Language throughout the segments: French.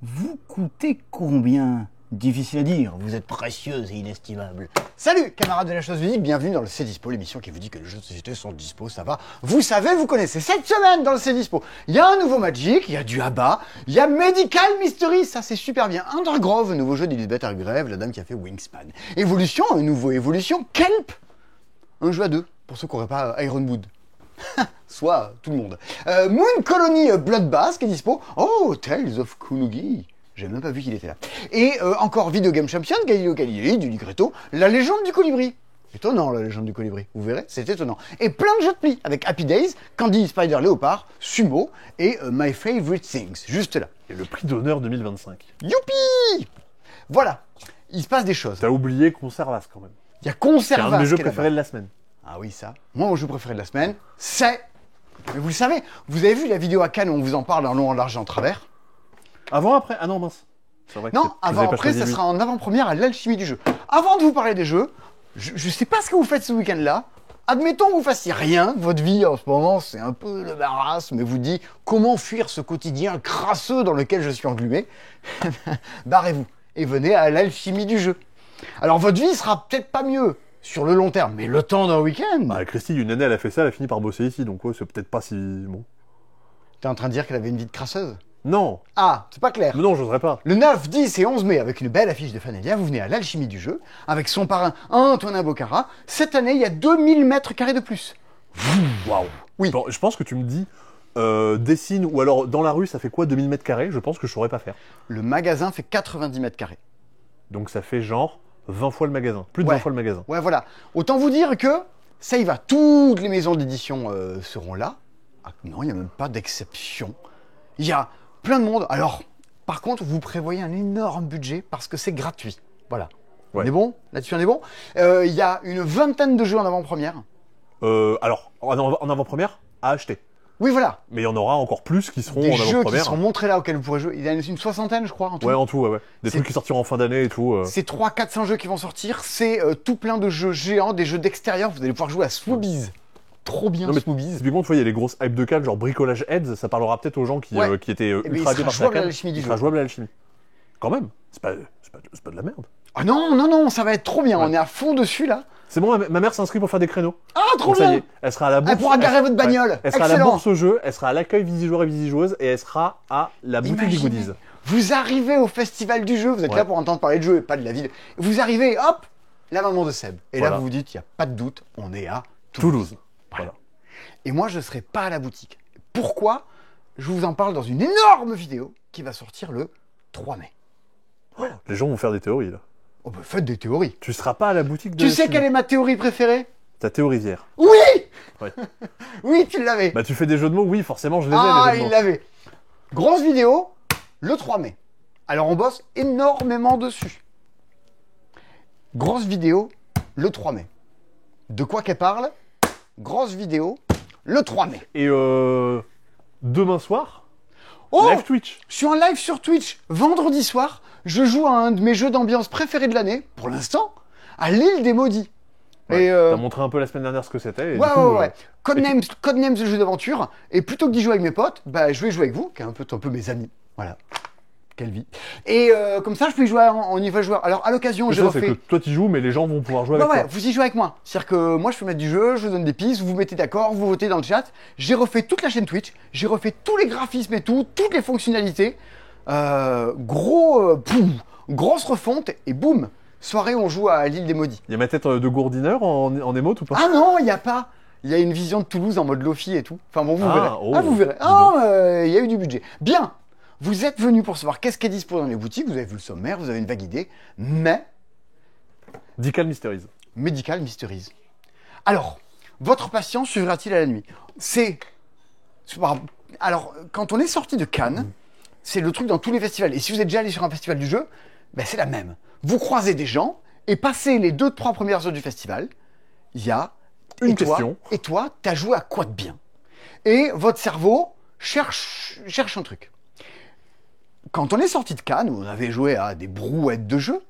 Vous coûtez combien? Difficile à dire, vous êtes précieuse et inestimable. Salut camarades de la chose visible, bienvenue dans le C'est Dispo, l'émission qui vous dit que les jeux de société sont dispo, ça va. Vous savez, vous connaissez. Cette semaine dans le C'est Dispo, il y a un nouveau Magic, il y a du ABBA, il y a Medical Mystery, ça c'est super bien. Undergrove, nouveau jeu d'Elisabeth Hargrave, la dame qui a fait Wingspan. Évolution, un nouveau Évolution, Kelp, un jeu à deux, pour ceux qui n'auraient pas Ironwood. Soit tout le monde. Moon Colony Bloodbath qui est dispo. Oh, Tales of Kunugi. J'ai même pas vu qu'il était là. Et encore Video Game Champion, Galileo Galilei, du Ligretto, La Légende du Colibri. Étonnant, La Légende du Colibri. Vous verrez, c'est étonnant. Et plein de jeux de pli avec Happy Days, Candy Spider Léopard, Sumo et My Favorite Things. Juste là. Et le prix d'honneur 2025. Youpi! Voilà. Il se passe des choses. T'as oublié Conservas quand même. Il y a C'est Conservas. un de mes jeux qui est là-bas. préférés de la semaine. Ah oui, ça. Moi, mon jeu préféré de la semaine, c'est... Mais vous le savez, vous avez vu la vidéo à Cannes où on vous en parle en long, en large et en travers? Avant, après? Ah non, mince. C'est vrai que Non, vous avez avant, pas après, choisi ça lui. sera en avant-première à l'alchimie du jeu. Avant de vous parler des jeux, je sais pas ce que vous faites ce week-end-là. Admettons que vous fassiez rien, que votre vie en ce moment c'est un peu le marasme, mais vous dit comment fuir ce quotidien crasseux dans lequel je suis englué. Barrez-vous et venez à l'alchimie du jeu. Alors votre vie sera peut-être pas mieux sur le long terme, mais le temps d'un week-end. Bah, Christy, une année, elle a fait ça, elle a fini par bosser ici, donc ouais, c'est peut-être pas si... Bon. T'es en train de dire qu'elle avait une vie de crasseuse? Non. Ah, c'est pas clair. Mais non, j'oserais pas. Le 9, 10 et 11 mai, avec une belle affiche de Fanelia, vous venez à l'alchimie du jeu, avec son parrain Antonin Bocara. Cette année, il y a 2000 mètres carrés de plus. Waouh. Oui. Bon, je pense que tu me dis, dessine, ou alors dans la rue, ça fait quoi 2000 mètres carrés? Je pense que je saurais pas faire. Le magasin fait 90 mètres carrés. Donc ça fait genre 20 fois le magasin. Plus de Ouais. 20 fois le magasin. Ouais, voilà. Autant vous dire que ça y va. Toutes les maisons d'édition seront là. Ah, non, il n'y a même pas d'exception. Il y a plein de monde. Alors, par contre, vous prévoyez un énorme budget parce que c'est gratuit. Voilà. On Ouais. est bon? Là-dessus, on est bon? Il y a une vingtaine de jeux en avant-première. Alors, en avant-première, à acheter. Oui, voilà. Mais il y en aura encore plus qui seront Des en jeux qui avant-première. seront montrés là auxquels vous pourrez jouer. Il y en a une soixantaine, je crois, en tout. Ouais, en tout, ouais. Des C'est- trucs qui sortiront en fin d'année et tout. C'est 300-400 jeux qui vont sortir. C'est tout plein de jeux géants, des jeux d'extérieur. Vous allez pouvoir jouer à Swoobies. Trop bien, Non, mais Swoobies. typiquement, tu vois, il y a les grosses hype de Cannes, genre bricolage heads, ça parlera peut-être aux gens qui, Ouais. qui étaient Eh ben, il ultra sera hypés par jouable à Cannes. l'alchimie du Il jeu. sera jouable à l'alchimie. Quand même, c'est pas de la merde. Ah non, non, non, ça va être trop bien. Ouais. On est à fond dessus, là. C'est bon, ma mère s'inscrit pour faire des créneaux. Ah, trop Donc ça y bien. est, elle sera à la bourse. Elle pourra garer votre bagnole. Elle sera à la Excellent. bourse au jeu, elle sera à l'accueil visijoueurs et visijoueuses et elle sera à la boutique des Imaginez, goodies. vous arrivez au festival du jeu, vous êtes Ouais. là pour entendre parler de jeu et pas de la ville. Vous arrivez, hop, la maman de Seb. Et là, Voilà. vous vous dites, il n'y a pas de doute, on est à Toulouse. Toulouse. Voilà. Voilà. Et moi, je ne serai pas à la boutique. Pourquoi? Je vous en parle dans une énorme vidéo qui va sortir le 3 mai. Les gens vont faire des théories là. Oh, bah, faites des théories. Tu seras pas à la boutique de Tu sais l'alchimie. quelle est ma théorie préférée? Ta théorisière. Oui. Ouais. Oui, tu l'avais. Bah tu fais des jeux de mots, oui, forcément je les ai Ah, les jeux de il mots. l'avait. Grosse vidéo, le 3 mai. Alors, on bosse énormément dessus. Grosse vidéo, le 3 mai. De quoi qu'elle parle? Grosse vidéo, le 3 mai. Et demain soir, Oh, live Twitch. je suis en live sur Twitch vendredi soir. Je joue à un de mes jeux d'ambiance préférés de l'année, pour l'instant, à l'île des Maudits. Ouais, Et T'as montré un peu la semaine dernière ce que c'était. et ouais, du coup, ouais, ouais. Codenames, le jeu d'aventure. Et plutôt que d'y jouer avec mes potes, bah, je vais jouer avec vous, qui est un peu mes amis. Voilà. Quelle vie. Et comme ça, je peux y jouer en niveau joueur. Alors, à l'occasion, j'ai ça, c'est que refait... toi tu joues, mais les gens vont pouvoir jouer Ouais, avec ouais, toi. vous y jouez avec moi. C'est-à-dire que moi, je peux mettre du jeu, je vous donne des pistes, vous vous mettez d'accord, vous votez dans le chat. J'ai refait toute la chaîne Twitch, j'ai refait tous les graphismes et tout, toutes les fonctionnalités. Grosse refonte, et boum, soirée, on joue à l'île des Maudits. Il y a ma tête de gourdineur en émote ou pas? Ah non, il n'y a pas. Il y a une vision de Toulouse en mode Lofi et tout. Enfin bon, vous Ah, verrez. oh, Ah, vous verrez. dis Ah, il y a eu du budget. Bien. Vous êtes venus pour savoir qu'est-ce qui est dispo dans les boutiques. Vous avez vu le sommaire, vous avez une vague idée. Mais, Dical Mysteries. Medical Mysteries. Alors, votre patient suivra-t-il à la nuit? Alors, quand on est sorti de Cannes, c'est le truc dans tous les festivals. Et si vous êtes déjà allé sur un festival du jeu, ben c'est la même. Vous croisez des gens, et passez les 2-3 premières heures du festival, il y a Une et toi- question. Et toi, t'as joué à quoi de bien? Et votre cerveau cherche un truc. Quand on est sorti de Cannes, où on avait joué à des brouettes de jeu,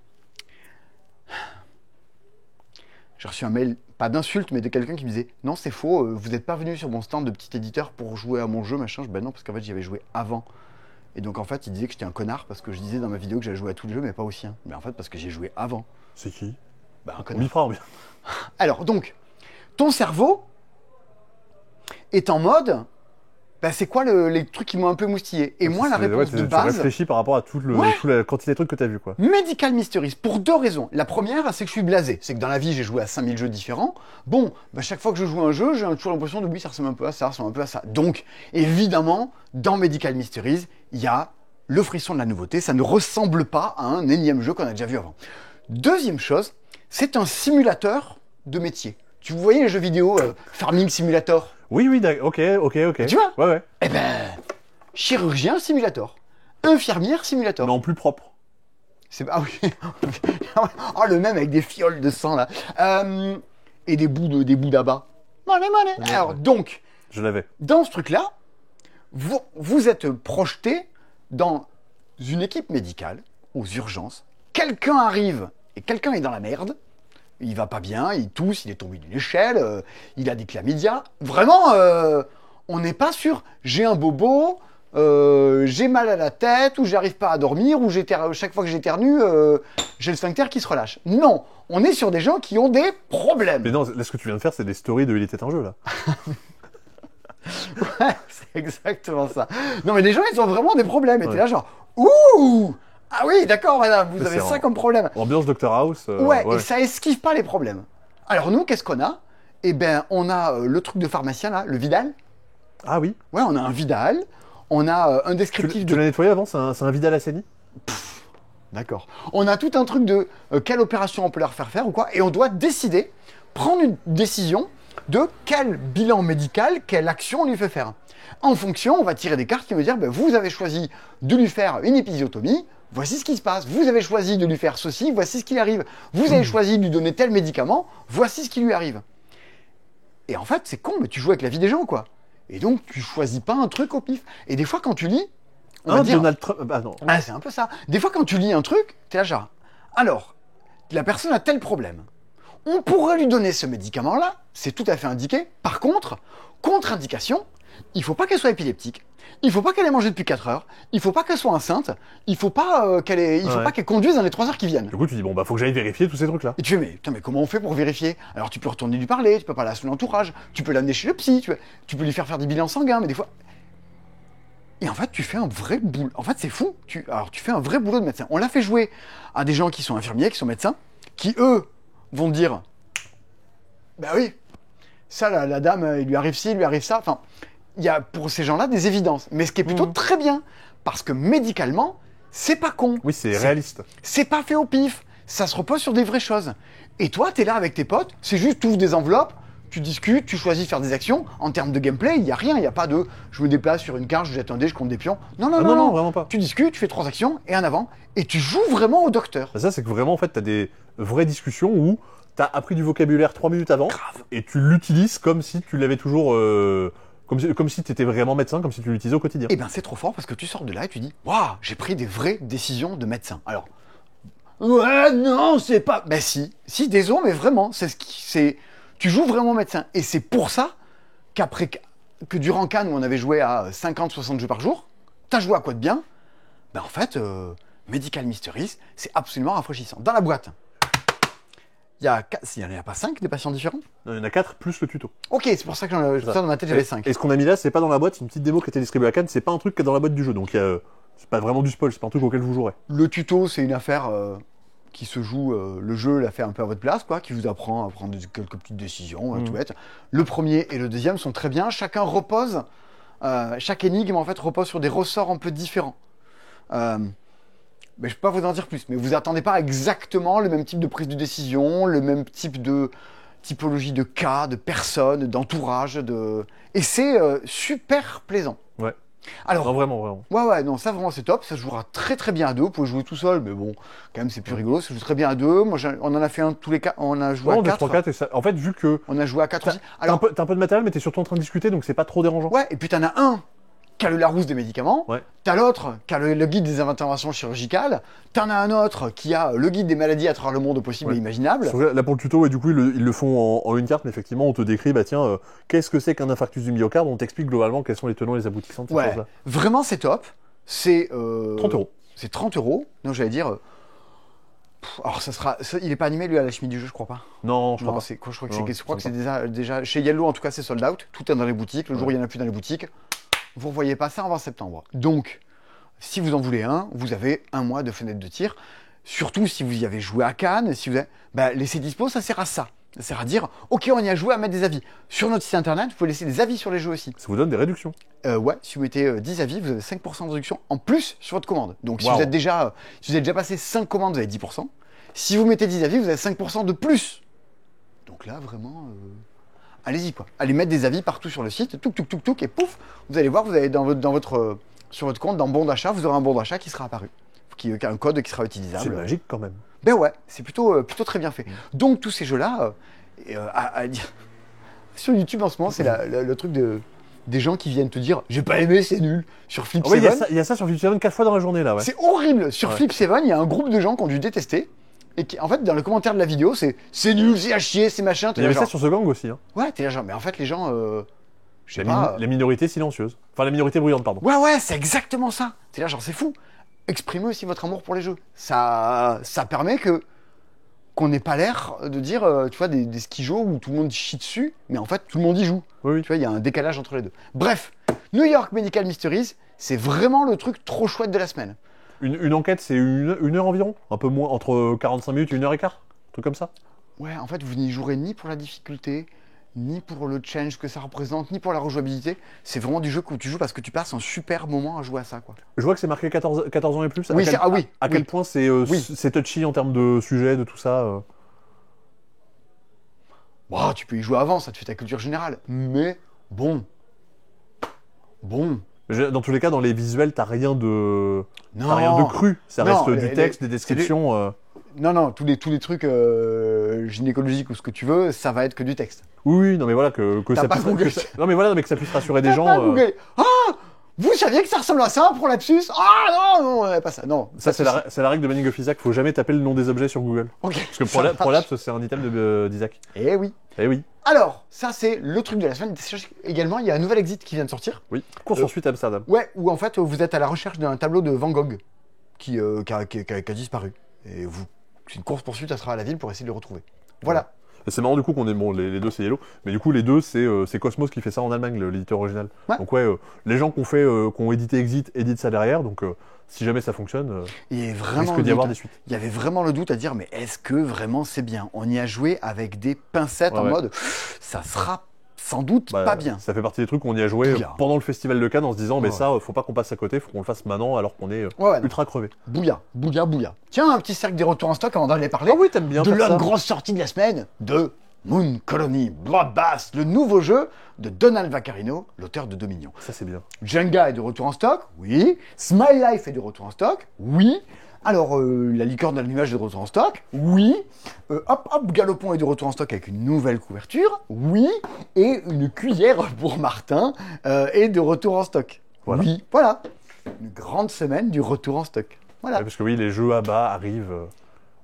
j'ai reçu un mail, pas d'insulte, mais de quelqu'un qui me disait « Non, c'est faux, vous n'êtes pas venu sur mon stand de petit éditeur pour jouer à mon jeu, machin. » Ben non, parce qu'en fait, j'y avais joué avant. Et donc en fait, il disait que j'étais un connard parce que je disais dans ma vidéo que j'avais joué à tous les jeux, mais pas aux siens. Mais en fait, parce que j'ai joué avant. C'est qui? Bah, un On connard. y fera, bien. Alors donc, ton cerveau est en mode, bah, c'est quoi les trucs qui m'ont un peu moustillé? Et moi, la réponse de tu base, réfléchis par rapport à toute Ouais. la quantité de trucs que t'as vu, quoi. Medical Mysteries, pour deux raisons. La première, c'est que je suis blasé. C'est que dans la vie, j'ai joué à 5000 jeux différents. Bon, bah, chaque fois que je joue à un jeu, j'ai toujours l'impression de oui, ça ressemble un peu à ça, ça ressemble un peu à ça. Donc, évidemment, dans Medical Mysteries, il y a le frisson de la nouveauté. Ça ne ressemble pas à un énième jeu qu'on a déjà vu avant. Deuxième chose, c'est un simulateur de métier. Tu voyais les jeux vidéo Farming Simulator? Oui, ok. Tu vois? Ouais. Eh ben, chirurgien simulator. Infirmière simulator. Mais en plus propre. Ah oui. Oh, le même avec des fioles de sang là. Et des bouts d'abat. Money. Ouais. Alors donc, Je l'avais. dans ce truc-là, vous êtes projeté dans une équipe médicale, aux urgences. Quelqu'un arrive et quelqu'un est dans la merde. Il va pas bien, il tousse, il est tombé d'une échelle, il a des chlamydia. Vraiment, on n'est pas sûr. J'ai un bobo, j'ai mal à la tête, ou j'arrive pas à dormir, ou chaque fois que j'éternue, j'ai le sphincter qui se relâche. Non, on est sur des gens qui ont des problèmes. Mais non, là, ce que tu viens de faire, c'est des stories de Il était un jeu, là. Ouais, c'est exactement ça. Non, mais les gens, ils ont vraiment des problèmes. Et t'es Ouais. là, genre, ouh! Ah oui, d'accord, madame, vous Ça, avez c'est ça comme problème. Ambiance Dr House. Ouais, et ça esquive pas les problèmes. Alors, nous, qu'est-ce qu'on a? Eh ben, on a le truc de pharmacien, là, le Vidal. Ah oui. Ouais, on a un Vidal. On a un descriptif Tu l'as nettoyé avant, c'est un Vidal Hassani. D'accord. On a tout un truc de quelle opération on peut leur faire ou quoi, et on doit décider, prendre une décision de quel bilan médical, quelle action on lui fait faire. En fonction, on va tirer des cartes qui vont dire, ben, vous avez choisi de lui faire une épisiotomie, voici ce qui se passe. Vous avez choisi de lui faire ceci, voici ce qui arrive. Vous avez choisi de lui donner tel médicament, voici ce qui lui arrive. Et en fait, c'est con, mais tu joues avec la vie des gens, quoi. Et donc, tu choisis pas un truc au pif. Et des fois, quand tu lis, on va dire... Donald Trump. Ah non. Ah, c'est un peu ça. Des fois, quand tu lis un truc, t'es là genre, alors, la personne a tel problème. On pourrait lui donner ce médicament-là, c'est tout à fait indiqué. Par contre, contre-indication, il faut pas qu'elle soit épileptique, il faut pas qu'elle ait mangé depuis 4 heures, il faut pas qu'elle soit enceinte, il faut pas qu'elle conduise dans les 3 heures qui viennent. Du coup, tu dis, bon, bah, faut que j'aille vérifier tous ces trucs-là. Et tu fais, mais, putain, mais comment on fait pour vérifier? Alors, tu peux retourner lui parler, tu peux parler à son entourage, tu peux l'amener chez le psy, tu peux lui faire des bilans sanguins, mais des fois... Et en fait, tu fais un vrai boulot. En fait, c'est fou. Alors, tu fais un vrai boulot de médecin. On l'a fait jouer à des gens qui sont infirmiers, qui sont médecins, qui, eux, vont dire, bah oui, ça, la dame, il lui arrive ci, il lui arrive ça. Enfin, il y a pour ces gens-là des évidences. Mais ce qui est plutôt très bien, parce que médicalement, c'est pas con. Oui, c'est réaliste. C'est pas fait au pif. Ça se repose sur des vraies choses. Et toi, t'es là avec tes potes, c'est juste, tu ouvres des enveloppes, tu discutes, tu choisis de faire des actions. En termes de gameplay, il n'y a rien. Il n'y a pas de je me déplace sur une carte, je jette un dé, je compte des pions. Non, Ah non, vraiment pas. Tu discutes, tu fais 3 actions et en avant. Et tu joues vraiment au docteur. Ça, c'est que vraiment, en fait, t'as des vraies discussions où t'as appris du vocabulaire 3 minutes avant. Grave. Et tu l'utilises comme si tu l'avais toujours. Comme si t'étais vraiment médecin, comme si tu l'utilisais au quotidien. Et ben c'est trop fort parce que tu sors de là et tu dis waouh, j'ai pris des vraies décisions de médecin. Alors, ouais, non, c'est pas. Ben si, désolé, mais vraiment, c'est. Tu joues vraiment médecin. Et c'est pour ça que durant Cannes, où on avait joué à 50-60 jeux par jour, t'as joué à quoi de bien? Ben en fait, Medical Mysteries, c'est absolument rafraîchissant. Dans la boîte, il n'y en a pas 5 des patients différents? Non, il y en a 4 plus le tuto. Ok, c'est pour ça que dans ma tête, j'avais 5. Et ce qu'on a mis là, c'est pas dans la boîte, c'est une petite démo qui a été distribuée à Cannes, c'est pas un truc qui est dans la boîte du jeu. Donc c'est pas vraiment du spoil, c'est pas un truc auquel vous jouerez. Le tuto, c'est une affaire qui se joue, le jeu l'a fait un peu à votre place, quoi, qui vous apprend à prendre quelques petites décisions, tout bête. Le premier et le deuxième sont très bien. Chacun repose, chaque énigme en fait repose sur des ressorts un peu différents. Mais je peux pas vous en dire plus. Mais vous attendez pas exactement le même type de prise de décision, le même type de typologie de cas, de personnes, d'entourage, et c'est super plaisant. Ouais. Alors, Non, vraiment. ouais, non, ça vraiment c'est top. Ça se jouera très très bien à deux. Vous pouvez jouer tout seul, mais bon, quand même c'est plus rigolo. Ça se joue très bien à deux. Moi, on en a fait un tous les cas. On a joué à 4. 3-4 et ça... En fait, vu que On a joué à 4 aussi. t'as un peu de matériel, mais t'es surtout en train de discuter, donc c'est pas trop dérangeant. Ouais, et puis t'en as un qui a le Larousse des médicaments. Ouais. T'as l'autre qui a le guide des interventions chirurgicales. T'en as un autre qui a le guide des maladies à travers le monde possible et imaginables. Sauf que là, pour le tuto, et du coup, ils le font en une carte, mais effectivement, on te décrit, bah tiens, qu'est-ce que c'est qu'un infarctus du myocarde, on t'explique globalement quels sont les tenants et les aboutissants de cette Ouais, chose-là. vraiment c'est top. C'est 30 euros. C'est 30 euros. Non, j'allais dire. Alors, il est pas animé, lui, à la chimie du jeu, je crois pas. Non, je crois Non, pas. je crois que Non, c'est déjà. Chez Yellow, en tout cas, c'est sold out. Tout est dans les boutiques. Le jour où il n'y en a plus dans les boutiques, vous ne revoyez pas ça avant septembre. Donc, si vous en voulez un, vous avez un mois de fenêtre de tir. Surtout si vous y avez joué à Cannes, si vous avez... laisser dispo, ça sert à ça. Ça sert à dire, ok, on y a joué, à mettre des avis. Sur notre site internet, vous pouvez laisser des avis sur les jeux aussi. Ça vous donne des réductions. Ouais, si vous mettez 10 avis, vous avez 5% de réduction en plus sur votre commande. Donc si Wow. vous avez déjà passé 5 commandes, vous avez 10%. Si vous mettez 10 avis, vous avez 5% de plus. Donc là, vraiment, allez-y quoi. Allez mettre des avis partout sur le site, touc, et pouf, vous allez voir, vous avez sur votre compte, dans bon d'achat, vous aurez un bon d'achat qui sera apparu. Qui a un code qui sera utilisable. C'est magique quand même. Ben ouais, c'est plutôt très bien fait. Donc tous ces jeux-là, sur YouTube en ce moment, c'est le truc des gens qui viennent te dire j'ai pas aimé, c'est nul. Sur Flip Oui, 7, il y a ça sur Flip 7 4 fois dans la journée là. Ouais. c'est horrible. Sur Ouais. Flip 7, il y a un groupe de gens qui ont dû détester. Et qui, en fait, dans le commentaire de la vidéo, c'est nul, c'est à chier, c'est machin. Il y avait ça sur The Gang aussi. Hein. Ouais, t'es là genre, mais en fait, les gens, je sais pas. Les minorités silencieuses. Enfin, la minorité bruyante, pardon. Ouais, c'est exactement ça. T'es là genre, c'est fou. Exprimez aussi votre amour pour les jeux. Ça permet qu'on n'ait pas l'air de dire, tu vois, des skijots où tout le monde chie dessus, mais en fait, tout le monde y joue. Oui. Tu vois, il y a un décalage entre les deux. Bref, New York Medical Mysteries, c'est vraiment le truc trop chouette de la semaine. Une enquête, c'est une heure environ. Un peu moins, entre 45 minutes et 1h15. Un truc comme ça. Ouais, en fait, vous n'y jouerez ni pour la difficulté, ni pour le challenge que ça représente, ni pour la rejouabilité. C'est vraiment du jeu que tu joues parce que tu passes un super moment à jouer à ça, quoi. Je vois que c'est marqué 14 ans et plus. Oui, à quel point c'est c'est touchy en termes de sujet, de tout ça. Wow, tu peux y jouer avant, ça te fait ta culture générale. Mais bon. Dans tous les cas, dans les visuels, t'as rien de Non. cru. Ça Non, reste du texte, des descriptions. Non, tous les trucs gynécologiques ou ce que tu veux, ça va être que du texte. Oui, non mais voilà que T'as ça pas puisse, Google. non mais voilà, mais que ça puisse rassurer des T'as gens. pas Google. Ah, vous saviez que ça ressemble à ça pour lapsus? Ah non, pas ça. Non. Ça, c'est la règle de Manning of Isaac, faut jamais taper le nom des objets sur Google. Ok. Parce que ça marche. Prolapse, c'est un item d'Isaac. Eh oui. Eh oui. Alors, ça c'est le truc de la semaine. Également, il y a un nouvel exit qui vient de sortir. Oui. Course ensuite à Amsterdam. Ouais, où en fait vous êtes à la recherche d'un tableau de Van Gogh qui a disparu. Et c'est une course-poursuite à travers la ville pour essayer de le retrouver. Voilà. Et c'est marrant du coup qu'on est bon, les deux c'est Yellow, mais du coup les deux c'est Cosmos qui fait ça en Allemagne, l'éditeur original. Ouais. Donc ouais, les gens qui ont édité Exit éditent ça derrière, donc si jamais ça fonctionne, Il y a il vraiment risque le d'y avoir doute. des suites. Il y avait vraiment le doute à dire, mais est-ce que vraiment c'est bien? On y a joué avec des pincettes en Ouais. mode, ça sera sans doute Bah, pas bien. Ça fait partie des trucs qu'on y a joué Bouillard. pendant le festival de Cannes en se disant mais Ouais. ça faut pas qu'on passe à côté, faut qu'on le fasse maintenant alors qu'on est Ouais, non. ultra crevé. Bouilla. Tiens, un petit cercle des retours en stock avant d'aller parler Ah oui, t'aimes bien de faire la ça. grosse sortie de la semaine de Moon Colony Bloodbath, le nouveau jeu de Donald Vaccarino, l'auteur de Dominion. Ça c'est bien. Jenga est de retour en stock, oui. Smile Life est de retour en stock, oui. Alors, la licorne de l'allumage est de retour en stock, oui. Hop Hop Galopon est de retour en stock avec une nouvelle couverture, oui. Et une cuillère pour Martin est de retour en stock. Voilà. Oui, voilà. Une grande semaine du retour en stock. Voilà. Ouais, parce que oui, les jeux à bas arrivent,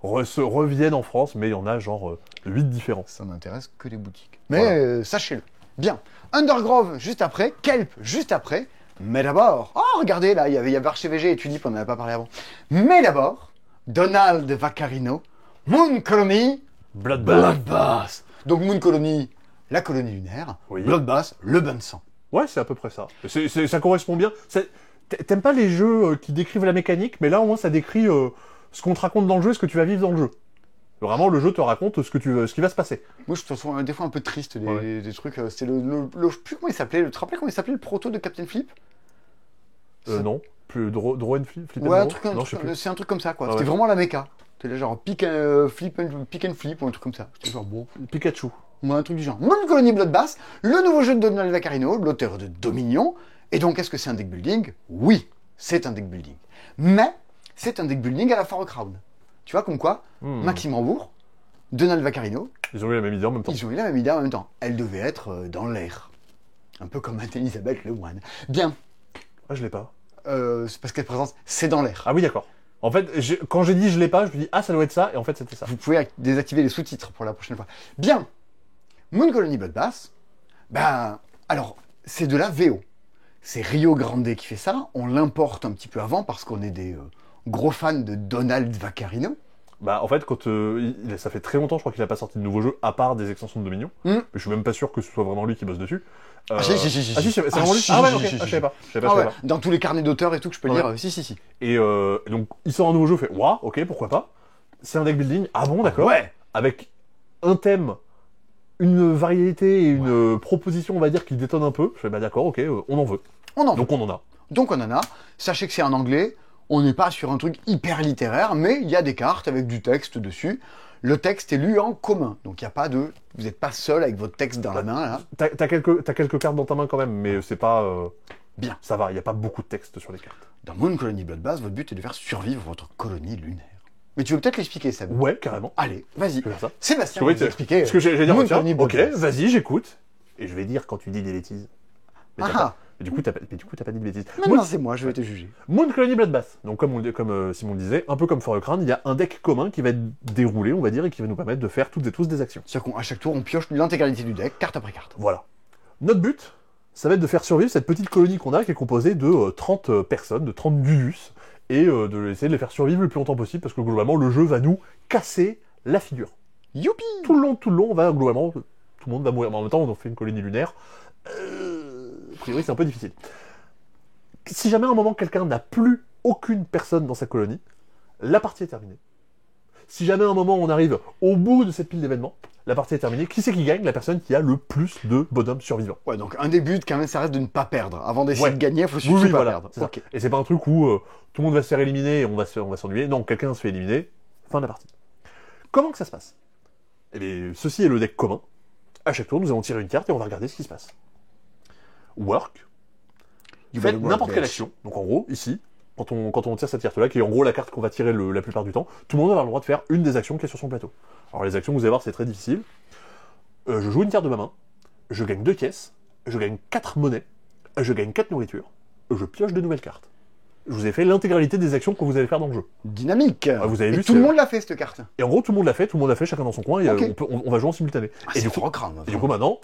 reviennent en France, mais il y en a genre 8 différents. Ça n'intéresse que les boutiques. Mais Voilà. sachez-le. Bien. Undergrove juste après, Kelp juste après, mais d'abord... Oh, regardez, là, il y avait Archevg et Tulip, on n'en avait pas parlé avant. Mais d'abord, Donald Vaccarino, Moon Colony, Bloodbath. Donc Moon Colony, la colonie lunaire, Oui. Bloodbath, le bain de sang. Ouais, c'est à peu près ça. Ça correspond bien. T'aimes pas les jeux qui décrivent la mécanique, mais là au moins ça décrit ce qu'on te raconte dans le jeu et ce que tu vas vivre dans le jeu. Vraiment, le jeu te raconte ce qui va se passer. Moi, je trouve des fois un peu triste Ouais. des trucs. C'est je sais plus comment il s'appelait. Tu te rappelles comment il s'appelait le proto de Captain Flip? Non. Plus Draw and Flip and Ouais, Draw Non, je sais plus. c'est un truc comme ça, quoi. Ah C'était ouais. vraiment la méca. C'était là, genre pick and flip ou un truc comme ça. C'était genre bon. Pikachu. Ou un truc du genre. Moon Colony Bloodbath, le nouveau jeu de Donald Vaccarino, l'auteur de Dominion. Et donc, est-ce que c'est un deck building? Oui, c'est un deck building. Mais c'est un deck building à la Far Crown. Tu vois, comme quoi, Maxime Rambourg, Donald Vaccarino, Ils ont eu la même idée en même temps. ils ont eu la même idée en même temps. Elle devait être dans l'air. Un peu comme Elisabeth Lemoine. Bien, Ah, je l'ai pas. c'est parce qu'elle présente, c'est dans l'air. Ah oui, d'accord. En fait, quand j'ai dit je l'ai pas, je me dis ah, ça doit être ça, et en fait, c'était ça. Vous pouvez désactiver les sous-titres pour la prochaine fois. Bien, Moon Colony Bloodbath, ben, alors, c'est de la VO. c'est Rio Grande qui fait ça. On l'importe un petit peu avant parce qu'on est des gros fans de Donald Vaccarino. Bah, en fait, quand ça fait très longtemps, je crois qu'il a pas sorti de nouveaux jeux, à part des extensions de Dominion. Mais je suis même pas sûr que ce soit vraiment lui qui bosse dessus. Ah si, c'est vraiment lui. Ah ouais, ok. Je savais pas. Dans tous les carnets d'auteurs et tout que je peux lire, si. Et donc, il sort un nouveau jeu, fait, waouh, ok, pourquoi pas. C'est un deck building. Ah bon, d'accord. Ouais. Avec un thème, une variété et une proposition, on va dire, qui détonne un peu. Je fais, bah d'accord, ok, on en veut. Donc on en a. Donc on en a. Sachez que c'est en anglais. On n'est pas sur un truc hyper littéraire, mais il y a des cartes avec du texte dessus. Le texte est lu en commun. Donc il n'y a pas de... Vous n'êtes pas seul avec votre texte dans la main, là. T'as quelques cartes dans ta main quand même, mais c'est pas... Bien. Ça va, il n'y a pas beaucoup de texte sur les cartes. Dans Moon Colony Bloodbath, votre but est de faire survivre votre colonie lunaire. Mais tu veux peut-être l'expliquer, Seb? Ouais, carrément. Allez, vas-y. Je vais faire ça. Sébastien, va vous expliquer. Parce que j'allais dire, Moon tiens, Colony ok, Bloodbath. vas-y, j'écoute. Et je vais dire quand tu dis des bêtises. Mais du coup, t'as pas dit de bêtises. Non, c'est moi, je vais te juger. Moon Colony Bloodbath. Donc, comme Simon le disait, un peu comme Forecrown, il y a un deck commun qui va être déroulé, on va dire, et qui va nous permettre de faire toutes et tous des actions. C'est-à-dire qu'à chaque tour, on pioche l'intégralité du deck, carte après carte. Voilà. Notre but, ça va être de faire survivre cette petite colonie qu'on a, qui est composée de 30 personnes, de 30 Guyus, et de essayer de les faire survivre le plus longtemps possible, parce que globalement, le jeu va nous casser la figure. Youpi! Tout le long, on va globalement, tout le monde va mourir. Mais en même temps, on fait une colonie lunaire. A priori, c'est un peu difficile. Si jamais à un moment, quelqu'un n'a plus aucune personne dans sa colonie, la partie est terminée. Si jamais à un moment, on arrive au bout de cette pile d'événements, la partie est terminée. Qui c'est qui gagne? La personne qui a le plus de bonhommes survivants. Ouais, donc un des buts, quand même, ça reste de ne pas perdre. Avant d'essayer de gagner, il faut surtout pas perdre. Okay. Et c'est pas un truc où tout le monde va se faire éliminer et on va s'ennuyer. Non, quelqu'un se fait éliminer, fin de la partie. Comment que ça se passe? Eh bien, ceci est le deck commun. À chaque tour, nous allons tirer une carte et on va regarder ce qui se passe. Work. Faites n'importe quelle action. Donc en gros, ici, quand on tire cette carte-là, qui est en gros la carte qu'on va tirer la plupart du temps, tout le monde va avoir le droit de faire une des actions qui est sur son plateau. Alors les actions, vous allez voir, c'est très difficile. Je joue une carte de ma main, je gagne 2 caisses, je gagne 4 monnaies, je gagne 4 nourritures, je pioche de nouvelles cartes. Je vous ai fait l'intégralité des actions que vous allez faire dans le jeu. Dynamique. Vous avez vu, tout le monde l'a fait, cette carte. Et en gros, tout le monde l'a fait, chacun dans son coin, et on va jouer en simultané. Et du coup, maintenant...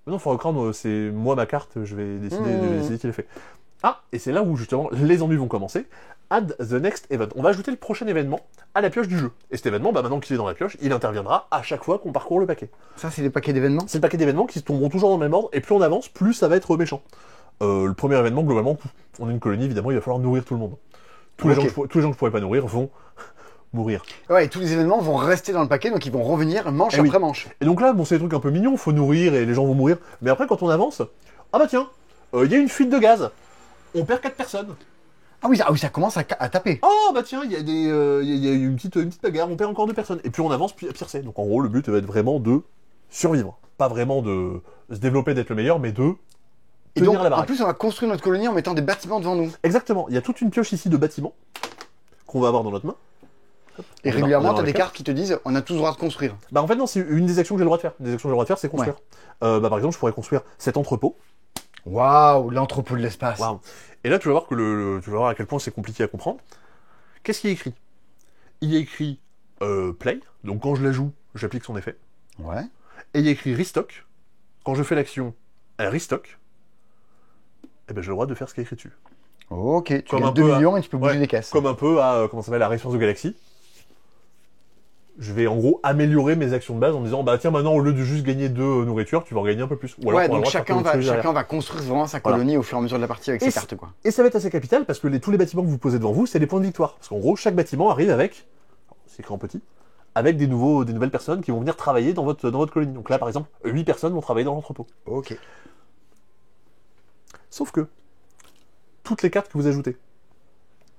Non, Forecrown, c'est moi ma carte, je vais décider qui l'a fait. Ah, et c'est là où justement les ennuis vont commencer. Add the next event. On va ajouter le prochain événement à la pioche du jeu. Et cet événement, maintenant qu'il est dans la pioche, il interviendra à chaque fois qu'on parcourt le paquet. Ça, c'est les paquets d'événements? C'est le paquet d'événements qui se tomberont toujours dans le même ordre, et plus on avance, plus ça va être méchant. Le premier événement, globalement, on est une colonie, évidemment, il va falloir nourrir tout le monde. Tous les gens que je pourrais pas nourrir vont mourir. Ouais, et tous les événements vont rester dans le paquet, donc ils vont revenir manche après manche. Et donc là, bon, c'est des trucs un peu mignons, faut nourrir et les gens vont mourir. Mais après, quand on avance, ah bah tiens, il y a une fuite de gaz. On perd 4 personnes. Ah oui, ça commence à taper. Oh bah tiens, il y a une petite bagarre, on perd encore 2 personnes. Et puis on avance, pire c'est. Donc en gros, le but va être vraiment de survivre. Pas vraiment de se développer, d'être le meilleur, mais de et donc, en plus, on va construire notre colonie en mettant des bâtiments devant nous. Exactement. Il y a toute une pioche ici de bâtiments qu'on va avoir dans notre main. Et régulièrement, tu as des cartes qui te disent on a tous le droit de construire. Bah en fait, non, c'est une des actions que j'ai le droit de faire. Une des actions que j'ai le droit de faire, c'est construire. Bah par exemple, je pourrais construire cet entrepôt. Waouh, l'entrepôt de l'espace. Wow. Et là, tu vas voir que tu vas voir à quel point c'est compliqué à comprendre. Qu'est-ce qui est écrit? Il y a écrit play, donc quand je la joue, j'applique son effet. Ouais. Et il y a écrit restock. Quand je fais l'action, elle restock. Et ben j'ai le droit de faire ce qui est écrit dessus. Ok, tu gagnes 2 millions et tu peux bouger des caisses. Comme un peu à, comment ça s'appelle, la Race of the Galaxy. Je vais en gros améliorer mes actions de base en disant, bah tiens, maintenant au lieu de juste gagner 2 nourritures, tu vas en gagner un peu plus. Ou alors, donc chacun va construire vraiment sa colonie au fur et à mesure de la partie avec ses cartes, quoi. Et ça va être assez capital parce que tous les bâtiments que vous posez devant vous, c'est des points de victoire. Parce qu'en gros, chaque bâtiment arrive avec, c'est écrit en petit, avec des nouvelles personnes qui vont venir travailler dans votre colonie. Donc là, par exemple, 8 personnes vont travailler dans l'entrepôt. Ok. Sauf que, toutes les cartes que vous ajoutez,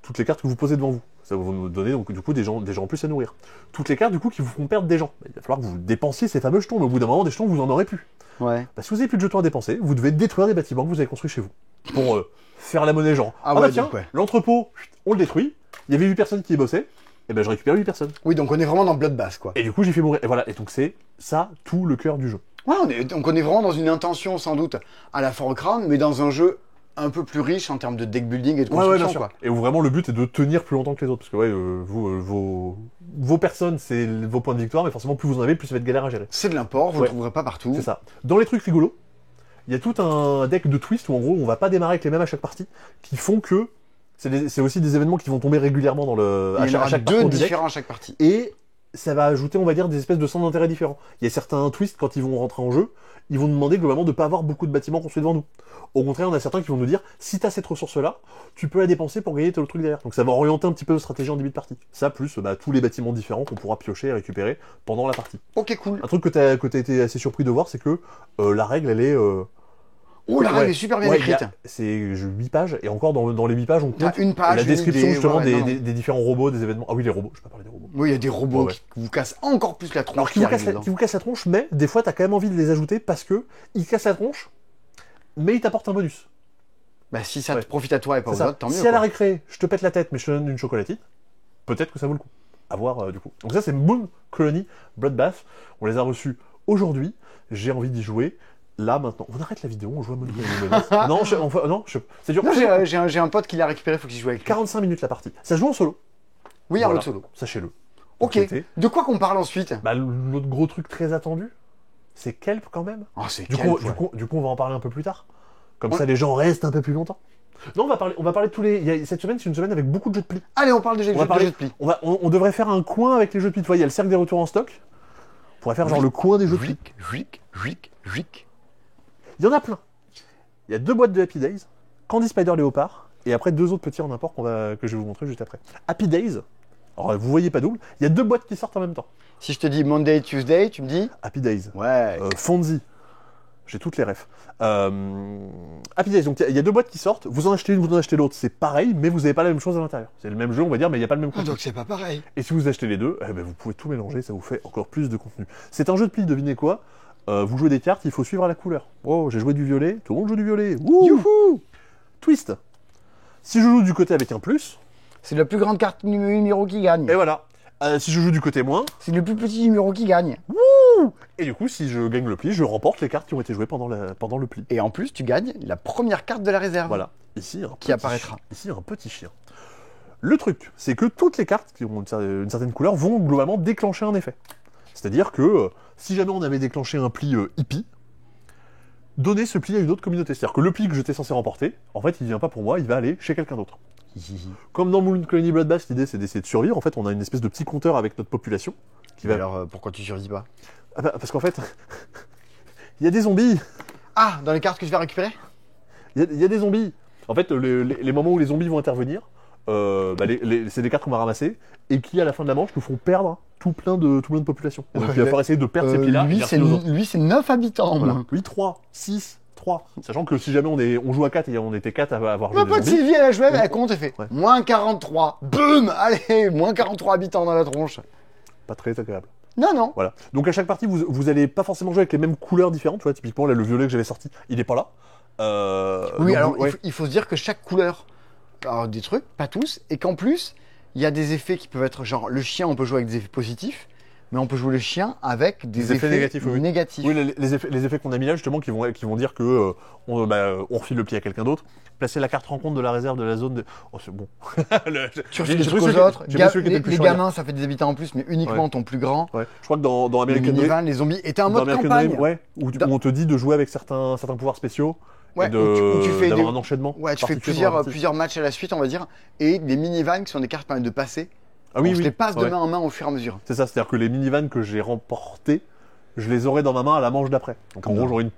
toutes les cartes que vous posez devant vous, ça va vous donner donc du coup des gens en plus à nourrir. Toutes les cartes du coup qui vous font perdre des gens. Il va falloir que vous dépensiez ces fameux jetons, mais au bout d'un moment des jetons vous en aurez plus. Ouais. Bah, si vous avez plus de jetons à dépenser, vous devez détruire des bâtiments que vous avez construits chez vous pour faire la monnaie genre. Ah ouais, bah tiens, l'entrepôt, on le détruit. Il y avait 8 personnes qui y bossaient. Et ben je récupère 8 personnes. Oui, donc on est vraiment dans Bloodbath, quoi. Et du coup j'ai fait mourir. Et voilà. Et donc c'est ça tout le cœur du jeu. Ouais, on est vraiment dans une intention sans doute à la Forecrown, mais dans un jeu un peu plus riche en termes de deck building et de construction, bien sûr. quoi. Et où vraiment le but est de tenir plus longtemps que les autres. Parce que vos personnes, c'est vos points de victoire, mais forcément plus vous en avez, plus ça va être galère à gérer. C'est de l'import, vous ne le trouverez pas partout. C'est ça. Dans les trucs rigolos, il y a tout un deck de twist où en gros on va pas démarrer avec les mêmes à chaque partie, qui font que c'est aussi des événements qui vont tomber régulièrement dans le Il y en à aura chaque deux parcours du deck. différents à chaque partie. Et ça va ajouter, on va dire, des espèces de centres d'intérêt différents. Il y a certains twists, quand ils vont rentrer en jeu, ils vont demander globalement de pas avoir beaucoup de bâtiments construits devant nous. Au contraire, on a certains qui vont nous dire, si t'as cette ressource-là, tu peux la dépenser pour gagner tel truc derrière. Donc ça va orienter un petit peu notre stratégie en début de partie. Ça, plus tous les bâtiments différents qu'on pourra piocher et récupérer pendant la partie. Ok, cool. Un truc que t'as été assez surpris de voir, c'est que la règle, elle est... Oh, la règle est super bien écrite. C'est 8 pages, et encore dans les 8 pages, on compte une page, la description idée, justement ouais, des différents robots, des événements. Ah oui, les robots, je peux pas parler des robots. Oui, il y a des robots Ouais. qui vous cassent encore plus la tronche. Alors, qui vous cassent la tronche, mais des fois, t'as quand même envie de les ajouter parce que ils cassent la tronche, mais ils t'apportent un bonus. Bah, si ça te profite à toi et pas aux autres, tant mieux. Si à la récré, je te pète la tête, mais je te donne une chocolatine, peut-être que ça vaut le coup. À voir du coup. Donc ça, c'est Moon Colony Bloodbath. On les a reçus aujourd'hui. J'ai envie d'y jouer. Là, maintenant, on arrête la vidéo, on joue à Moon Colony Bloodbath. C'est dur. Non, j'ai un pote qui l'a récupéré, faut qu'il joue avec lui. 45 minutes la partie. Ça se joue en solo. Oui, en Voilà. mode solo. Sachez-le. Ok. Inquiétez. De quoi qu'on parle ensuite? Bah, l'autre gros truc très attendu, c'est Kelp quand même. Oh, c'est Du coup, on va en parler un peu plus tard. Comme ça, les gens restent un peu plus longtemps. Non, on va parler de tous les... Cette semaine, c'est une semaine avec beaucoup de jeux de pli. Allez, on parle de jeux de pli. On devrait faire un coin avec les jeux de pli. Tu vois, il y a le cercle des retours en stock. On pourrait faire genre le coin des jeux de pli. Juic. Il y en a plein. Il y a 2 boîtes de Happy Days, Candy Spider Léopard, et après 2 autres petits en import que je vais vous montrer juste après. Happy Days, alors vous voyez pas double, il y a 2 boîtes qui sortent en même temps. Si je te dis Monday, Tuesday, tu me dis? Happy Days. Ouais. Fonzie. J'ai toutes les refs. Happy Days, donc il y a 2 boîtes qui sortent, vous en achetez une, vous en achetez l'autre, c'est pareil, mais vous n'avez pas la même chose à l'intérieur. C'est le même jeu, on va dire, mais il n'y a pas le même contenu. Donc c'est pas pareil. Et si vous achetez les deux, vous pouvez tout mélanger, ça vous fait encore plus de contenu. C'est un jeu de pli, devinez quoi? Vous jouez des cartes, il faut suivre à la couleur. Oh, j'ai joué du violet, tout le monde joue du violet. Youhou! Twist. Si je joue du côté avec un plus, c'est la plus grande carte numéro qui gagne. et voilà. Si je joue du côté moins, c'est le plus petit numéro qui gagne. et du coup, si je gagne le pli, je remporte les cartes qui ont été jouées pendant le pli. Et en plus, tu gagnes la première carte de la réserve. Voilà. Ici, qui apparaîtra. Ici, un petit chien. Le truc, c'est que toutes les cartes qui ont une certaine couleur vont globalement déclencher un effet. C'est-à-dire que si jamais on avait déclenché un pli hippie, donner ce pli à une autre communauté. C'est-à-dire que le pli que j'étais censé remporter, en fait, il vient pas pour moi, il va aller chez quelqu'un d'autre. Comme dans Moon Colony Bloodbath, l'idée c'est d'essayer de survivre. En fait, on a une espèce de petit compteur avec notre population. Alors, pourquoi tu survis pas? Parce qu'en fait, il y a des zombies. Ah, dans les cartes que je vais récupérer? Il y a des zombies. En fait, les moments où les zombies vont intervenir, c'est des cartes qu'on va ramasser et qui, à la fin de la manche, nous font perdre tout plein de population. Et donc, il va falloir essayer de perdre ces plis-là. Lui, c'est 9 habitants. Voilà. Lui, 3, 6, 3. Sachant que si jamais on joue à 4 et on était 4 à avoir joué Ma des pote zombies, Sylvie, elle a joué, elle compte, elle fait Ouais. moins 43. Boum! Allez, moins 43 habitants dans la tronche. pas très agréable. Non. Voilà. Donc à chaque partie, vous allez pas forcément jouer avec les mêmes couleurs différentes. Tu vois, typiquement, là, le violet que j'avais sorti, il est pas là. Oui, donc, alors ouais. il faut se dire que chaque couleur a des trucs, pas tous, et qu'en plus, il y a des effets qui peuvent être genre le chien, on peut jouer avec des effets positifs, mais on peut jouer le chien avec des effets négatifs. Oui, les effets qu'on a mis là, justement, qui vont dire que on refile le pli à quelqu'un d'autre. Placer la carte rencontre de la réserve de la zone de... Oh, c'est bon. Tu refiles des trucs aux autres. Les chiant, gamins, ça fait des habitants en plus, mais uniquement ton plus grand. Ouais. Je crois que dans Les American minivans, les zombies étaient en mode campagne. où on te dit de jouer avec certains pouvoirs spéciaux. Ouais, et où tu fais d'avoir un enchaînement. Ouais, tu fais plusieurs matchs à la suite, on va dire, et des minivans qui sont des cartes qui permettent de passer. Ah oui, je les passe de main en main au fur et à mesure. C'est ça, c'est-à-dire que les minivans que j'ai remportés, je les aurai dans ma main à la manche d'après. Donc en gros, j'aurai une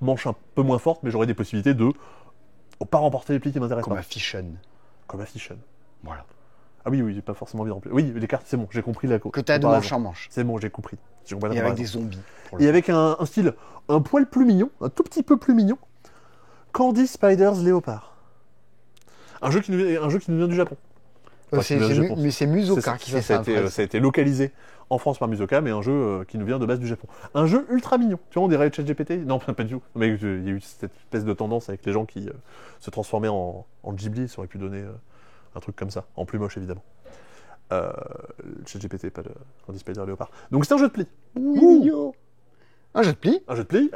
manche un peu moins forte, mais j'aurai des possibilités de pas remporter les plis qui m'intéressent pas. Comme à Fission. Voilà. Ah oui, j'ai pas forcément envie de remplir. Oui, les cartes, c'est bon, j'ai compris la que t'as de manche en manche. C'est bon, j'ai compris. Et avec des zombies. Et avec un style un poil plus mignon, un tout petit peu plus mignon, Candy Spiders Léopard. Un jeu qui nous vient du Japon. Mais c'est Musoka qui fait ça. Ça a été localisé en France par Musoka, mais un jeu qui nous vient de base du Japon. Un jeu ultra mignon. Tu vois, on dirait ChatGPT. Non, pas du tout. Mais il y a eu cette espèce de tendance avec les gens qui se transformaient en Ghibli. Ça aurait pu donner un truc comme ça. En plus moche, évidemment. ChatGPT, pas de Candy Spider Léopard. Donc c'est un jeu de pli. Un jeu de pli. Un jeu de pli.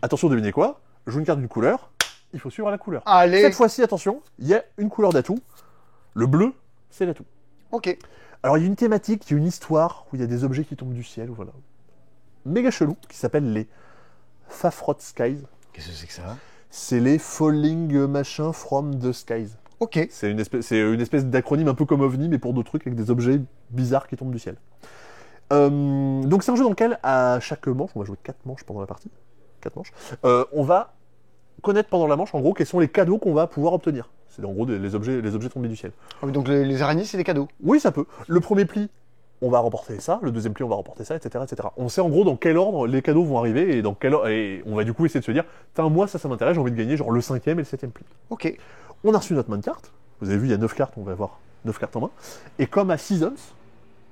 Attention, devinez quoi. Je joue une carte d'une couleur. Il faut suivre la couleur. Allez. Cette fois-ci, attention, il y a une couleur d'atout. Le bleu, c'est l'atout. Ok. Alors, il y a une thématique, il y a une histoire où il y a des objets qui tombent du ciel, voilà. Méga chelou, qui s'appelle les Fafrod Skies. Qu'est-ce que c'est que ça? C'est les Falling machin from the skies. Ok. C'est une espèce d'acronyme un peu comme OVNI, mais pour d'autres trucs, avec des objets bizarres qui tombent du ciel. Donc c'est un jeu dans lequel, à chaque manche, on va jouer 4 manches pendant la partie, 4 manches, on va connaître pendant la manche, en gros, quels sont les cadeaux qu'on va pouvoir obtenir. C'est en gros les objets tombés du ciel. Ah oui, donc les araignées, c'est des cadeaux. Oui, ça peut. Le premier pli, on va remporter ça, le deuxième pli, on va remporter ça, etc., etc. On sait en gros dans quel ordre les cadeaux vont arriver, et dans quel ordre, et on va du coup essayer de se dire, tiens, moi, ça m'intéresse, j'ai envie de gagner genre le 5e et le 7e pli. Ok. On a reçu notre main de cartes. Vous avez vu, il y a 9 cartes, on va avoir 9 cartes en main. Et comme à Seasons,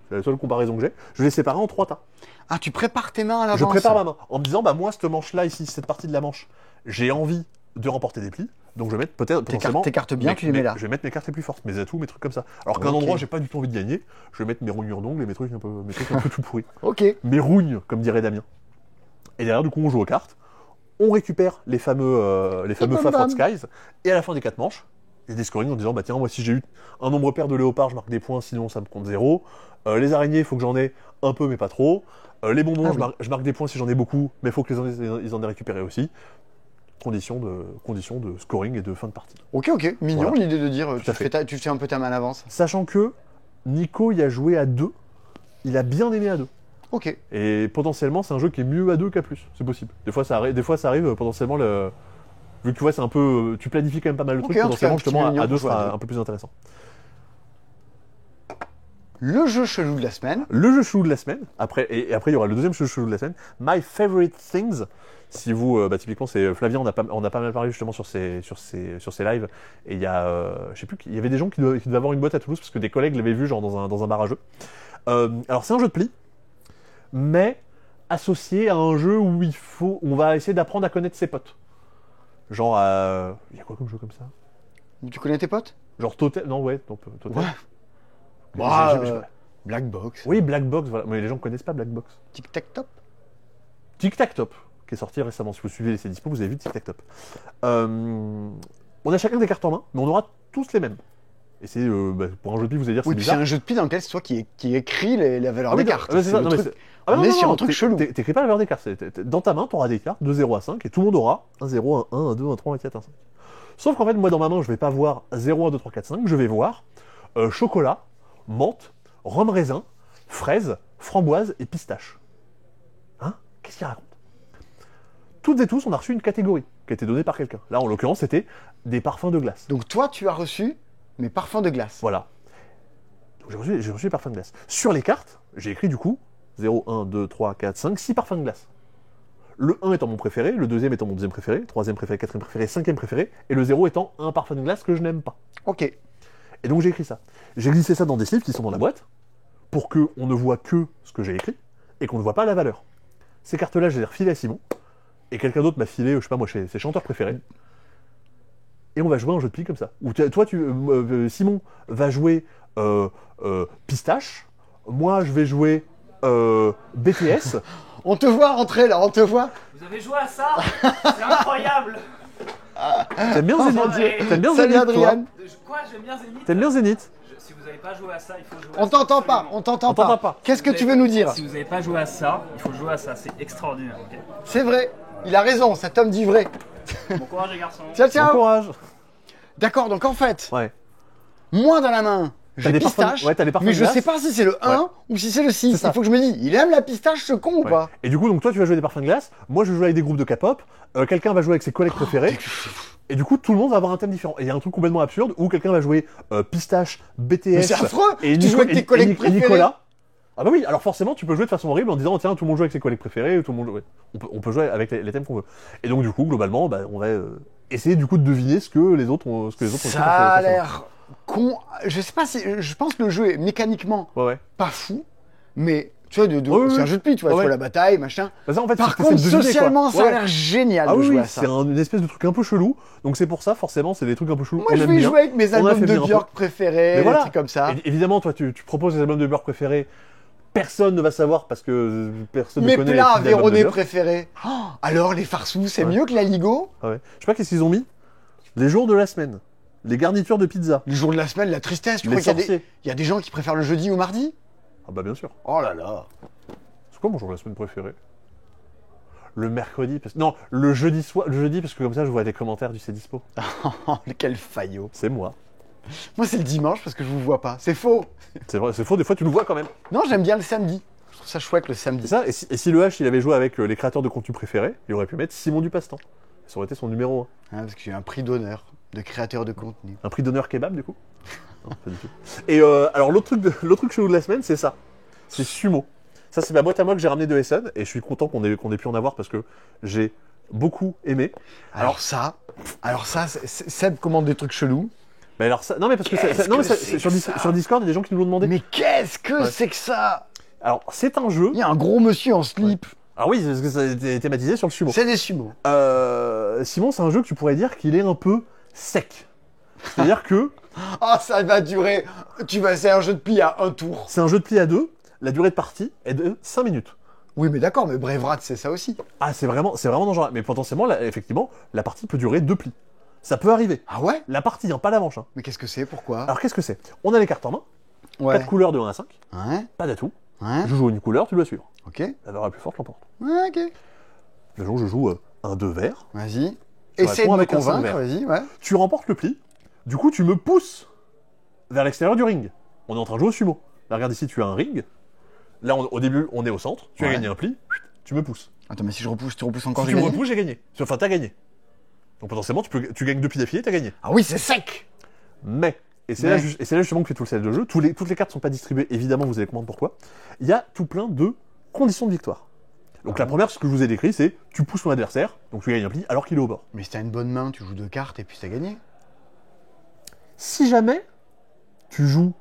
c'est la seule comparaison que j'ai, je vais les séparer en 3 tas. Ah, tu prépares tes mains à l'avance. Je prépare ma main en me disant, bah moi, cette manche-là, ici, cette partie de la manche, j'ai envie de remporter des plis, donc je vais mettre peut-être potentiellement... Tes cartes bien, tu les mets là. Je vais mettre mes cartes les plus fortes, mes atouts, mes trucs comme ça. Alors qu'à un Ok. endroit, j'ai pas du tout envie de gagner, je vais mettre mes rognures d'ongles et mes trucs un peu tout pourris. Ok. Mes rougnes, comme dirait Damien. Et derrière, du coup, on joue aux cartes, on récupère les fameux Fafrod Skies, et à la fin des 4 manches, il y a des scorings en disant, bah tiens, moi si j'ai eu un nombre pair de léopards, je marque des points, sinon ça me compte 0. Les araignées, il faut que j'en ai un peu, mais pas trop. Les bonbons, je marque des points si j'en ai beaucoup, mais il faut que ils en aient récupéré aussi. Condition de scoring et de fin de partie. Ok, ok. Mignon Voilà. l'idée de dire, Tout à fait. tu fais un peu ta main à l'avance. Sachant que Nico y a joué à 2, il a bien aimé à 2. Ok. Et potentiellement, c'est un jeu qui est mieux à 2 qu'à plus, c'est possible. Des fois, ça arrive potentiellement, vu que tu vois, c'est un peu, tu planifies quand même pas mal de trucs, Ok, en tout cas, potentiellement, un petit justement, mignon à 2 pour jouer à sera deux. un peu plus intéressant. Le jeu chelou de la semaine. Le jeu chelou de la semaine, après il y aura le deuxième jeu chelou de la semaine, My Favorite Things. Si vous, typiquement, c'est Flavien, on a pas mal parlé justement sur ses lives, et il y a, je sais plus, il y avait des gens qui devaient avoir une boîte à Toulouse, parce que des collègues l'avaient vu genre dans un bar à jeux. Alors c'est un jeu de pli, mais associé à un jeu où on va essayer d'apprendre à connaître ses potes. Genre, il y a quoi comme jeu comme ça? Tu connais tes potes? Genre Totem, non ouais, donc Totem. Ouais. Mais Bah, j'ai- Black Box. Oui, Black Box, voilà, mais les gens connaissent pas Black Box. Tic Tac Top. Tic Tac Top, qui est sorti récemment. Si vous suivez les dispo, vous avez vu Tic Tac Top. On a chacun des cartes en main, mais on aura tous les mêmes. Et c'est pour un jeu de pli, vous allez dire Oui, c'est puis c'est bizarre. un jeu de pli dans lequel c'est toi qui écrit la valeur Ah oui, des cartes. c'est ça, le non, mais truc. Ah On est sur un truc chelou. T'écris pas la valeur des cartes. Dans ta main, tu auras des cartes de 0 à 5 et tout le monde aura un 0, un 1, un 2, un 3, un 4, un 5. Sauf qu'en fait, moi dans ma main, je vais pas voir 0, 1, 2, 3, 4, 5. Je vais voir chocolat, menthe, rhum raisin, fraise, framboise et pistache. Hein? Qu'est-ce qu'il raconte? Toutes et tous, on a reçu une catégorie qui a été donnée par quelqu'un. Là, en l'occurrence, c'était des parfums de glace. Donc toi, tu as reçu mes parfums de glace. Voilà. Donc, j'ai reçu les parfums de glace. Sur les cartes, j'ai écrit du coup 0, 1, 2, 3, 4, 5, 6 parfums de glace. Le 1 étant mon préféré, le deuxième étant mon deuxième préféré, le troisième préféré, quatrième préféré, cinquième préféré, et le 0 étant un parfum de glace que je n'aime pas. Ok. Et donc j'ai écrit ça. J'ai glissé ça dans des sleeves qui sont dans la boîte, pour qu'on ne voit que ce que j'ai écrit, et qu'on ne voit pas la valeur. Ces cartes-là, je les ai refilées à Simon, et quelqu'un d'autre m'a filé, je sais pas moi, ses chanteurs préférés. Et on va jouer un jeu de pli comme ça. Où toi, Simon va jouer pistache, moi je vais jouer BTS. On te voit rentrer là, on te voit. Vous avez joué à ça? C'est incroyable! T'aimes bien Oh Zénith? mon Dieu. T'aimes bien Salut Zénith, toi? Adrien. Quoi? J'aime bien Zénith? T'aimes bien Zénith? Si vous n'avez pas joué à ça, il faut jouer à On ça. t'entend pas, absolument. on t'entend On t'entend pas. pas. Qu'est-ce que tu veux nous dire? Si vous n'avez pas joué à ça, il faut jouer à ça. C'est extraordinaire, ok? C'est vrai, il a raison, cet homme dit vrai. Bon courage les garçons. Tiens, Bon tiens. courage. D'accord, donc en fait, Ouais. moi dans la main, j'ai des parfums- pistache, ouais, t'as des parfums mais de je glace. sais pas si c'est le 1 Ouais. ou si c'est le 6. C'est ça. Il faut que je me dise, il aime la pistache ce con ou Ouais. pas? Et du coup, donc toi, tu vas jouer des parfums de glace. Moi, je vais jouer avec des groupes de K-pop. Quelqu'un va jouer avec ses collègues préférés. Et du coup, tout le monde va avoir un thème différent. Et il y a un truc complètement absurde où quelqu'un va jouer pistache, BTS. Mais c'est affreux. Et Tu joues avec tes collègues et préférés. Nicolas. Ah bah oui, alors forcément, tu peux jouer de façon horrible en disant tiens, tout le monde joue avec ses collègues préférés, tout le monde. Ouais. On peut jouer avec les thèmes qu'on veut. Et donc, du coup, globalement, bah, on va essayer du coup de deviner ce que les autres ont. écrit Ça dans a ces- l'air con. Je sais pas si. Je pense que le jeu est mécaniquement Ouais, ouais. pas fou, mais tu vois, Oui, c'est oui. un jeu de pli, tu vois, Ouais, il faut ouais. la bataille, machin. Bah, ça, en fait, Par c'est- contre, c'est de deviner, quoi. socialement, ça Ouais. a l'air génial Ah de oui, jouer oui, à ça. c'est une espèce de truc un peu chelou. Donc c'est pour ça, forcément, c'est des trucs un peu chelous. Moi, On je aime vais y bien. jouer avec mes On a albums fait de venir un Björk préférés, Mais des voilà. trucs comme ça. Évidemment, toi, tu proposes tes albums de Björk préférés. Personne ne va savoir parce que personne Mes ne connaît plats les albums de Véronais Björk. préférés. Oh, alors, les farçous, c'est Ouais. mieux que la Ligo? Ah ouais. Je sais pas qu'est-ce qu'ils ont mis. Les jours de la semaine. Les garnitures de pizza. Le jour de la semaine, la tristesse. Tu Les crois qu'il y a sorciers. il y a des gens qui préfèrent le jeudi au mardi? Ah bah bien sûr. Oh là là. C'est quoi mon jour de la semaine préféré? le mercredi, non, le jeudi soir, le jeudi, parce que comme ça, je vois des commentaires du C'est Dispo. Quel faillot. C'est moi. Moi, c'est le dimanche parce que je vous vois pas. C'est faux. C'est vrai, c'est faux, des fois, tu le vois quand même. Non, j'aime bien le samedi. Je trouve ça chouette le samedi. C'est ça, et si le H, il avait joué avec les créateurs de contenu préférés, il aurait pu mettre Simon Dupastan. Ça aurait été son numéro 1. Hein, parce que j'ai un prix d'honneur de créateur de contenu. Un prix d'honneur kebab, du coup. Non, pas du tout. Et alors, l'autre truc chelou de la semaine, c'est ça. C'est Sumo. Ça, c'est ma boîte à moi que j'ai ramenée de Essen, et je suis content qu'on ait pu en avoir parce que j'ai beaucoup aimé. Alors ça, Seb commande des trucs chelous. Mais alors ça, non mais parce que sur Discord, il y a des gens qui nous l'ont demandé. Mais qu'est-ce que Ouais. c'est que ça? Alors, c'est un jeu. Il y a un gros monsieur en slip. Ah oui, parce que ça a été thématisé sur le sumo. C'est des sumos. Simon, c'est un jeu que tu pourrais dire qu'il est un peu sec. C'est-à-dire que Ah, ça va durer. C'est un jeu de pli à un tour. c'est un jeu de pli à 2, la durée de partie est de 5 minutes. Oui, mais d'accord, mais Braveheart, c'est ça aussi. Ah, c'est vraiment dangereux. Mais potentiellement, là, effectivement, la partie peut durer 2 plis. Ça peut arriver. Ah ouais? La partie, hein, pas la manche. Hein. Mais qu'est-ce que c'est? Pourquoi? Alors, qu'est-ce que c'est? On a les cartes en main, Ouais. 4 couleurs de 1 à 5, Ouais. pas d'atout. Ouais. Je joue une couleur, tu dois suivre. Ok. La valeur la plus forte l'emporte. Ouais, ok. Le jour, je joue un 2 vert. Vas-y. Tu Essaye de réponds me avec un cinq convaincre, vert. vas-y, ouais. Tu remportes le pli. Du coup, tu me pousses vers l'extérieur du ring. On est en train de jouer au sumo. Là, regarde ici, tu as un ring. Là, au début, on est au centre. Tu as Ouais. gagné un pli. Tu me pousses. Attends, mais si je repousse, tu repousses encore, Si j'ai tu me gagné. repousses, j'ai gagné. Enfin, t'as gagné. Donc potentiellement, tu gagnes 2 plis d'affilée, t'as gagné. Ah oui, c'est sec. Mais, et c'est Mais. là, justement que fait tout le sel de jeu. Toutes les cartes sont pas distribuées, évidemment, vous allez comprendre pourquoi. Il y a tout plein de conditions de victoire. Donc la première, ce que je vous ai décrit, c'est tu pousses ton adversaire, donc tu gagnes un pli alors qu'il est au bord. Mais si t'as une bonne main, tu joues 2 cartes et puis t'as gagné. Si jamais tu joues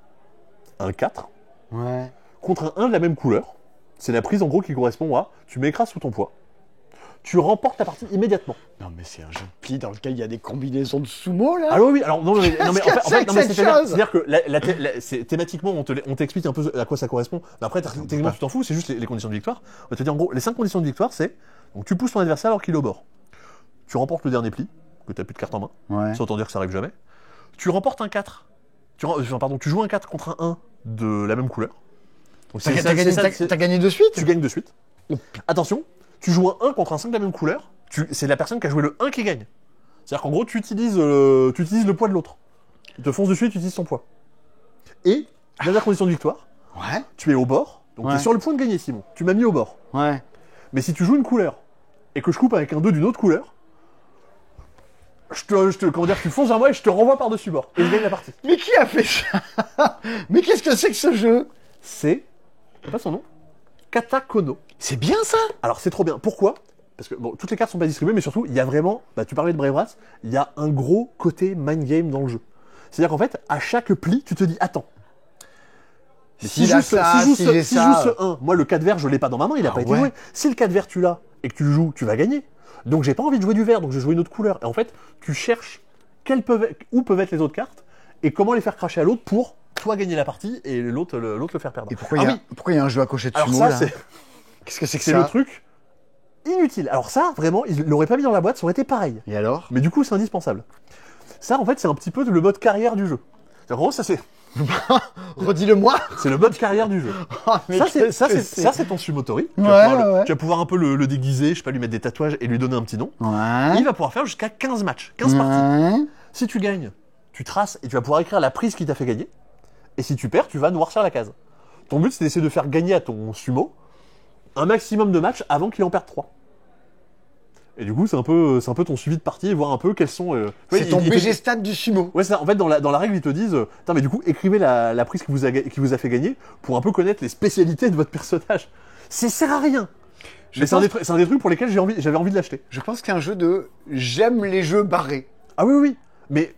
un 4 Ouais. contre un 1 de la même couleur, c'est la prise en gros qui correspond à tu m'écrases sous ton poids. Tu remportes la partie immédiatement. Non, mais c'est un jeu de pli dans lequel il y a des combinaisons de sumo, là. Ah oui, alors non, mais en Qu'est-ce que c'est que cette chose c'est-à-dire que thématiquement, on t'explique un peu à quoi ça correspond. Mais après, techniquement, tu t'en fous, c'est juste les conditions de victoire. On va te dire en gros, les 5 conditions de victoire, c'est donc tu pousses ton adversaire alors qu'il est au bord. Tu remportes le dernier pli, que tu n'as plus de carte en main, Ouais. sans autant dire que ça arrive jamais. Tu remportes un 4. Tu joues un 4 contre un 1 de la même couleur. Donc, T'as gagné de suite? tu gagnes de suite. Attention, tu joues un 1 contre un 5 de la même couleur, c'est la personne qui a joué le 1 qui gagne. C'est-à-dire qu'en gros, tu utilises le poids de l'autre. Il te fonce dessus et tu utilises son poids. Et, dernière condition de victoire, Ouais. tu es au bord, donc tu Ouais. es sur le point de gagner, Simon. Tu m'as mis au bord. Ouais. Mais si tu joues une couleur, et que je coupe avec un 2 d'une autre couleur, comment dire, tu fonces vers moi et je te renvoie par-dessus bord. Et je gagne la partie. Mais qui a fait ça? Mais qu'est-ce que c'est que ce jeu? C'est, c'est pas son nom, Katakono. C'est bien ça? Alors c'est trop bien. Pourquoi? Parce que bon, toutes les cartes sont pas distribuées, mais surtout, il y a vraiment, tu parlais de Braveheart, il y a un gros côté mind game dans le jeu. C'est-à-dire qu'en fait, à chaque pli, tu te dis, attends. Si j'ai ça, si j'ai si ça. je joue ce 1, moi le 4 vert, je l'ai pas dans ma main, il a Ah pas été ouais. joué. Si le 4 vert tu l'as et que tu le joues, tu vas gagner. Donc j'ai pas envie de jouer du vert, donc je vais jouer une autre couleur. Et en fait, tu cherches où peuvent être les autres cartes et comment les faire cracher à l'autre pour toi gagner la partie et l'autre le faire perdre. Et pourquoi Ah il y a, oui, pourquoi il y a un jeu à cocher de alors sumo ça là? c'est Qu'est-ce que c'est que c'est ça? le truc inutile. Alors ça, vraiment, ils l'auraient pas mis dans la boîte, ça aurait été pareil. Et alors? Mais du coup, c'est indispensable. Ça, en fait, c'est un petit peu le mode carrière du jeu. En gros, ça c'est Redis-le-moi. le mode carrière du jeu. Ah, mais Ça, c'est qu'est-ce que ça, c'est ton Sumotori. Tu Ouais, vas pouvoir ouais. tu vas pouvoir un peu le déguiser, je sais pas, lui mettre des tatouages et lui donner un petit nom. Ouais. Il va pouvoir faire jusqu'à 15 matchs, 15 parties. Ouais. Si tu gagnes, tu traces et tu vas pouvoir écrire la prise qui t'a fait gagner. Et si tu perds, tu vas noircir la case. Ton but, c'est d'essayer de faire gagner à ton sumo un maximum de matchs avant qu'il en perde 3. Et du coup, c'est un peu ton suivi de partie et voir un peu quels sont... C'est ton il te- BG stat du sumo. Ouais, c'est ça. En fait, dans la règle, ils te disent, mais du coup, écrivez la prise qui vous a fait gagner pour un peu connaître les spécialités de votre personnage. Ça sert à rien. Mais c'est un des trucs pour lesquels j'avais envie de l'acheter. Je pense qu'un jeu de j'aime les jeux barrés. Ah oui, oui, oui. Mais,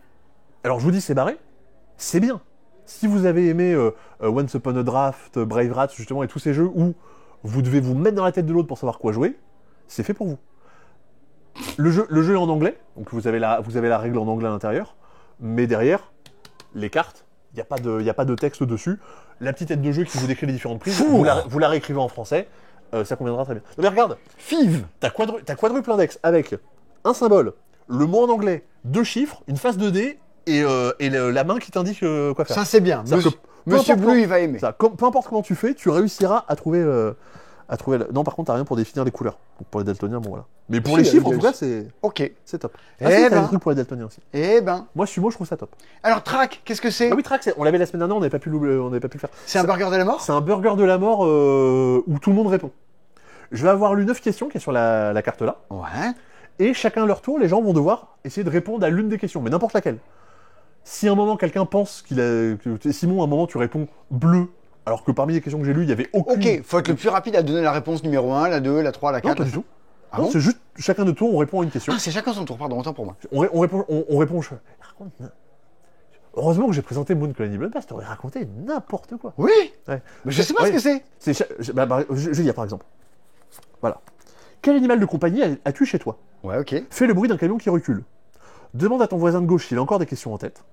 alors je vous dis, c'est barré. C'est bien. Si vous avez aimé Once Upon a Draft, Braveheart, justement, et tous ces jeux où vous devez vous mettre dans la tête de l'autre pour savoir quoi jouer, c'est fait pour vous. Le jeu est en anglais, donc vous avez la règle en anglais à l'intérieur, mais derrière, les cartes, il n'y a pas de texte dessus. La petite aide de jeu qui vous décrit les différentes prises, vous la réécrivez en français, ça conviendra très bien. Non, mais regarde, Five. t'as quadruple index avec un symbole, le mot en anglais, 2 chiffres, une face de dés et la main qui t'indique quoi faire. Ça c'est bien. C'est-à-dire Monsieur peu importe Bleu, il va aimer. peu importe comment tu fais, tu réussiras à trouver à trouver. Non, par contre, t'as rien pour définir les couleurs. Donc pour les daltoniens, bon voilà. Mais pour Si, les chiffres, en il y a tout cas, Ok. c'est top. Eh Ah, si, t'as ben. des trucs pour les daltoniens aussi. Eh ben. Moi, Sumo, je trouve ça top. Alors, Track, qu'est-ce que c'est? Ah oui, Track, on l'avait la semaine dernière, on n'avait pas pu le faire. C'est un burger de la mort? C'est un burger de la mort où tout le monde répond. Je vais avoir lu 9 questions qui est sur la carte là. Ouais. Et chacun à leur tour, les gens vont devoir essayer de répondre à l'une des questions, mais n'importe laquelle. Si à un moment quelqu'un pense Simon, à un moment tu réponds bleu, alors que parmi les questions que j'ai lues, il y avait aucune. Ok, faut être le plus rapide à donner la réponse numéro 1, la 2, la 3, la Non, 4. pas du tout. Ah Non, bon c'est juste chacun de tour, on répond à une question. Ah, c'est chacun son tour, pardon, autant pour moi. On répond. Par contre, heureusement que j'ai présenté Moon Colony Blood Pass, t'aurais raconté n'importe quoi. Oui. Ouais. Mais je sais pas ce que c'est. Je vais dire par exemple. Voilà. Quel animal de compagnie as-tu chez toi? Ouais, ok. Fais le bruit d'un camion qui recule. Demande à ton voisin de gauche s'il a encore des questions en tête.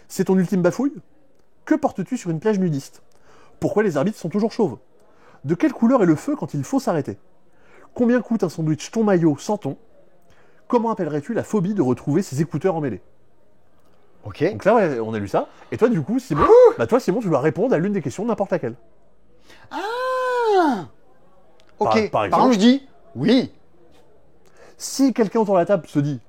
C'est ton ultime bafouille? Que portes-tu sur une plage nudiste? Pourquoi les arbitres sont toujours chauves? De quelle couleur est le feu quand il faut s'arrêter? Combien coûte un sandwich ton maillot sans thon? Comment appellerais-tu la phobie de retrouver ses écouteurs emmêlés? Ok. Donc là, ouais, on a lu ça. Et toi, du coup, Simon, Simon, tu dois répondre à l'une des questions, n'importe laquelle. Ah. Ok. Par Par exemple. exemple, je dis oui. Si quelqu'un autour de la table se dit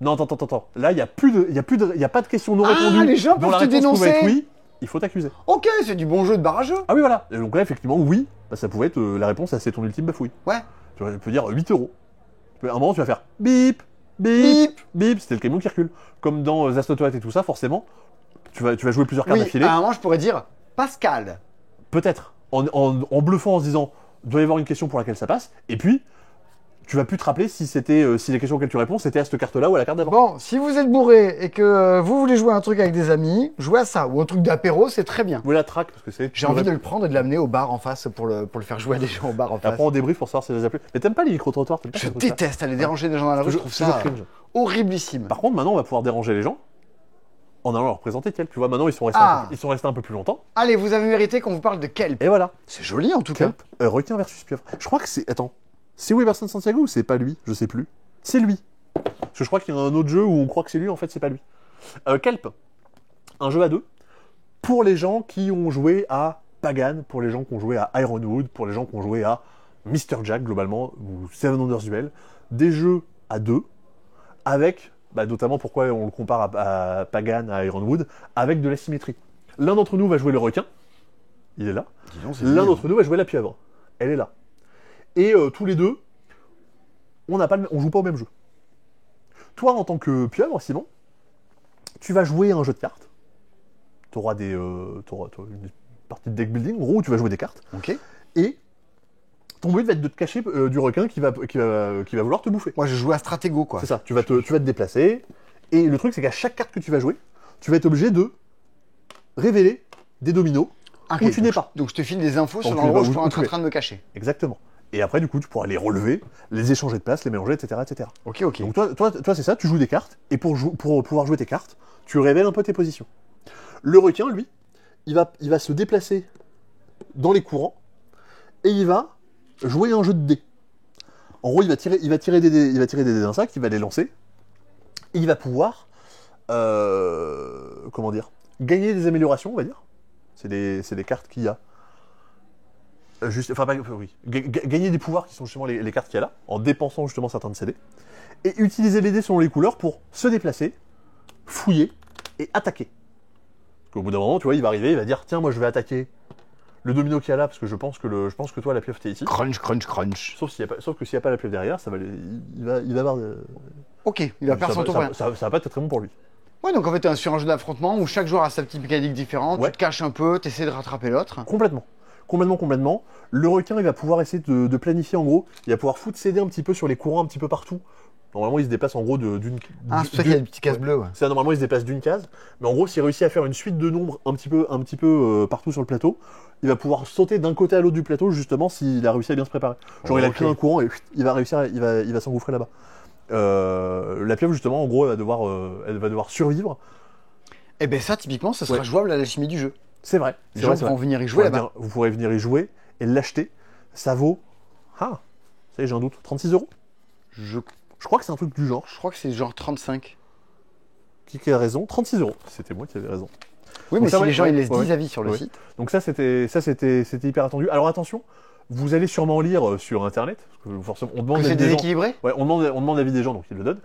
non, attends, là, il n'y a pas de questions non répondues. les gens dont la peuvent te réponse pouvait être dénoncer. oui, il faut t'accuser. Ok, c'est du bon jeu de barrageux. Ah oui, voilà. Et donc là, effectivement, oui, ça pouvait être la réponse, c'est ton ultime bafouille. Ouais. Tu peux dire 8 euros. À un moment, tu vas faire bip, bip, bip, c'était le camion qui recule. Comme dans Zastotoat et tout ça, forcément, tu vas jouer plusieurs cartes Oui, d'affilée. à un moment, je pourrais dire Pascal. Peut-être, en bluffant, en se disant, doit y avoir une question pour laquelle ça passe, et puis, tu vas plus te rappeler si les questions auxquelles tu réponds, c'était à cette carte-là ou à la carte d'avant. Bon, si vous êtes bourré et que vous voulez jouer un truc avec des amis, jouez à ça. Ou un truc d'apéro, c'est très bien. Ou la track, parce que c'est... J'ai envie de le prendre et de l'amener au bar en face pour le faire jouer à des gens au bar en Et face. après, on débrief pour savoir si ça les a plu. Mais t'aimes pas les micro-trottoirs, t'aimes pas Je ces trucs-là? déteste aller déranger des gens dans la rue, je trouve Toujours ça cringe. horriblissime. Par contre, maintenant, on va pouvoir déranger les gens en allant leur présenter Kelp. Tu vois, maintenant, ils sont restés un peu plus longtemps. Allez, vous avez mérité qu'on vous parle de Kelp. Et voilà. C'est joli en tout cas. Kelp, requin versus pieuvre. Je crois que c'est... Attends. C'est Weberson Santiago ou c'est pas lui? Je sais plus. C'est lui. Parce que je crois qu'il y a un autre jeu où on croit que c'est lui, en fait, c'est pas lui. Kelp. Un jeu à deux. Pour les gens qui ont joué à Pagan, pour les gens qui ont joué à Ironwood, pour les gens qui ont joué à Mr. Jack, globalement, ou Seven Wonders Duel. Des jeux à deux, avec, notamment pourquoi on le compare à Pagan, à Ironwood, avec de la symétrie. L'un d'entre nous va jouer le requin. Il est là. Dis donc, c'est L'un mignon. d'entre nous va jouer la pieuvre. Elle est là. Et tous les deux, on joue pas au même jeu. Toi, en tant que pieuvre, Simon, tu vas jouer à un jeu de cartes. Tu auras une partie de deck building, en gros, où tu vas jouer des cartes. Ok. Et ton but va être de te cacher du requin qui va vouloir te bouffer. Moi, je joue à Stratego quoi. C'est ça, tu vas te déplacer. Et le truc, c'est qu'à chaque carte que tu vas jouer, tu vas être obligé de révéler des dominos Ok, où tu n'es donc pas. Donc je te file des infos sur Donc, l'endroit où où- je suis où en tu es. train de me cacher. Exactement. Et après, du coup, tu pourras les relever, les échanger de place, les mélanger, etc. etc. Ok, ok. Donc toi c'est ça, tu joues des cartes, et pour pouvoir jouer tes cartes, tu révèles un peu tes positions. Le requin, lui, il va se déplacer dans les courants, et il va jouer un jeu de dés. En gros, il va tirer des dés d'un sac, il va les lancer, et il va pouvoir, gagner des améliorations, on va dire. C'est des cartes qu'il y a. Gagner des pouvoirs qui sont justement les cartes qu'il y a là, en dépensant justement certains de ces dés, et utiliser les dés selon les couleurs pour se déplacer, fouiller et attaquer. Au bout d'un moment, tu vois, il va arriver, il va dire tiens, moi je vais attaquer le domino qu'il y a là, parce que je pense que toi la pieuvre t'es ici. Crunch, crunch, crunch. Sauf que s'il n'y a pas la pieuvre derrière, il va avoir. Ok, il va perdre son tour pour rien. Ça va pas être très bon pour lui. Ouais, donc en fait, t'es sur un jeu d'affrontement où chaque joueur a sa petite mécanique différente, Ouais. tu te caches un peu, t'essaies de rattraper l'autre. Complètement. Le requin, il va pouvoir essayer de planifier en gros. Il va pouvoir foutre ses dés un petit peu sur les courants, un petit peu partout. Normalement, il se déplace en gros d'une. Ah, c'est pour ça qu'il y a des petites cases bleues, ouais. C'est normalement, il se déplace d'une case. Mais en gros, s'il réussit à faire une suite de nombres un petit peu partout sur le plateau, il va pouvoir sauter d'un côté à l'autre du plateau, justement, s'il a réussi à bien se préparer. Genre, il a créé un courant et il va réussir, il va s'engouffrer là-bas. La pieuvre, justement, en gros, elle va devoir survivre. Et ben ça, typiquement, ça sera Ouais. jouable à l'alchimie du jeu. C'est vrai. Les C'est gens vrai, c'est pourront vrai. venir y jouer là-bas. Vous pourrez venir y jouer et l'acheter. Ça vaut. Ah, ça y est, j'ai un doute. 36 euros. Je Je crois que c'est un truc du genre. crois que c'est genre 35. Qui a raison? 36 euros. C'était moi qui avais raison. Oui, Donc mais ça, si ouais, les gens ouais, ils laissent ouais, 10 avis sur le ouais. site. Donc c'était hyper attendu. Alors attention, vous allez sûrement lire sur Internet, parce que forcément, on demande Que c'est l'avis des gens. déséquilibré? Ouais, on demande l'avis des gens, donc ils le donnent.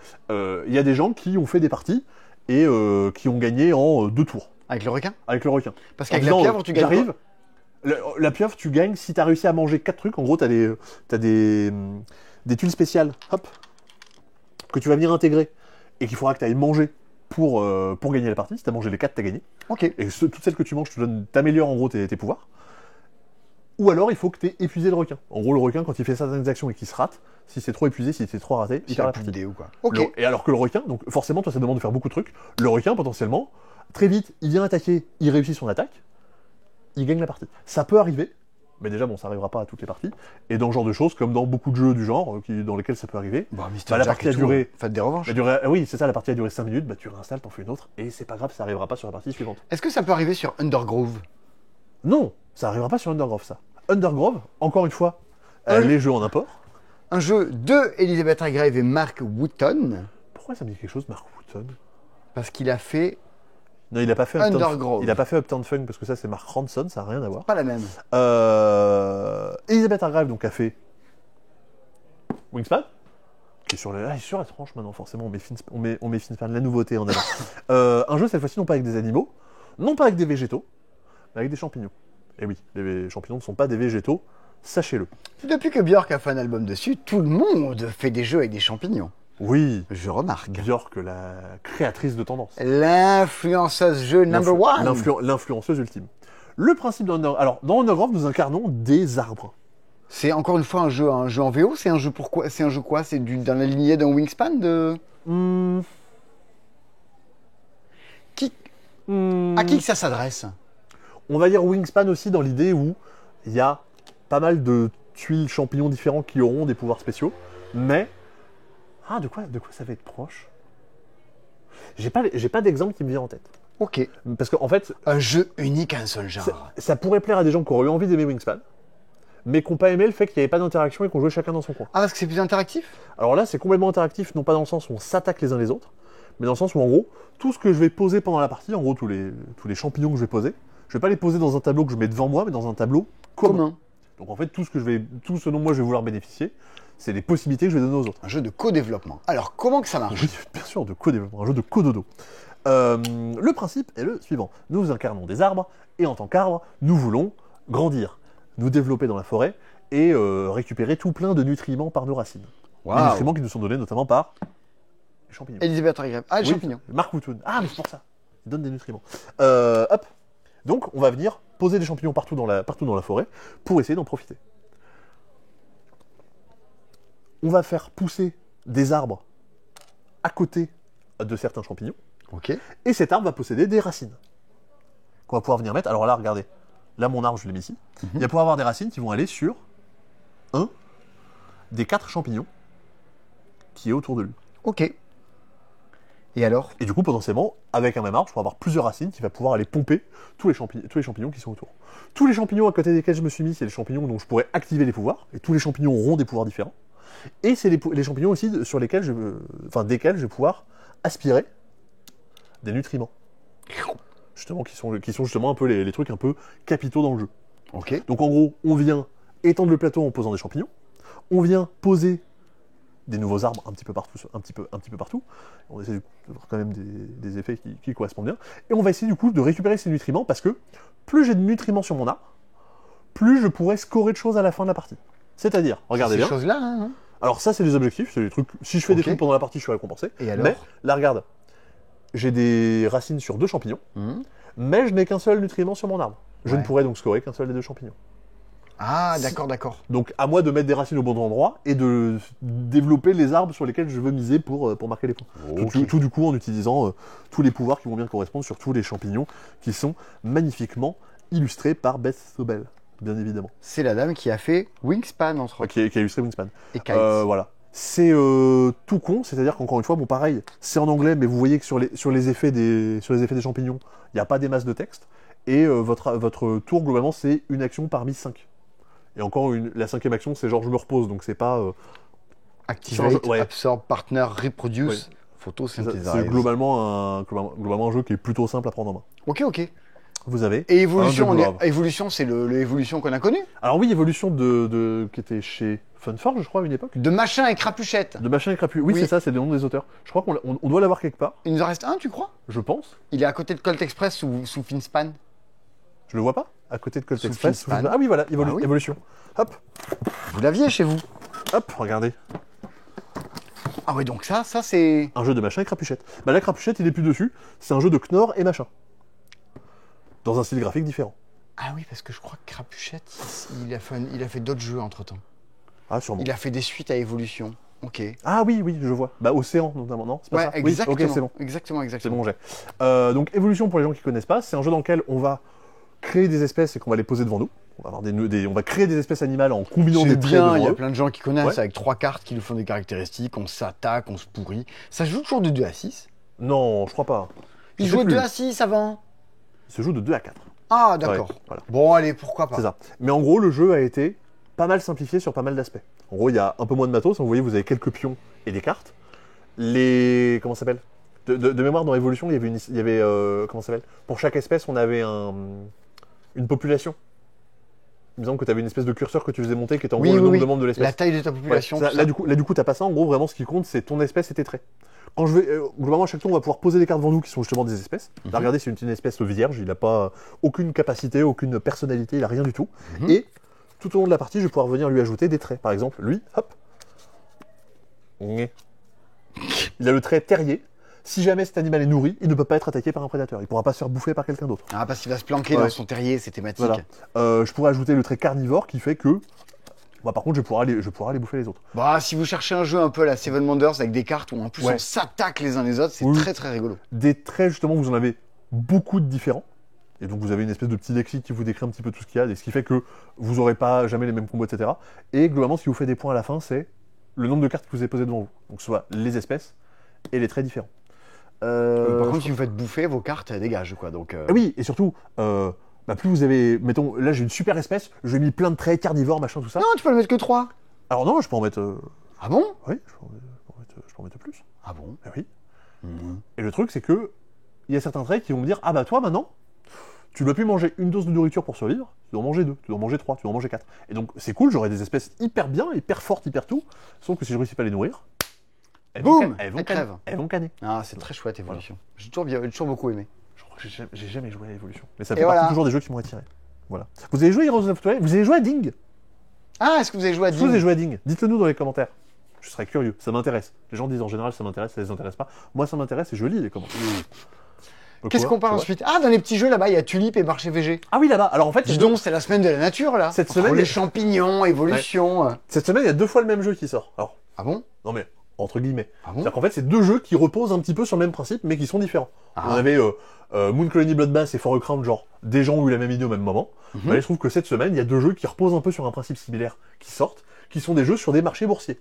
Il y a des gens qui ont fait des parties et qui ont gagné en 2 tours Avec le requin? avec le requin. Parce En qu'avec la disant, pieuvre, tu gagnes quoi? j'arrive, la pieuvre, tu gagnes si tu as réussi à manger 4 trucs. En gros, tu as des tuiles spéciales, hop, que tu vas venir intégrer et qu'il faudra que tu ailles manger pour gagner la partie. Si tu as mangé les 4, tu as gagné. Ok. Et toutes celles que tu manges, t'améliorent en gros tes pouvoirs. Ou alors, il faut que tu aies épuisé le requin. En gros, le requin, quand il fait certaines actions et qu'il se rate, si c'est trop épuisé, si c'est trop raté, il Il perd a la plus partie. d'idée ou quoi? Ok. Et alors que le requin, donc forcément, toi, ça demande de faire beaucoup de trucs. Le requin, potentiellement, très vite, il vient attaquer, il réussit son attaque, il gagne la partie. Ça peut arriver, mais déjà, bon, ça arrivera pas à toutes les parties. Et dans ce genre de choses, comme dans beaucoup de jeux du genre, dans lesquels ça peut arriver, Bon, Mr. Bah, la Jack partie et a tout, duré- faites des revanches. oui, c'est ça, la partie a duré 5 minutes, bah tu réinstalles, t'en fais une autre, et c'est pas grave, ça arrivera pas sur la partie suivante. Est-ce que ça peut arriver sur Undergrove? Non, ça arrivera pas sur Undergrove, ça. Undergrove, encore une fois, Un- les jeux en import. Un jeu de Elizabeth Hargrave et Mark Wootton, Pourquoi ça me dit quelque chose, Mark Wootton? parce qu'il a fait Non, il a pas fait Uptown Undergrove. Il a pas fait Uptown Funk, parce que ça, c'est Mark Ronson, ça n'a rien à voir. pas la même. Elizabeth Hargrave, donc, a fait Wingspan, qui est sur la tranche maintenant, forcément, on met Finspan, la nouveauté en avant. Un jeu, cette fois-ci, non pas avec des animaux, non pas avec des végétaux, mais avec des champignons. Et oui, les champignons ne sont pas des végétaux, sachez-le. Depuis que Björk a fait un album dessus, tout le monde fait des jeux avec des champignons. Oui, Je remarque. Björk, la créatrice de tendance. L'influenceuse jeu number one. L'influenceuse ultime. Le principe alors, dans Underground, nous incarnons des arbres. C'est encore une fois un jeu en VO. C'est un jeu pourquoi? C'est un jeu quoi? C'est dans la lignée d'un Wingspan de qui? À qui que ça s'adresse? On va dire Wingspan aussi dans l'idée où il y a pas mal de tuiles champignons différents qui auront des pouvoirs spéciaux, mais de quoi ça va être proche? J'ai pas d'exemple qui me vient en tête. Ok. Parce qu'en fait, Un jeu unique à un seul genre. ça pourrait plaire à des gens qui auraient eu envie d'aimer Wingspan, mais qui n'ont pas aimé le fait qu'il n'y avait pas d'interaction et qu'on jouait chacun dans son coin. Ah, parce que c'est plus interactif? Alors là, c'est complètement interactif, non pas dans le sens où on s'attaque les uns les autres, mais dans le sens où, en gros, tout ce que je vais poser pendant la partie, en gros, tous les champignons que je vais poser, je vais pas les poser dans un tableau que je mets devant moi, mais dans un tableau commun. Donc en fait, tout ce dont moi je vais vouloir bénéficier, c'est les possibilités que je vais donner aux autres. Un jeu de co-développement. Alors, comment que ça marche? Oui, bien sûr, de co-développement, un jeu de co-dodo. Le principe est le suivant. Nous incarnons des arbres, et en tant qu'arbres, nous voulons grandir, nous développer dans la forêt, et récupérer tout plein de nutriments par nos racines. Les Waouh. nutriments qui nous sont donnés notamment par les champignons. Elizabeth Hargrave. Ah, les Oui, champignons. Mark Wootton. Ah, mais c'est pour ça. Il donne des nutriments. Hop. Donc, on va venir poser des champignons partout dans la forêt pour essayer d'en profiter. On va faire pousser des arbres à côté de certains champignons. Ok. Et cet arbre va posséder des racines qu'on va pouvoir venir mettre. Alors là, regardez. Là, mon arbre, je l'ai mis ici. Il va pouvoir avoir des racines qui vont aller sur un des 4 champignons qui est autour de lui. Ok. Et alors? Et du coup, potentiellement, avec un même arbre, je pourrais avoir plusieurs racines qui va pouvoir aller pomper tous les champignons qui sont autour. Tous les champignons à côté desquels je me suis mis, c'est les champignons dont je pourrais activer les pouvoirs. Et tous les champignons auront des pouvoirs différents. Et c'est les champignons aussi sur lesquels desquels je vais pouvoir aspirer des nutriments. Justement, qui sont justement un peu les trucs un peu capitaux dans le jeu. Ok. Donc en gros, on vient étendre le plateau en posant des champignons. On vient poser des nouveaux arbres un petit peu partout. On essaie d'avoir quand même des effets qui correspondent bien. Et on va essayer du coup de récupérer ces nutriments parce que plus j'ai de nutriments sur mon arbre, plus je pourrais scorer de choses à la fin de la partie. C'est-à-dire, regardez Ces bien. choses-là, hein. Alors ça, c'est les objectifs, c'est les trucs. Si je fais des Ok. trucs pendant la partie, je suis récompensé. Et alors? Mais là, regarde, j'ai des racines sur 2 champignons, Mhm. mais je n'ai qu'un seul nutriment sur mon arbre. Je Ouais. ne pourrais donc scorer qu'un seul des 2 champignons. Ah, d'accord. Donc à moi de mettre des racines au bon endroit et de développer les arbres sur lesquels je veux miser pour marquer les points. Ok. Tout du coup en utilisant tous les pouvoirs qui vont bien correspondre sur tous les champignons qui sont magnifiquement illustrés par Beth Sobel, bien évidemment, C'est la dame qui a fait Wingspan, entre autres. qui a illustré Wingspan. Et Kites. Voilà. C'est tout con, c'est-à-dire qu'encore une fois, bon pareil, c'est en anglais, mais vous voyez que sur les effets des champignons, il n'y a pas des masses de texte, et votre tour, globalement, c'est une action parmi 5. Et encore, la 5e action, c'est genre je me repose, donc c'est pas... Activate, ouais. Absorb, Partner, Reproduce, c'est Photosynthesize. globalement un jeu qui est plutôt simple à prendre en main. Ok. Vous avez Et évolution, un de Grave. évolution, c'est l'évolution qu'on a connue. Alors oui, évolution qui était chez Funforge, je crois, à une époque. De machin et crapuchette. De Machin et Crapu. Oui, Oui. c'est ça, c'est des noms des auteurs. Je crois on doit l'avoir quelque part, Il nous en reste un, tu crois? je pense. Il est à côté de Colt Express sous Finspan. Je le vois pas à côté de Colt Sous Express. Finspan. Ah oui, voilà, Ah oui. évolution. Hop, Vous l'aviez chez vous. hop, regardez. Ah oui, donc ça c'est... Un jeu de Machin et Crapuchette. Bah la Crapuchette, il est plus dessus. C'est un jeu de Knorr et Machin. Dans un style graphique différent. Ah oui, parce que je crois que Crapuchette, il a fait d'autres jeux entre-temps. Ah, sûrement. Il a fait des suites à évolution. Ok. Ah oui, oui, je vois. Bah Océan, notamment, non? C'est pas Ouais, ça? exactement. Oui, ok, c'est bon. Exactement, C'est exactement. bon, j'ai. Donc évolution pour les gens qui connaissent pas, c'est un jeu dans lequel on va créer des espèces et qu'on va les poser devant nous. On va avoir on va créer des espèces animales en combinant C'est des traits bien, il y devant a eux. plein de gens qui connaissent Ouais. avec 3 cartes qui nous font des caractéristiques, on s'attaque, on se pourrit. Ça se joue toujours de 2 à 6. Non, je crois pas. Il Je sais joue de plus. 2 à 6 avant. Il se joue de 2 à 4. Ah, d'accord. Ouais, voilà. Bon, allez, pourquoi pas. C'est ça. Mais en gros, le jeu a été pas mal simplifié sur pas mal d'aspects. En gros, il y a un peu moins de matos. Vous voyez, vous avez quelques pions et des cartes. Comment ça s'appelle de mémoire, dans Evolution, il y avait comment ça s'appelle? Pour chaque espèce, on avait une population. Il me semble que tu avais une espèce de curseur que tu faisais monter qui était en Oui, gros le oui, nombre oui. de membres de La l'espèce. taille de ta Ouais, population. ça, tout là, ça. du coup, t'as pas ça. En gros, vraiment, ce qui compte, c'est ton espèce et tes traits. Quand je vais, globalement, à chaque tour, on va pouvoir poser des cartes devant nous qui sont justement des espèces. Là, regardez, c'est une espèce vierge. Il n'a pas aucune capacité, aucune personnalité, il a rien du tout. Mhm. Et tout au long de la partie, je vais pouvoir venir lui ajouter des traits. Par exemple, lui, hop. Il a le trait terrier. Si jamais cet animal est nourri, il ne peut pas être attaqué par un prédateur. Il ne pourra pas se faire bouffer par quelqu'un d'autre. Ah, parce qu'il va se planquer Ouais. dans son terrier, c'est thématique. Voilà. Je pourrais ajouter le trait carnivore qui fait que, bah, par contre, je pourrais aller bouffer les autres. Bah, si vous cherchez un jeu un peu à la Seven Wonders avec des cartes où en plus Ouais. on s'attaque les uns les autres, c'est Oui. très très rigolo. Des traits, justement, vous en avez beaucoup de différents. Et donc, vous avez une espèce de petit lexique qui vous décrit un petit peu tout ce qu'il y a, et ce qui fait que vous n'aurez pas jamais les mêmes combos, etc. Et globalement, ce qui vous fait des points à la fin, c'est le nombre de cartes que vous avez posées devant vous. Donc, soit les espèces et les traits différents. Par contre, si vous faites bouffer, vos cartes elles dégagent quoi. Donc, Ah oui, et surtout, bah, plus vous avez. Mettons, là, j'ai une super espèce, je lui ai mis plein de traits, carnivores, machin, tout ça. Non, tu peux le mettre que 3. Alors, non, je peux en mettre. Ah bon? Oui, je peux en mettre plus. Ah bon? Ah oui. Mhm. Et le truc, c'est que il y a certains traits qui vont me dire ah bah toi maintenant, tu dois plus manger une dose de nourriture pour survivre, tu dois en manger 2, tu dois en manger 3, tu dois en manger 4. Et donc c'est cool, j'aurai des espèces hyper bien, hyper fortes, hyper tout, sauf que si je réussis pas à les nourrir, Boum, elles vont elles canner. crèvent. Elles vont canner. Ah, c'est très chouette évolution. J'ai toujours beaucoup aimé. Je crois que j'ai jamais joué à l'évolution. Mais ça Et fait partie voilà. toujours des jeux qui m'ont attiré. Voilà. Vous avez joué à Heroes of the Twilight? Vous avez joué à Ding? Ah, est-ce que vous avez joué à Est-ce que vous avez Ding? joué à Ding? Dites-le nous dans les commentaires. Je serais curieux, ça m'intéresse. Les gens disent en général ça m'intéresse, ça les intéresse pas. Moi ça m'intéresse et je lis les commentaires. Qu'est-ce qu'on parle Tu vois ensuite? Ah, dans les petits jeux là-bas, il y a Tulip et Marché VG. Ah oui là-bas. Alors en fait, Dis donc, c'est la semaine de la nature là. Cette Entre semaine, les il y a- champignons, évolution. cette semaine il y a 2 fois le même jeu qui sort. Alors Ah bon? non mais entre guillemets. Ah bon? C'est-à-dire qu'en fait, c'est 2 jeux qui reposent un petit peu sur le même principe, mais qui sont différents. Ah. On avait Moon Colony Bloodbath et For a Crown, genre des gens ont eu la même idée au même moment. Mhm. Bah, il se trouve que cette semaine, il y a 2 jeux qui reposent un peu sur un principe similaire qui sortent, qui sont des jeux sur des marchés boursiers.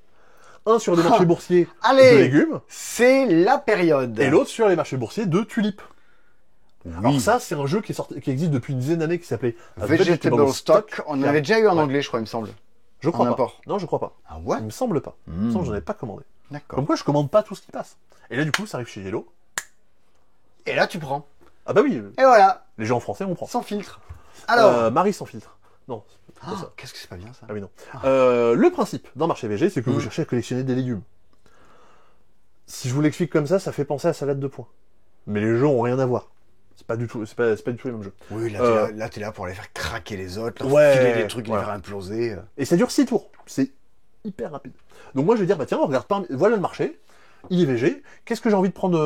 Un sur des marchés boursiers de Allez, légumes, c'est la période. et l'autre sur les marchés boursiers de tulipes. Oui. Alors ça, c'est un jeu qui existe depuis une dizaine d'années, qui s'appelait Vegetable Stock. On en avait déjà eu en Ouais. anglais, je crois, il me semble. Je crois en pas. import. Non, je crois pas. Ah ouais? Il me semble pas. Il me semble que j'en ai pas commandé. D'accord. Comme quoi, je commande pas tout ce qui passe. Et là, du coup, ça arrive chez Yellow. Et là, tu prends. Ah bah oui, Et voilà, les gens français, on prend. sans filtre. Alors, Marie sans filtre. Non, c'est pas ah, ça. qu'est-ce que c'est pas bien ça? Ah oui, non. Le principe d'un marché VG, c'est que vous cherchez à collectionner des légumes. Si je vous l'explique comme ça fait penser à salade de poing. Mais les jeux ont rien à voir. C'est pas du tout, c'est pas du tout les mêmes jeux. Oui, là, t'es là pour les faire craquer les autres, leur Ouais, filer des trucs, voilà. les faire imploser. Et ça dure 6 tours. C'est hyper rapide. Donc moi, je vais dire, bah tiens, regarde, voilà le marché. Il est VG. Qu'est-ce que j'ai envie de prendre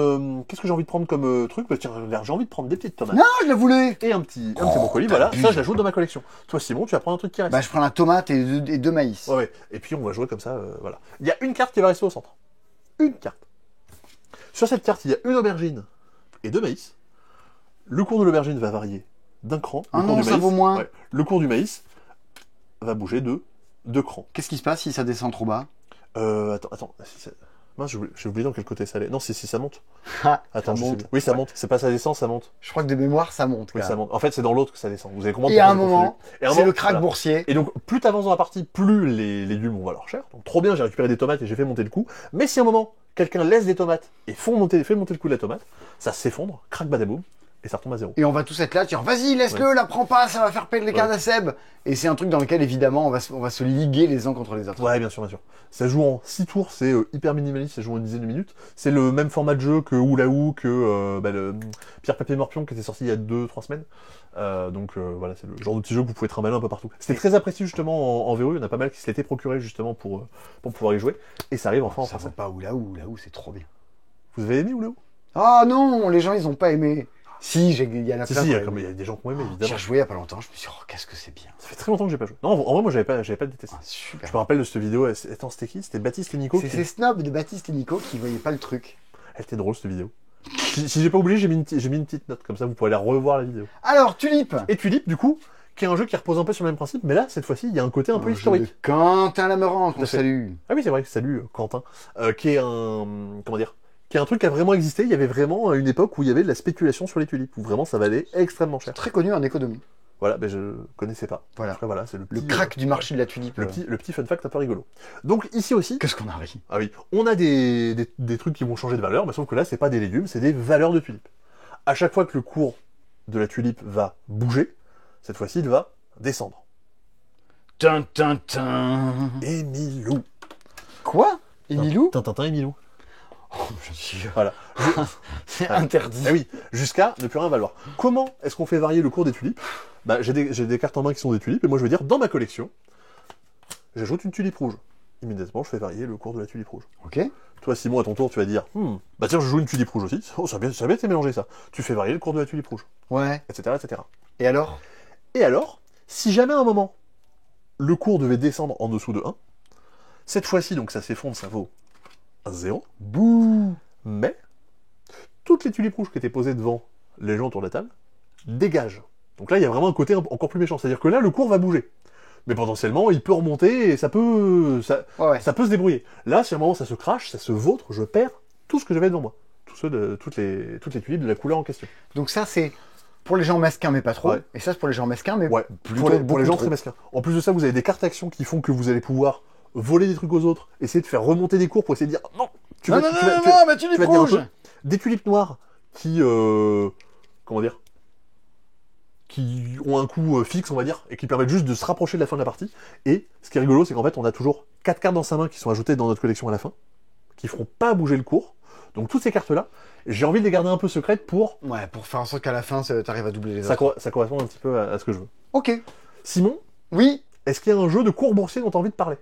comme truc? Bah tiens, regarde, j'ai envie de prendre des petites tomates. Non, je la voulais! Et un petit brocoli, voilà. Ça, je l'ajoute dans ma collection. Toi, Simon, tu vas prendre un truc qui reste. Bah, je prends la tomate et deux maïs. Ouais, ouais. Et puis on va jouer comme ça, voilà. Il y a une carte qui va rester au centre. Une carte. Sur cette carte, il y a une aubergine et 2 maïs. Le cours de l'aubergine va varier d'un cran. Ah Le cours non, du ça vaut moins. Ouais. Le cours du maïs va bouger de 2 crans. Qu'est-ce qui se passe si ça descend trop bas? Attends. Mince, j'ai oublié dans quel côté ça allait. Non, si ça monte. Ah, Attends, ça je sais monte. plus. Oui, ça monte. C'est pas ça descend, ça monte. Je crois que de mémoire, ça monte. Oui, quand ça même. monte. En fait, c'est dans l'autre que ça descend. Vous avez compris. Et à un moment, Et à un c'est moment, le crack voilà. boursier. Et donc, plus t'avances dans la partie, plus les légumes vont valoir cher. Donc, trop bien, j'ai récupéré des tomates et j'ai fait monter le coût. Mais si à un moment, quelqu'un laisse des tomates et fait monter le coût de la tomate, ça s'effondre, crac badaboum, et ça retombe à 0. Et on va tous être là, dire vas-y, laisse-le, la prends pas, ça va faire perdre les cartes à Seb. Et c'est un truc dans lequel, évidemment, on va se liguer les uns contre les autres. Ouais, bien sûr, bien sûr. Ça joue en 6 tours, c'est hyper minimaliste, ça joue en une dizaine de minutes. C'est le même format de jeu que Oula Ou, que le Pierre Papier Morpion qui était sorti il y a 2-3 semaines. Voilà, c'est le genre de petit jeu que vous pouvez trimballer un peu partout. C'était très apprécié justement en VO, il y en a pas mal qui se l'étaient procuré justement pour pouvoir y jouer. Et ça arrive enfin en Ça français. vaut pas Oula Ou, c'est trop bien. Vous avez aimé Oula Ou? Ah non, les gens, ils ont pas aimé. Si, il y en a Si, plein. si, qui ont il y aimé. a des gens qui ont aimé, J'ai évidemment. rejoué il y a pas longtemps, je me suis dit, oh, qu'est-ce que c'est bien. Ça fait très longtemps que j'ai pas joué. Non, en vrai, moi, j'avais pas détesté. Ah, super. Je me rappelle de cette vidéo, attends, c'était qui? C'était Baptiste et Nico. C'est ces snobs de Baptiste et Nico qui voyaient pas le truc. Elle était drôle, cette vidéo. Si j'ai pas oublié, j'ai mis une petite note, comme ça vous pourrez aller revoir la vidéo. Alors, Tulip. Et Tulip, du coup, qui est un jeu qui repose un peu sur le même principe, mais là, cette fois-ci, il y a un côté un peu jeu historique. de Quentin Lameran, Tout qu'on à fait. salue. Ah oui, c'est vrai, salut Quentin, qui est un... Comment dire? Qui est un truc qui a vraiment existé. Il y avait vraiment une époque où il y avait de la spéculation sur les tulipes, où vraiment ça valait extrêmement cher. Très connu en économie. Voilà, mais je connaissais pas. Voilà. Après, voilà, c'est Le petit, crack du marché de la tulipe. le petit fun fact un peu rigolo. Donc ici aussi, Qu'est-ce qu'on a ri. ah oui, on a des trucs qui vont changer de valeur, mais sauf que là, c'est pas des légumes, c'est des valeurs de tulipes. À chaque fois que le cours de la tulipe va bouger, cette fois-ci, il va descendre. Tintin. Émilou. Quoi Emilou Tintin et Milou. Oh, je suis... Voilà. C'est interdit. Ah oui, jusqu'à ne plus rien valoir. Comment est-ce qu'on fait varier le cours des tulipes? Bah, j'ai des cartes en main qui sont des tulipes, et moi je veux dire, dans ma collection, j'ajoute une tulipe rouge. Immédiatement, je fais varier le cours de la tulipe rouge. Ok. Toi, Simon, à ton tour, tu vas dire, bah tiens, je joue une tulipe rouge aussi. Oh, ça a bien été mélangé ça. Tu fais varier le cours de la tulipe rouge, Ouais. etc., etc. Et alors Et alors, si jamais à un moment, le cours devait descendre en dessous de 1, cette fois-ci, donc ça s'effondre, ça vaut 0. Bouh. Mais toutes les tulipes rouges qui étaient posées devant les gens autour de la table dégagent. Donc là, il y a vraiment un côté encore plus méchant. C'est-à-dire que là, le cours va bouger. Mais potentiellement, il peut remonter et ça peut se débrouiller. Là, si à un moment ça se crache, ça se vautre, je perds tout ce que j'avais devant moi. Toutes les tulipes de la couleur en question. Donc ça, c'est pour les gens mesquins, mais pas trop. Ouais. Et ça, c'est pour les gens mesquins, mais Ouais, plutôt pour les gens beaucoup très trop. mesquins. En plus de ça, vous avez des cartes actions qui font que vous allez pouvoir voler des trucs aux autres, essayer de faire remonter des cours pour essayer de dire non, Non, mais tu tulipe vas tenir un rouge. peu. Des tulipes noires qui, comment dire, qui ont un coût fixe, on va dire, et qui permettent juste de se rapprocher de la fin de la partie. Et ce qui est rigolo, c'est qu'en fait, on a toujours 4 cartes dans sa main qui sont ajoutées dans notre collection à la fin, qui feront pas bouger le cours. Donc toutes ces cartes-là, j'ai envie de les garder un peu secrètes pour... Ouais, pour faire en sorte qu'à la fin, t'arrives à doubler les Ça, autres. ça correspond un petit peu à ce que je veux. Ok. Simon, Oui. est-ce qu'il y a un jeu de cours boursier dont tu as envie de parler?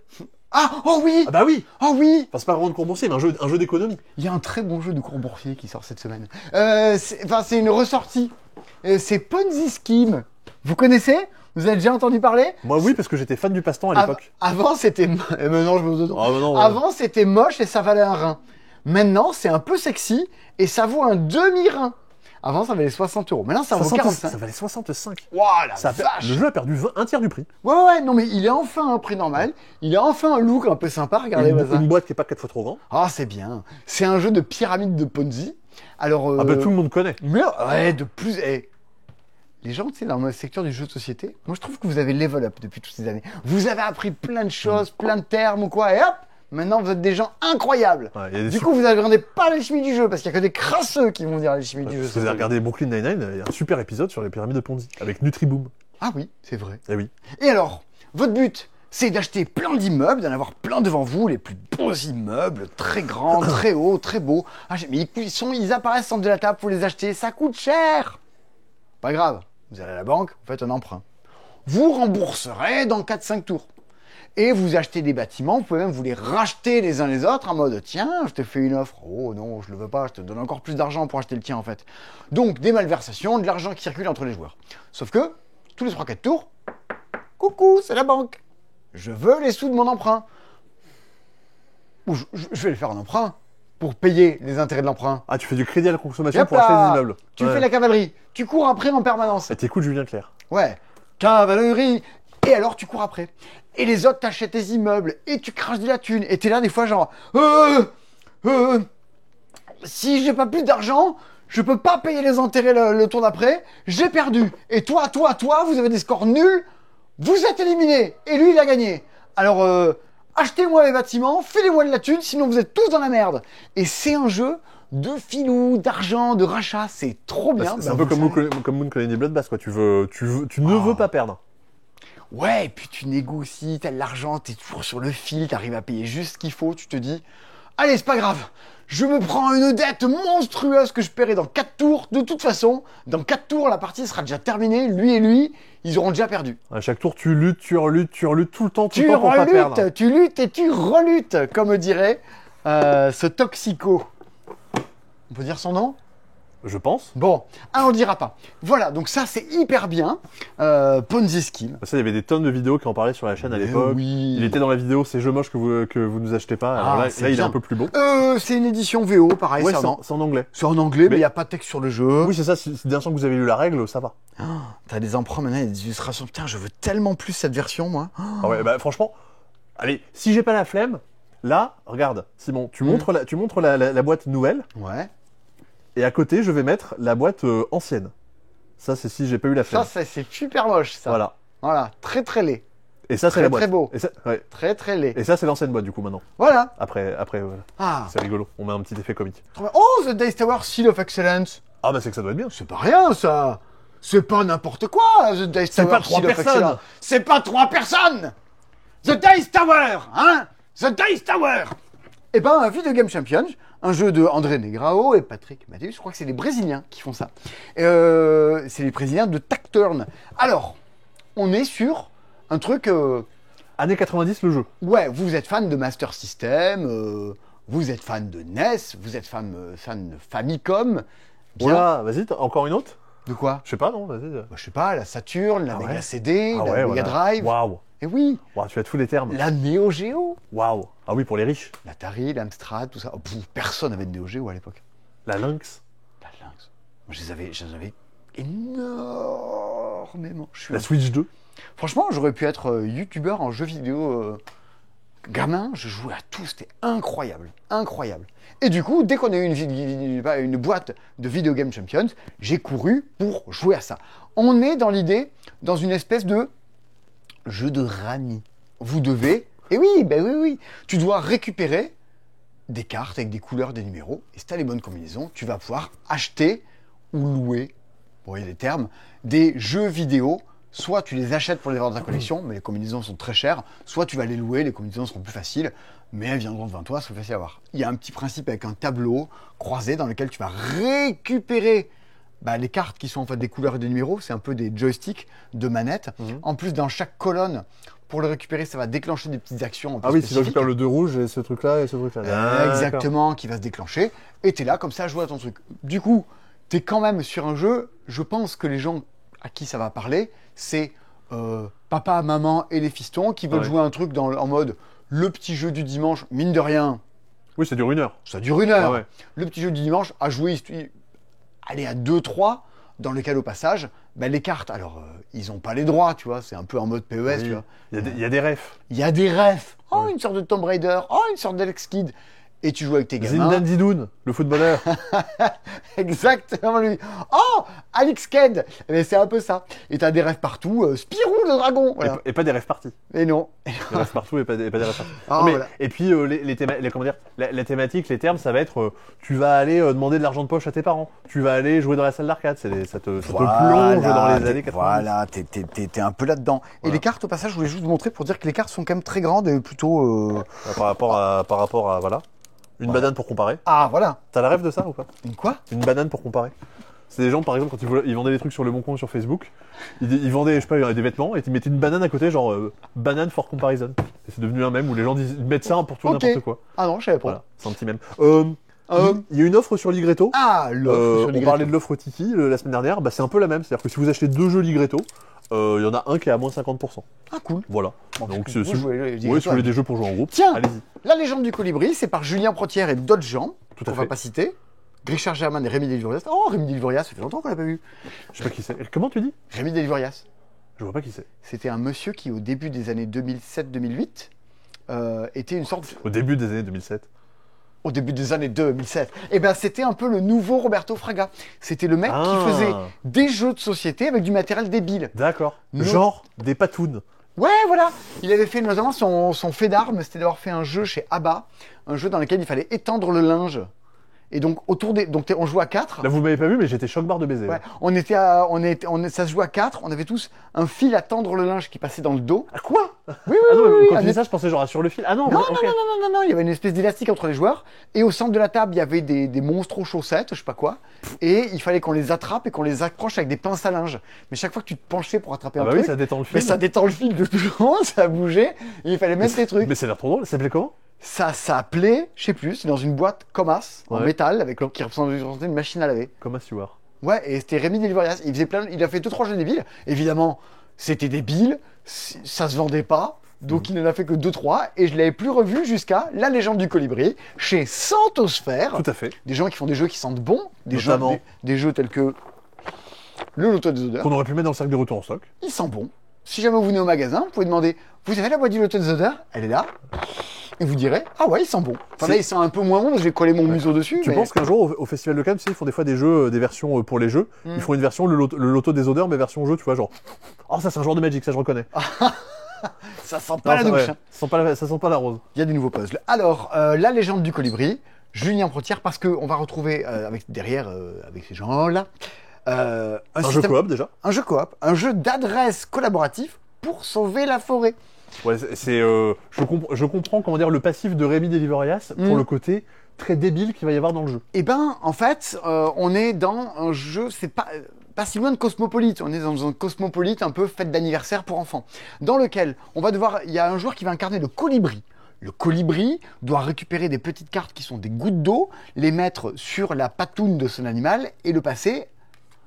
Ah, oh oui. Ah bah oui. Oh oui. Enfin, c'est pas vraiment de cours boursier, mais un jeu d'économie. Il y a un très bon jeu de cours boursier qui sort cette semaine. C'est une ressortie. C'est Ponzi Scheme. Vous connaissez? Vous avez déjà entendu parler? Moi oui, parce que j'étais fan du passe-temps à l'époque. Avant, c'était... maintenant, je me... Ah bah non, Avant, c'était moche et ça valait un rein. Maintenant, c'est un peu sexy et ça vaut un demi-rein. Avant, ça valait 60 euros. Maintenant, ça vaut 45. Ça valait 65. Waouh, la Le vache. jeu a perdu un tiers du prix. Ouais, non, mais il est enfin un prix normal. Il a enfin un look un peu sympa. Regardez, ça. Une boîte qui est pas 4 fois trop grande. Ah, c'est bien. C'est un jeu de pyramide de Ponzi. Alors, Ah bah tout le monde connaît. mais ouais, de plus... Les gens, tu sais, dans le secteur du jeu de société, moi, je trouve que vous avez level up depuis toutes ces années. Vous avez appris plein de choses, plein de termes ou quoi, et hop, maintenant, vous êtes des gens incroyables. Ouais, il y a des Du coup, vous n'apprenez pas l'alchimie du jeu, parce qu'il n'y a que des crasseux qui vont dire l'alchimie du jeu. Si vous avez regardé Brooklyn Nine-Nine, il y a un super épisode sur les pyramides de Ponzi, avec Nutriboom. Ah oui, c'est vrai. Eh oui. Et alors, votre but, c'est d'acheter plein d'immeubles, d'en avoir plein devant vous, les plus beaux immeubles, très grands, très hauts, très beaux. Ah, mais ils apparaissent sur de la table, faut les acheter, ça coûte cher. Pas grave, vous allez à la banque, vous faites un emprunt. Vous rembourserez dans 4-5 tours. Et vous achetez des bâtiments, vous pouvez même vous les racheter les uns les autres en mode tiens, je te fais une offre. Oh non, je le veux pas, je te donne encore plus d'argent pour acheter le tien en fait. Donc des malversations, de l'argent qui circule entre les joueurs. Sauf que, tous les 3-4 tours, coucou, c'est la banque. Je veux les sous de mon emprunt. Ou je vais les faire en emprunt pour payer les intérêts de l'emprunt. Ah, tu fais du crédit à la consommation Hop pour acheter des là, immeubles. tu fais la cavalerie, tu cours après en permanence. Et t'écoutes Julien Clerc. Ouais, cavalerie. Et alors tu cours après. Et les autres t'achètent tes immeubles et tu craches de la thune. Et t'es là des fois genre, si j'ai pas plus d'argent, je peux pas payer les intérêts le tour d'après. J'ai perdu. Et toi, vous avez des scores nuls. Vous êtes éliminés. Et lui, il a gagné. Alors, achetez-moi les bâtiments, filez-moi de la thune, sinon vous êtes tous dans la merde. Et c'est un jeu de filou, d'argent, de rachat. C'est trop bien. C'est Bah, un peu vous comme savez. Moon Colony Bloodbath, quoi. Tu ne veux pas perdre. Ouais, et puis tu négocies, t'as de l'argent, t'es toujours sur le fil, t'arrives à payer juste ce qu'il faut, tu te dis, allez, c'est pas grave, je me prends une dette monstrueuse que je paierai dans 4 tours. De toute façon, dans 4 tours, la partie sera déjà terminée, lui et lui, ils auront déjà perdu. À chaque tour, tu luttes tout le temps Tu pour pas perdre. reluttes, tu luttes et tu reluttes, comme dirait ce toxico. On peut dire son nom ? Je pense. Bon, on le dira pas. Voilà, donc ça c'est hyper bien. Ponzi Scheme. Ça, il y avait des tonnes de vidéos qui en parlaient sur la chaîne à Mais l'époque. oui. Il était dans la vidéo Ces jeux moches que vous nous achetez pas. Alors là, c'est il est bien. un peu plus beau. C'est une édition VO, pareil, Ouais, c'est c'est en anglais. c'est en anglais, mais Mais- il n'y a pas de texte sur le jeu. Oui, c'est ça. Si d'un sens que vous avez lu la règle, ça va. T'as des emprunts maintenant, il y a des illustrations. Putain, je veux tellement plus cette version, moi. Ah ouais, bah franchement, allez, si j'ai pas la flemme, là, regarde, Simon, tu montres la boîte nouvelle, Ouais. et à côté, je vais mettre la boîte ancienne. Ça, c'est si j'ai pas eu la flemme. Ça, c'est super moche, ça. Voilà. Voilà, très très laid. Et ça, c'est Très, la boîte. très beau. Et ça, ouais. Très très laid. Et ça, c'est l'ancienne boîte, du coup, maintenant. Voilà. Après, voilà. Ah. C'est rigolo. On met un petit effet comique. Trop bien. Oh, The Dice Tower Seal of Excellence. Ah, bah, c'est que ça doit être bien. C'est pas rien, ça. C'est pas n'importe quoi, The Dice C'est Tower pas 3 Seal of personnes. Excellence. C'est pas 3 personnes. The Dice Tower, hein. The Dice Tower. Eh ben, Video Game Champions, un jeu de André Negrao et Patrick Mathéus, je crois que c'est les Brésiliens qui font ça. C'est les Brésiliens de Tacturn. Alors, on est sur un truc... Années 90, le jeu. ouais, vous êtes fan de Master System, vous êtes fan de NES, vous êtes fan de Famicom. Bien. Voilà, vas-y, encore une autre. De quoi? Je sais pas, non, vas-y. Bah, je sais pas, la Saturn, la Ah Mega ouais. CD, Ah la ouais, Mega voilà. Drive. Waouh. Et oui, Waouh, tu as tous les termes. la Neo Geo, Waouh. Ah oui, pour les riches. l'Atari, l'Amstrad, tout ça. Oh, personne n'avait de Neo Geo à l'époque. La Lynx. La Lynx. Moi, je les avais énormément. La Switch 2. Franchement, j'aurais pu être youtubeur en jeux vidéo. Gamin, je jouais à tout, c'était incroyable, incroyable. Et du coup, dès qu'on a eu une boîte de Video Game Champions, j'ai couru pour jouer à ça. On est dans l'idée, dans une espèce de jeu de rami. Vous devez, et oui, ben oui, tu dois récupérer des cartes avec des couleurs, des numéros, et si tu as les bonnes combinaisons, tu vas pouvoir acheter ou louer, vous voyez les termes, des jeux vidéo. Soit tu les achètes pour les vendre dans ta collection, mais les combinaisons sont très chères, soit tu vas les louer, les combinaisons seront plus faciles, mais elles viendront devant toi, c'est facile à voir. Il y a un petit principe avec un tableau croisé dans lequel tu vas récupérer les cartes qui sont en fait des couleurs et des numéros, c'est un peu des joysticks de manette. En plus, dans chaque colonne, pour le récupérer, ça va déclencher des petites actions un peu Ah oui, si tu spécifiques. récupères le 2 rouge et ce truc-là et ce truc-là. D'accord. Exactement, qui va se déclencher, et tu es là comme ça à jouer à ton truc. Du coup, tu es quand même sur un jeu, je pense que les gens à qui ça va parler, c'est papa, maman et les fistons qui veulent Ouais. jouer un truc en mode le petit jeu du dimanche, mine de rien, Oui, ça dure 1 heure. ça dure 1 heure. Ah ouais. Le petit jeu du dimanche à jouer, aller à 2-3, dans lequel au passage, les cartes, alors ils n'ont pas les droits, tu vois, c'est un peu en mode PES, Oui. tu vois. Il y a des refs. Il y a des refs, Ouais. une sorte de Tomb Raider, une sorte d'Alex Kidd, et tu joues avec tes gamins. Zindan Zidoun, le footballeur. Exactement lui. Oh, Alex Kidd. Eh ben, c'est un peu ça. Et t'as des rêves partout. Spirou le dragon. Voilà. Et pas des refs partis. Et non. Des refs partout et pas des refs partis. Ah, Non, mais- voilà. Et puis, comment dire, la thématique, les termes, ça va être tu vas aller demander de l'argent de poche à tes parents. Tu vas aller jouer dans la salle d'arcade. Ça te plonge dans les années 90. Voilà, t'es un peu là-dedans. Et Voilà. les cartes, au passage, je voulais juste vous montrer pour dire que les cartes sont quand même très grandes et plutôt. Par rapport à voilà. Une banane pour comparer. Ah, voilà. T'as la rêve de ça ou pas? Une quoi? Une banane pour comparer. C'est des gens, par exemple, quand ils vendaient des trucs sur le Bon Coin ou sur Facebook, ils vendaient, je sais pas, des vêtements et ils mettaient une banane à côté, genre banane for comparison. Et c'est devenu un mème où les gens ils mettent ça pour tout Ok. n'importe quoi. Ah non, je savais pas. Voilà, c'est un petit mème. Il y a une offre sur Ligretto. Ah, l'offre sur les On parlait de l'offre Tiki la semaine dernière, c'est un peu la même. C'est-à-dire que si vous achetez 2 jeux Ligretto, il y en a un qui est à moins 50%. Ah, cool. Voilà. Bon, Donc, c'est cool. si Vous vous jouez, si vous voulez des jeux pour jouer en groupe, Tiens. allez-y. La légende du colibri, c'est par Julien Protière et d'autres gens. Tout à qu'on va fait. pas citer. Richard German et Rémi Delivorias. Oh, Rémi Delivorias, ça fait longtemps qu'on l'a pas vu. Je sais pas qui c'est. Comment tu dis? Rémi Delivorias. Je vois pas qui c'est. C'était un monsieur qui, au début des années 2007-2008, était une sorte... Au début des années 2007. Au début des années 2007. Eh ben, c'était un peu le nouveau Roberto Fraga. C'était le mec Ah. qui faisait des jeux de société avec du matériel débile. D'accord. Non. Genre des patounes. Ouais, voilà. Il avait fait notamment son fait d'armes, c'était d'avoir fait un jeu chez ABBA, un jeu dans lequel il fallait étendre le linge. Et donc, on joue à 4. Là, vous m'avez pas vu, mais j'étais choc-barre de baiser. Ouais, hein. ça se joue à 4. On avait tous un fil à tendre le linge qui passait dans le dos. Ah, quoi? Oui, Ah non, oui, quand tu un dis ça, je pensais genre sur le fil. Ah non, Non, ok. non, il y avait une espèce d'élastique entre les joueurs. Et au centre de la table, il y avait des monstres aux chaussettes, je sais pas quoi. Et il fallait qu'on les attrape et qu'on les accroche avec des pinces à linge. Mais chaque fois que tu te penchais pour attraper Ah un bah truc, oui, ça détend le mais fil. ça détend le fil de tout le monde, ça bougeait. Et il fallait mettre des trucs. Mais c'est l'air trop drôle. Ça s'appelait comment? Ça s'appelait, je sais plus, c'est dans une boîte Comas, en Ouais. métal, qui représentait une machine à laver. Comme un steward. Ouais, et c'était Rémi Delivarias. Il a fait 2-3 jeux débiles. Évidemment, c'était débile, ça se vendait pas. Donc il n'en a fait que 2-3 et je l'avais plus revu jusqu'à La Légende du Colibri chez Santosphère. Tout à fait. Des gens qui font des jeux qui sentent bon, Notamment. des jeux tels que le Loto des odeurs. Qu'on aurait pu mettre dans le sac de retour en stock. Il sent bon. Si jamais vous venez au magasin, vous pouvez demander, vous avez la boîte du Loto des odeurs? Elle est là. Et vous direz, ah ouais, il sent bon. Enfin là, il sent un peu moins bon, parce que j'ai collé mon museau dessus. Tu mais... penses qu'un jour, au Festival de Cannes, tu sais, ils font des fois des jeux, des versions pour les jeux. Ils font une version, le loto des odeurs, mais version jeu, tu vois, genre. Oh, ça, c'est un joueur de Magic, ça, je reconnais. Ça sent pas la Non, douche. ouais, ça sent pas la rose. Il y a des nouveaux puzzles. Alors, La Légende du Colibri, Julien Protière, parce qu'on va retrouver avec ces gens-là, Un jeu coop, déjà. un jeu coop, un jeu d'adresse collaboratif pour sauver la forêt. Ouais, je comprends, comment dire, le passif de Rémi Delivorias pour le côté très débile qu'il va y avoir dans le jeu. Eh ben, en fait, on est dans un jeu, c'est pas si loin de Cosmopolite. On est dans un Cosmopolite un peu fête d'anniversaire pour enfants, dans lequel il y a un joueur qui va incarner le colibri. Le colibri doit récupérer des petites cartes qui sont des gouttes d'eau, les mettre sur la patoune de son animal et le passer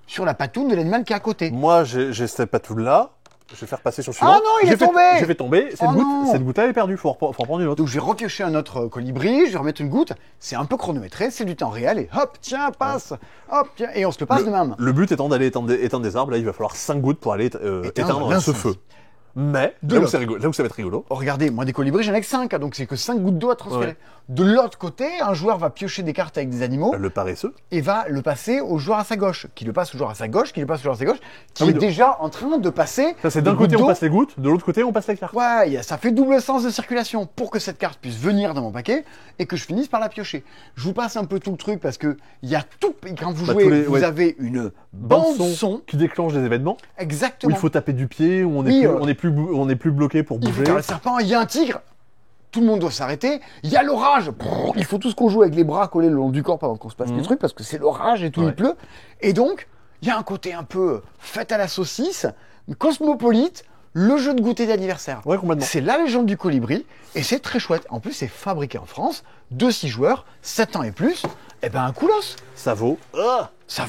sur la patoune de l'animal qui est à côté. Moi, j'ai cette patoune-là. Je vais faire passer sur le suivant. Ah non, il est tombé. J'ai fait tomber. Oh non. Cette goutte-là est perdue. Faut en prendre une autre. Donc je vais repiocher un autre colibri, je vais remettre une goutte, c'est un peu chronométré, c'est du temps réel, et hop, tiens, passe, hop, tiens, et on se le passe de même. Le but étant d'aller éteindre des arbres, là, il va falloir 5 gouttes pour aller éteindre ce l'incendie. feu. Mais, De là où l'autre. ça va être rigolo, Oh, regardez, moi des colibris, j'en ai que 5, donc c'est que 5 gouttes d'eau à transférer. Ouais. De l'autre côté, un joueur va piocher des cartes avec des animaux le paresseux. et va le passer au joueur à sa gauche, qui le passe au joueur à sa gauche, qui le passe au joueur à sa gauche, qui Ah oui, est donc- déjà en train de passer. Ça, c'est des d'un côté, gouttes on d'eau. passe les gouttes, de l'autre côté, on passe les cartes. Ouais, ça fait double sens de circulation pour que cette carte puisse venir dans mon paquet et que je finisse par la piocher. Je vous passe un peu tout le truc parce que il y a tout. Quand vous jouez, vous ouais. avez une bande son. qui déclenche des événements où Exactement. il faut taper du pied, où Oui, on est plus bloqué pour Il faut bouger. faire le serpent, il y a un tigre. Tout le monde doit s'arrêter. Il y a l'orage. Il faut tous qu'on joue avec les bras collés le long du corps pendant qu'on se passe les trucs parce que c'est l'orage et tout, Ouais. il pleut. Et donc, il y a un côté un peu fête à la saucisse, cosmopolite, le jeu de goûter d'anniversaire. Ouais, complètement. C'est La Légende du Colibri et c'est très chouette. En plus, c'est fabriqué en France, de 6 joueurs, 7 ans et plus. Eh ben, un coolos. Ça vaut, Ça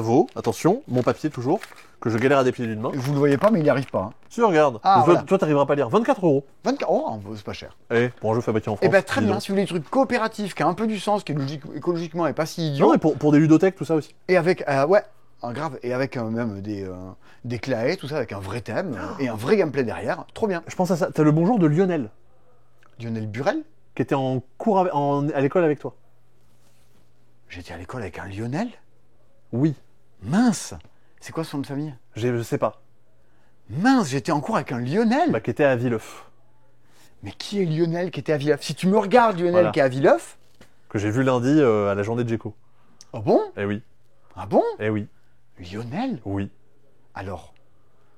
vaut. attention, mon papier toujours, que je galère à déplier d'une main. Vous le voyez pas, mais il n'y arrive pas. Hein. Si, regarde. Ah, voilà. Toi, t'arriveras pas à lire. 24 €. 24. Oh, c'est pas cher. Allez, pour un jeu fabriqué en France. Eh ben, très dis bien. donc. Si vous voulez des trucs coopératifs, qui a un peu du sens, qui est écologiquement et pas si idiot. Non, mais pour des ludothèques, tout ça aussi. Et avec, grave, et avec même des claets, tout ça, avec un vrai thème et un vrai gameplay derrière. Trop bien. Je pense à ça. T'as le bonjour de Lionel, Lionel Burel, qui était en cours à l'école avec toi. j'étais à l'école avec un Lionel. Oui, Mince, c'est quoi son nom de famille? je sais pas. Mince, j'étais en cours avec un Lionel. Bah, qui était à Villeuf. Mais qui est Lionel qui était à Villeuf? Si tu me regardes, Lionel Voilà. qui est à Villeuf. Que j'ai vu lundi à la journée de Géco. Ah bon? Eh oui, Ah bon? eh oui, Lionel? oui. Alors,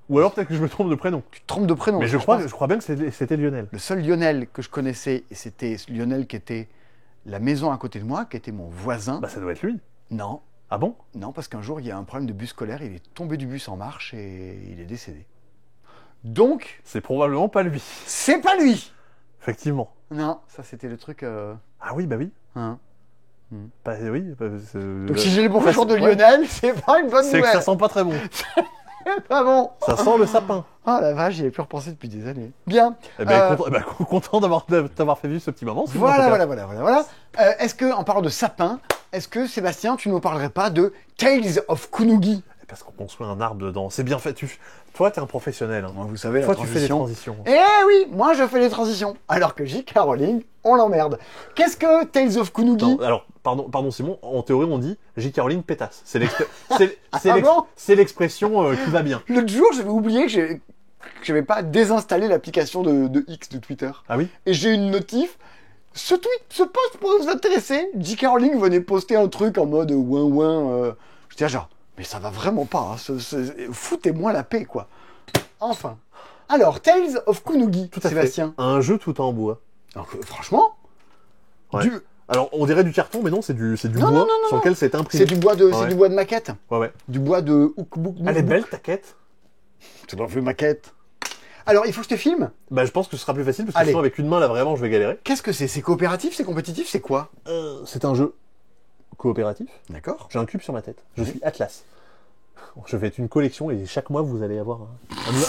Ou alors peut-être que je me trompe de prénom. tu te trompes de prénom. Mais je pense. crois bien que c'était Lionel. Le seul Lionel que je connaissais, et c'était Lionel qui était la maison à côté de moi, qui était mon voisin. Bah, ça doit être lui. Non, Ah bon? non, parce qu'un jour, il y a un problème de bus scolaire, il est tombé du bus en marche et il est décédé. Donc, C'est probablement pas lui. c'est pas lui. Effectivement. Non, ça c'était le truc. Ah oui, bah oui. Hein. Bah oui. Donc si j'ai le bonjour de ouais. Lionel, c'est pas une bonne C'est que nouvelle. ça sent pas très bon. C'est pas bon. Ça sent le sapin. Ah la vache, j'y avais plus repensé depuis des années. Bien. Eh ben, content t'avoir fait vivre ce petit moment. Simon, en tout Voilà. cas. Est-ce que, en parlant de sapin, est-ce que Sébastien, tu ne nous parlerais pas de Tales of Kunugi? Parce qu'on construit un arbre dedans. C'est bien fait. Toi, t'es un professionnel. Hein. Moi, vous savez, Toi, tu fais des transitions. Eh oui, moi je fais les transitions. Alors que J.K. Rowling, on l'emmerde. Qu'est-ce que Tales of Kunugi? Non, alors, pardon Simon, en théorie, on dit J.K. Rowling pétasse. C'est Ah bon l'expression qui va bien. L'autre jour, j'avais oublié que j'avais pas désinstallé l'application de X de Twitter. Ah oui? Et j'ai une notif. ce post pourrait vous intéresser. J.K. Rowling venait poster un truc en mode ouin. J'étais genre, mais ça va vraiment pas. Hein, foutez-moi la paix, quoi. Enfin. Alors, Tales of Kunugi, Tout à Sébastien. fait. Un jeu tout en bois. Alors, franchement, Ouais. Alors, on dirait du carton, mais non, c'est du Non, bois non, sur lequel c'est c'est imprimé. du bois de, Ouais. c'est du bois de maquette. Ouais. Du bois de hookbook. Elle est belle, ta quête. C'est dans le maquette. Alors, il faut que je te filme. Bah, je pense que ce sera plus facile, parce que Allez. sinon, avec une main, là, vraiment, je vais galérer. Qu'est-ce que c'est? C'est coopératif? C'est compétitif? C'est quoi? C'est un jeu coopératif. D'accord. J'ai un cube sur ma tête. Je Oui. suis Atlas. Je vais être une collection et chaque mois vous allez avoir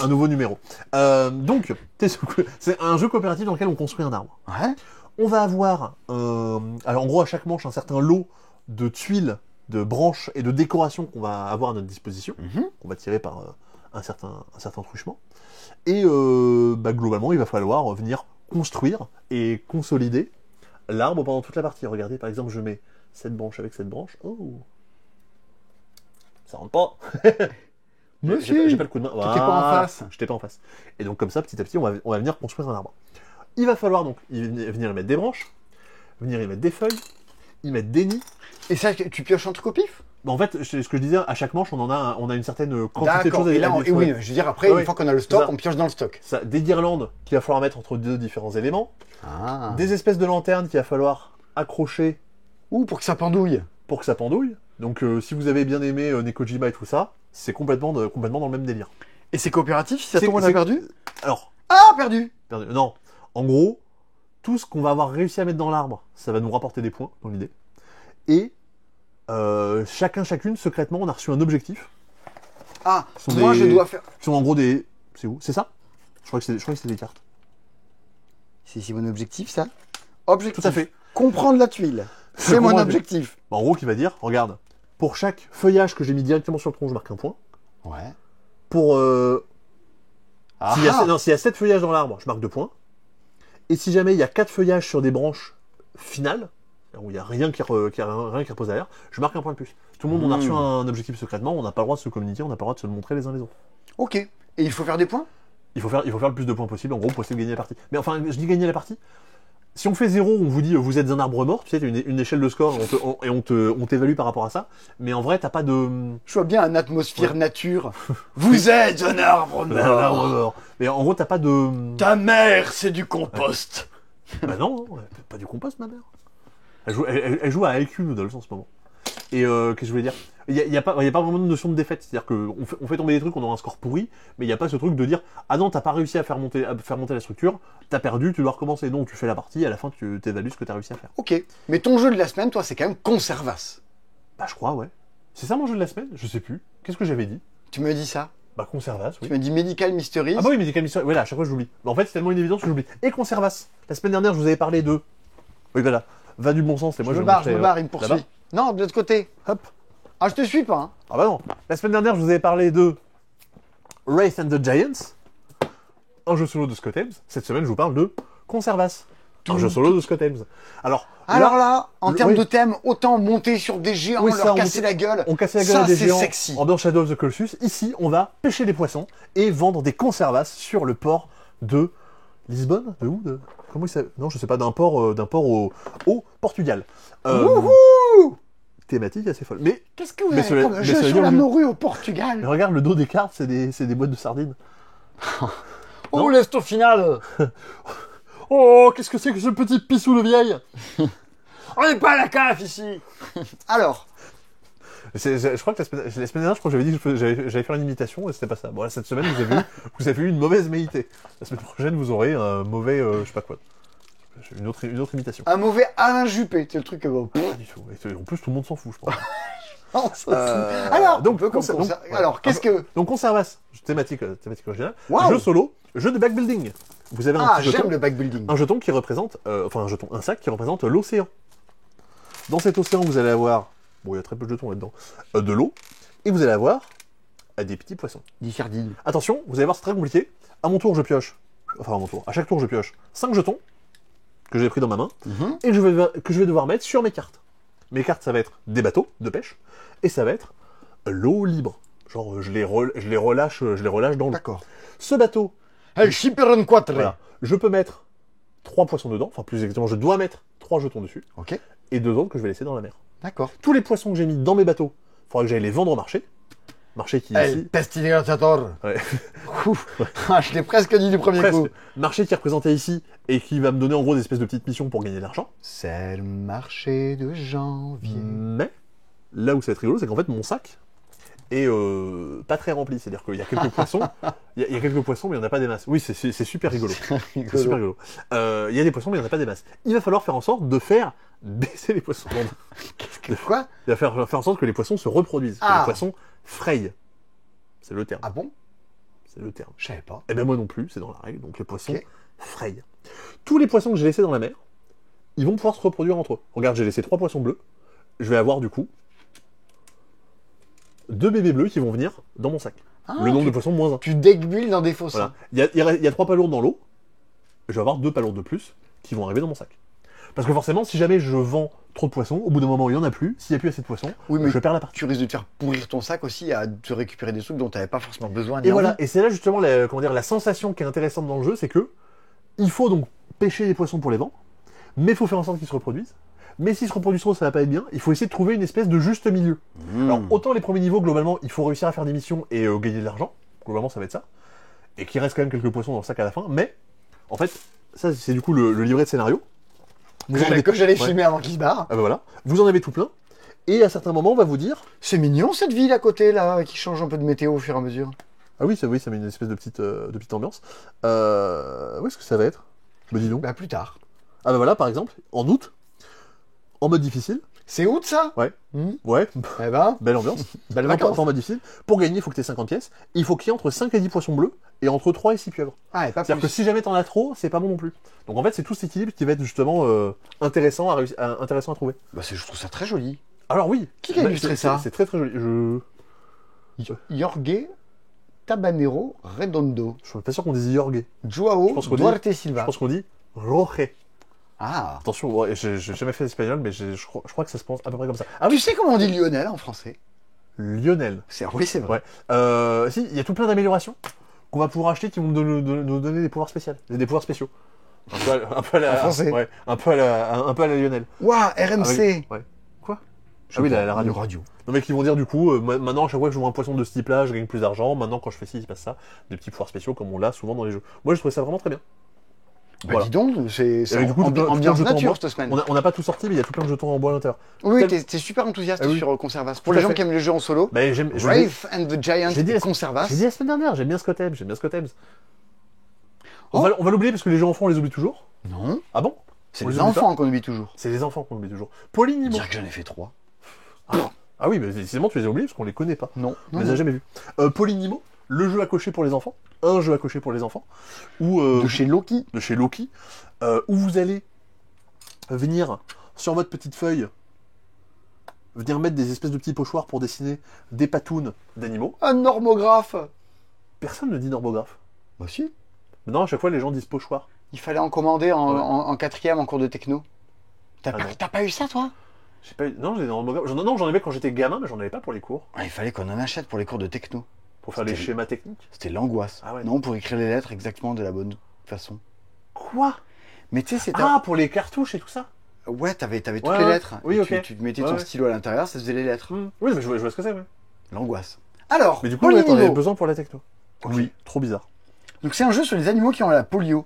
un nouveau numéro. Donc, c'est un jeu coopératif dans lequel on construit un arbre. Ouais. On va avoir, alors en gros à chaque manche un certain lot de tuiles, de branches et de décorations qu'on va avoir à notre disposition, qu'on va tirer par un certain truchement. Et globalement il va falloir venir construire et consolider l'arbre pendant toute la partie. Regardez par exemple je mets cette branche avec cette branche. Oh, ça rentre pas. J'ai pas le coup de main. T'étais pas en face. J'étais pas en face. Et donc comme ça, petit à petit, on va venir construire un arbre. Il va falloir donc venir y mettre des branches, venir y mettre des feuilles, y mettre des nids. Et ça, tu pioches un truc au pif? Bah, en fait, ce que je disais, à chaque manche, on a une certaine quantité de D'accord. choses à Et là, à et oui, je veux dire, après, Ouais, une fois qu'on a le stock, c'est ça. on pioche dans le stock. Ça, des guirlandes qu'il va falloir mettre entre deux différents éléments, Ah. des espèces de lanternes qu'il va falloir accrocher Ou pour que ça pendouille. pour que ça pendouille. Donc si vous avez bien aimé Nekojima et tout ça, c'est complètement dans le même délire. Et c'est coopératif? Si ça C'est- tombe, on a c'est- perdu? Alors, Ah, perdu! non, en gros, tout ce qu'on va avoir réussi à mettre dans l'arbre, ça va nous rapporter des points, dans l'idée. Et chacune, secrètement, on a reçu un objectif. Ah, Ce sont moi, des- je dois faire. Qui sont en gros des... C'est où? C'est ça? Je crois que c'est des cartes. C'est mon objectif, ça? Objectif. Tout à fait. Comprendre la tuile. C'est mon Comprendre la objectif. En gros, qui va dire, regarde, pour chaque feuillage que j'ai mis directement sur le tronc, je marque un point. Ouais. Pour... Ah, s'il y a 7 feuillages dans l'arbre, je marque 2 points. Et si jamais il y a 4 feuillages sur des branches finales, où il n'y a rien qui repose derrière, je marque un point de plus. Tout le monde, on a reçu un objectif secrètement, on n'a pas le droit de se communiquer, on n'a pas le droit de se le montrer les uns les autres. ok. Et il faut faire des points? Il faut faire le plus de points possible, en gros, pour essayer de gagner la partie. Mais enfin, je dis gagner la partie. Si on fait 0, on vous dit vous êtes un arbre mort, tu sais, une échelle de score, et on t'évalue par rapport à ça. Mais en vrai, t'as pas de... Je vois bien un atmosphère nature. Vous êtes un arbre Un arbre mort. mort. Mais en gros, t'as pas de... Ta mère, c'est du compost. Bah non, elle fait pas du compost, ma mère. Elle joue à IQ Noodles en ce moment. Et qu'est-ce que je voulais dire? Il y a pas vraiment de notion de défaite. C'est-à-dire qu'on fait tomber des trucs, on aura un score pourri, mais il n'y a pas ce truc de dire ah non, t'as pas réussi à faire monter la structure, t'as perdu, tu dois recommencer. Non, tu fais la partie, à la fin tu t'évalues ce que t'as réussi à faire. Ok. Mais ton jeu de la semaine, toi, c'est quand même Conservas. Bah je crois, ouais. C'est ça mon jeu de la semaine? Je sais plus. Qu'est-ce que j'avais dit? Tu me dis ça? Bah Conservas, oui. Tu me dis Medical Mysteries. Ah bah oui, Medical Mystery, voilà, à chaque fois j'oublie. Bah, en fait, c'est tellement une évidence que j'oublie. Et Conservas. La semaine dernière, je vous avais parlé de... Oui, voilà. Va du bon sens, et moi je je me vais barre, montrer, il me là-bas. poursuit. Non, de l'autre côté. Hop. Ah, je te suis pas, hein. Ah bah non. La semaine dernière, je vous avais parlé de Wraith and the Giants, un jeu solo de Scott Ames. Cette semaine, je vous parle de Conservas, un jeu solo de Scott Ames. Alors là, en termes oui. de thème, autant monter sur des géants, Oui, leur ça, on casser monte- la gueule. on cassait la gueule Ça, à des c'est géants sexy. en dehors Shadow of the Colossus. Ici, on va pêcher des poissons et vendre des Conservas sur le port de Lisbonne. De où Comment il s'appelle? Non, je sais pas, d'un port au Portugal. Wouhou! Thématique assez folle. Mais Qu'est-ce que vous Mais avez cela- comme mais jeu cela sur dit, la on- morue au Portugal? regarde le dos des cartes, c'est des boîtes de sardines. Oh, laisse au final. Oh, qu'est-ce que c'est que ce petit pissou de vieille? On n'est pas à la CAF ici. Alors, Je crois que la semaine dernière, je crois que j'avais dit que j'allais faire une imitation et c'était pas ça. Bon, là, cette semaine, vous avez eu une mauvaise méité. La semaine prochaine, vous aurez un mauvais, je sais pas quoi. Une autre imitation. un mauvais Alain Juppé, c'est le truc que vous. Pas du tout. Et en plus, tout le monde s'en fout, je pense. On s'en fout. Alors, donc, un peu comme conser- conser- donc, alors, qu'est-ce que. Donc, Conservas, thématique originale. Waouh. Jeu solo, jeu de backbuilding. Vous avez un Ah, petit jeton. j'aime le backbuilding. Un jeton qui représente, un sac qui représente l'océan. Dans cet océan, vous allez avoir, bon, il y a très peu de jetons là-dedans, de l'eau, et vous allez avoir des petits poissons. Dis sardine. Attention, vous allez voir, c'est très compliqué. À mon tour, je pioche, à chaque tour, je pioche 5 jetons que j'ai pris dans ma main, et que je vais devoir mettre sur mes cartes. Mes cartes, ça va être des bateaux de pêche, et ça va être l'eau libre. Genre, je les relâche dans l'eau. D'accord. Ce bateau, El Chiperon 4. voilà, je peux mettre 3 poissons dedans, enfin plus exactement, je dois mettre 3 jetons dessus, Ok, et 2 autres que je vais laisser dans la mer. d'accord. Tous les poissons que j'ai mis dans mes bateaux, il faudra que j'aille les vendre au marché. Marché qui est ici. El Pestigator. Ouais. Ouf. Ah, je l'ai presque dit du premier Presque. coup. Marché qui est représenté ici et qui va me donner en gros des espèces de petites missions pour gagner de l'argent. C'est le marché de janvier. Mais là où ça va être rigolo, c'est qu'en fait mon sac est pas très rempli. C'est-à-dire qu'il y a quelques poissons, il y a quelques poissons, mais il n'y en a pas des masses. Oui, c'est super rigolo. C'est super rigolo. Il y a des poissons, mais il n'y en a pas des masses. Il va falloir faire en sorte de faire baisser les poissons. Quoi? Il va faire en sorte que les poissons se reproduisent, que Ah. les poissons frayent. C'est le terme. Ah bon? C'est le terme. Je savais pas. Eh ben moi non plus, c'est dans la règle. Donc les poissons Ok. frayent. Tous les poissons que j'ai laissés dans la mer, ils vont pouvoir se reproduire entre eux. Regarde, j'ai laissé 3 poissons bleus. Je vais avoir du coup 2 bébés bleus qui vont venir dans mon sac. Ah, Le nombre tu- de poissons moins 1. Tu dégbules dans des faux seins. Voilà. Il y a 3 palourdes dans l'eau. Je vais avoir 2 palourdes de plus qui vont arriver dans mon sac. Parce que forcément, si jamais je vends trop de poissons, au bout d'un moment, il n'y en a plus. S'il n'y a plus assez de poissons, Oui, mais je perds la partie. tu risques de te faire pourrir ton sac aussi à te récupérer des trucs dont tu n'avais pas forcément besoin. ni Et voilà, envie. et c'est là justement comment dire, la sensation qui est intéressante dans le jeu, c'est que il faut donc pêcher les poissons pour les vendre, mais il faut faire en sorte qu'ils se reproduisent. Mais s'ils se reproduisent trop, ça va pas être bien. Il faut essayer de trouver une espèce de juste milieu. Alors autant les premiers niveaux, globalement, il faut réussir à faire des missions et gagner de l'argent. Globalement, ça va être ça. Et qu'il reste quand même quelques poissons dans le sac à la fin. Mais, en fait, ça c'est du coup le livret de scénario. Vous en avez Que j'allais ouais. fumer avant qu'il se barre. Ah ben voilà. Vous en avez tout plein. Et à certains moments, on va vous dire... C'est mignon cette ville à côté là, qui change un peu de météo au fur et à mesure. Ah oui, ça met une espèce de petite ambiance. Où est-ce que ça va être? Me dis donc. Bah plus tard. Ah bah voilà, par exemple, en août, en mode difficile. C'est août ça? Ouais. Hmm. Ouais, Eh ben, belle ambiance. belle En vacances. mode difficile. Pour gagner, il faut que tu aies 50 pièces. Il faut qu'il y ait entre 5 et 10 poissons bleus et entre 3 et 6 pieuvres. Ah, et pas C'est-à-dire que plus. si jamais t'en as trop, c'est pas bon non plus. Donc en fait, c'est tout cet équilibre qui va être justement intéressant à trouver. Bah, je trouve ça très joli. Alors oui. Qui a illustré ça? C'est très très joli. Jorge Tabanero Redondo. Je suis pas sûr qu'on dise Jorge. Joao pense qu'on dit- Duarte Je Silva. pense qu'on dit Roje. Ah. Attention, ouais, j'ai jamais fait l'espagnol, mais je crois que ça se pense à peu près comme ça. Ah Tu oui, sais comment on dit Lionel en français? Lionel. Oui, c'est vrai. Ouais. Si, il y a tout plein d'améliorations qu'on va pouvoir acheter qui vont nous donner des pouvoirs spéciaux. Des pouvoirs spéciaux. Un peu à la, En français. Ouais, un peu à la Lionel. Ouah, RMC. Ouais. Quoi? Je Ah oui, sais pas, la radio. une radio. Non mais qui vont dire du coup, maintenant à chaque fois que je vois un poisson de ce type-là, je gagne plus d'argent. Maintenant quand je fais ci, il se passe ça. Des petits pouvoirs spéciaux comme on l'a souvent dans les jeux. Moi je trouvais ça vraiment très bien. Bah, Voilà. dis donc, c'est Et du coup, tout plein de ambiance jetons en nature bois. cette semaine. On n'a pas tout sorti, mais il y a tout plein de jetons en bois à l'intérieur. Oui, Tel- t'es super enthousiaste Ah oui. sur Conservas. Tout Pour à les gens fait. qui aiment les jeux en solo, Mais je l'ai- Wraith and the Giant j'ai dit et la- Conservas. j'ai dit la semaine dernière, j'aime bien Scott Ebbs, j'aime bien Scott Ebbs. Oh. On va l'oublier parce que les jeux enfants on les oublie toujours. Non, Ah bon? c'est On les les oublie enfants qu'on oublie toujours. C'est les enfants qu'on oublie toujours. Pauline Nimo. Dire que j'en ai fait 3. Ah oui, mais décidément tu les as oubliés parce qu'on les connaît pas. Non, On non, les a jamais vus. Pauline Nimo, le jeu à cocher pour les enfants. Un jeu à cocher pour les enfants. Ou de chez Loki. de chez Loki. Où vous allez venir sur votre petite feuille venir mettre des espèces de petits pochoirs pour dessiner des patounes d'animaux. Un normographe. Personne ne dit normographe. Bah si, Maintenant, à chaque fois, les gens disent pochoir. il fallait en commander en, Ouais. en quatrième en cours de techno. Ah non. T'as pas eu ça toi? J'ai pas eu... Non, j'ai des normographes. Non, j'en avais quand j'étais gamin, mais j'en avais pas pour les cours. Il fallait qu'on en achète pour les cours de techno. Pour faire les C'était- schémas techniques. C'était l'angoisse. Ah ouais. Non, pour écrire les lettres exactement de la bonne façon. Quoi? Mais tu sais, c'était... Ah, pour les cartouches et tout ça. Ouais, t'avais toutes Ouais, les ouais. lettres. Oui, Et ok. Tu mettais Ouais, ton ouais. stylo à l'intérieur, ça faisait les lettres. Oui, mais je vois ce que c'est, ouais. L'angoisse. Alors, Mais du coup, ouais, t'en avais Polynimo. besoin pour la techno. Ok. Oui, trop bizarre. Donc c'est un jeu sur les animaux qui ont la polio.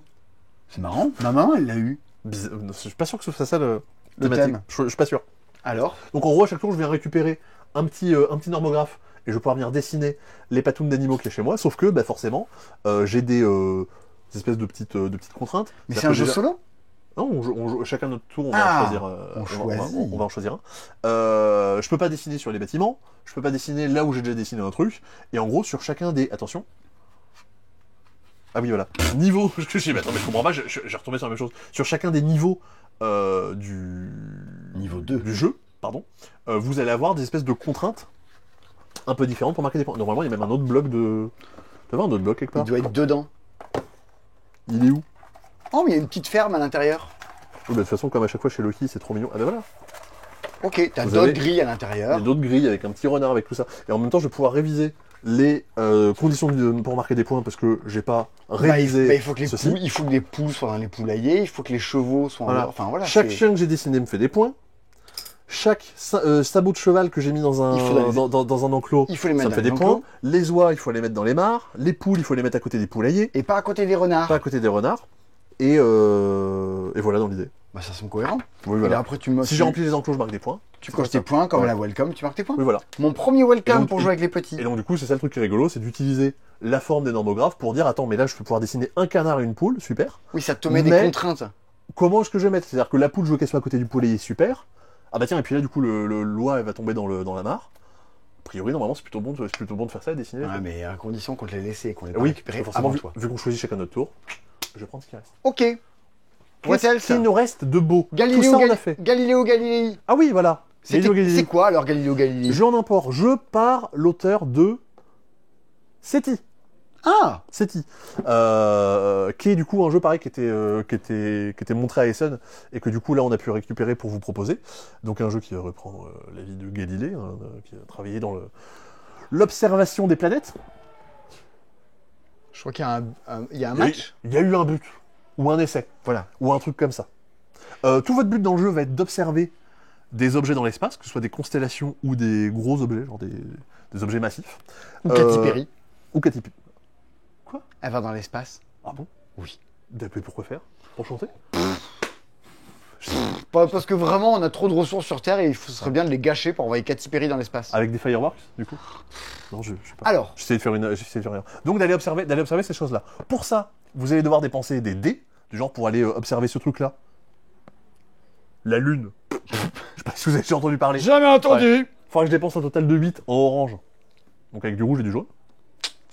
C'est marrant, ma maman elle l'a eu. Je suis pas sûr que ce soit ça le Le thème. Je suis pas sûr. Alors, Donc en gros, à chaque tour, je viens récupérer un petit normographe et je vais pouvoir venir dessiner les patounes d'animaux qu'il y a chez moi. Sauf que, bah, forcément, j'ai des espèces de petites contraintes. mais c'est C'est-à-dire un que jeu déjà- solo? Non, on joue chacun notre tour, on va Ah, en choisir. on choisit. On va en choisir un. Je peux pas dessiner sur les bâtiments. Je peux pas dessiner là où j'ai déjà dessiné un truc. Et en gros, sur chacun des. Attention. Ah oui, voilà. Niveau. Je sais, mais attends, mais je comprends pas. J'ai retombé sur la même chose. Sur chacun des niveaux du Niveau 2. du jeu, pardon, vous allez avoir des espèces de contraintes un peu différentes pour marquer des points. Normalement, il y a même un autre bloc de. Tu vas voir un autre bloc quelque Il part? doit être dedans. Il est où? Oh, mais il y a une petite ferme à l'intérieur. Oui, bah, de toute façon, comme à chaque fois chez Loki, c'est trop mignon. Ah bah voilà. Ok, t'as Vous d'autres avez- grilles à Il y l'intérieur. a d'autres grilles avec un petit renard avec tout ça. Et en même temps, je vais pouvoir réviser les conditions pour marquer des points parce que j'ai pas Bah, réalisé il faut que ceci. il faut que les poules soient dans les poulaillers, il faut que les chevaux soient Voilà. enfin voilà. Chaque c'est- chien que j'ai dessiné me fait des points. Chaque sabot de cheval que j'ai mis dans Il faut dans un enclos, il faut les ça mettre me dans fait les des points. enclos Les oies, il faut les mettre dans les mares. Les poules, il faut les mettre à côté des poulaillers, et pas à côté des renards. pas à côté des renards. Et voilà dans l'idée. Bah ça semble cohérent. Oui, Et voilà. là, après tu me Si j'ai rempli les enclos, je marque des points. tu C'est coches comme tes ça. points comme Ouais. la welcome, tu marques tes points. Oui, voilà. Mon premier welcome Et donc, pour jouer avec les petits. Et donc du coup, c'est ça le truc qui est rigolo, c'est d'utiliser la forme des normographes pour dire attends, mais là je vais pouvoir dessiner un canard et une poule, super. Oui, ça te met des Mais- contraintes. Comment est-ce que je vais mettre? C'est-à-dire que la poule, je veux qu'elle soit à côté du poulailler, super. Ah bah tiens, et puis là du coup, l'oie elle va tomber dans la mare. A priori, normalement, c'est plutôt bon de faire ça et dessiner. Ouais, mais à condition qu'on te les laisse et qu'on les pas Oui, récupérés forcément, avant vu, toi. vu qu'on choisit chacun notre tour, je vais prendre ce qui reste. Ok. What Qu'est-ce else qu'il nous reste de beau? Tout Galiléo, ça, on a fait. Galiléo Galilei. Ah oui, voilà. Galileo C'est Galilei. quoi alors Galiléo Galilei? Je en import. Je pars l'auteur de SETI. Ah SETI. Qui est du coup un jeu pareil qui était montré à Essen et que du coup là on a pu récupérer pour vous proposer. Donc un jeu qui reprend la vie de Galilée, hein, qui a travaillé dans l'observation des planètes. Je crois qu'il y a il y a un Il y a eu- match. Il y a eu un but, ou un essai, Voilà. ou un truc comme ça. Tout votre but dans le jeu va être d'observer des objets dans l'espace, que ce soit des constellations ou des gros objets, genre des objets massifs. Ou Katy Perry. Ou Katy Perry. Elle va dans l'espace. Ah bon? Oui. Mais pourquoi faire? Pour chanter? Parce que vraiment, on a trop de ressources sur Terre et ce serait bien de les gâcher pour envoyer Katy Perry dans l'espace. Avec des fireworks, du coup? Non, je sais pas. Alors, J'essaie de faire rien. Donc d'aller observer ces choses-là. Pour ça, vous allez devoir dépenser des dés, du genre pour aller observer ce truc-là. La Lune. Je sais pas si vous avez déjà entendu parler. jamais entendu. Faudra que je dépense un total de 8 en orange. Donc avec du rouge et du jaune.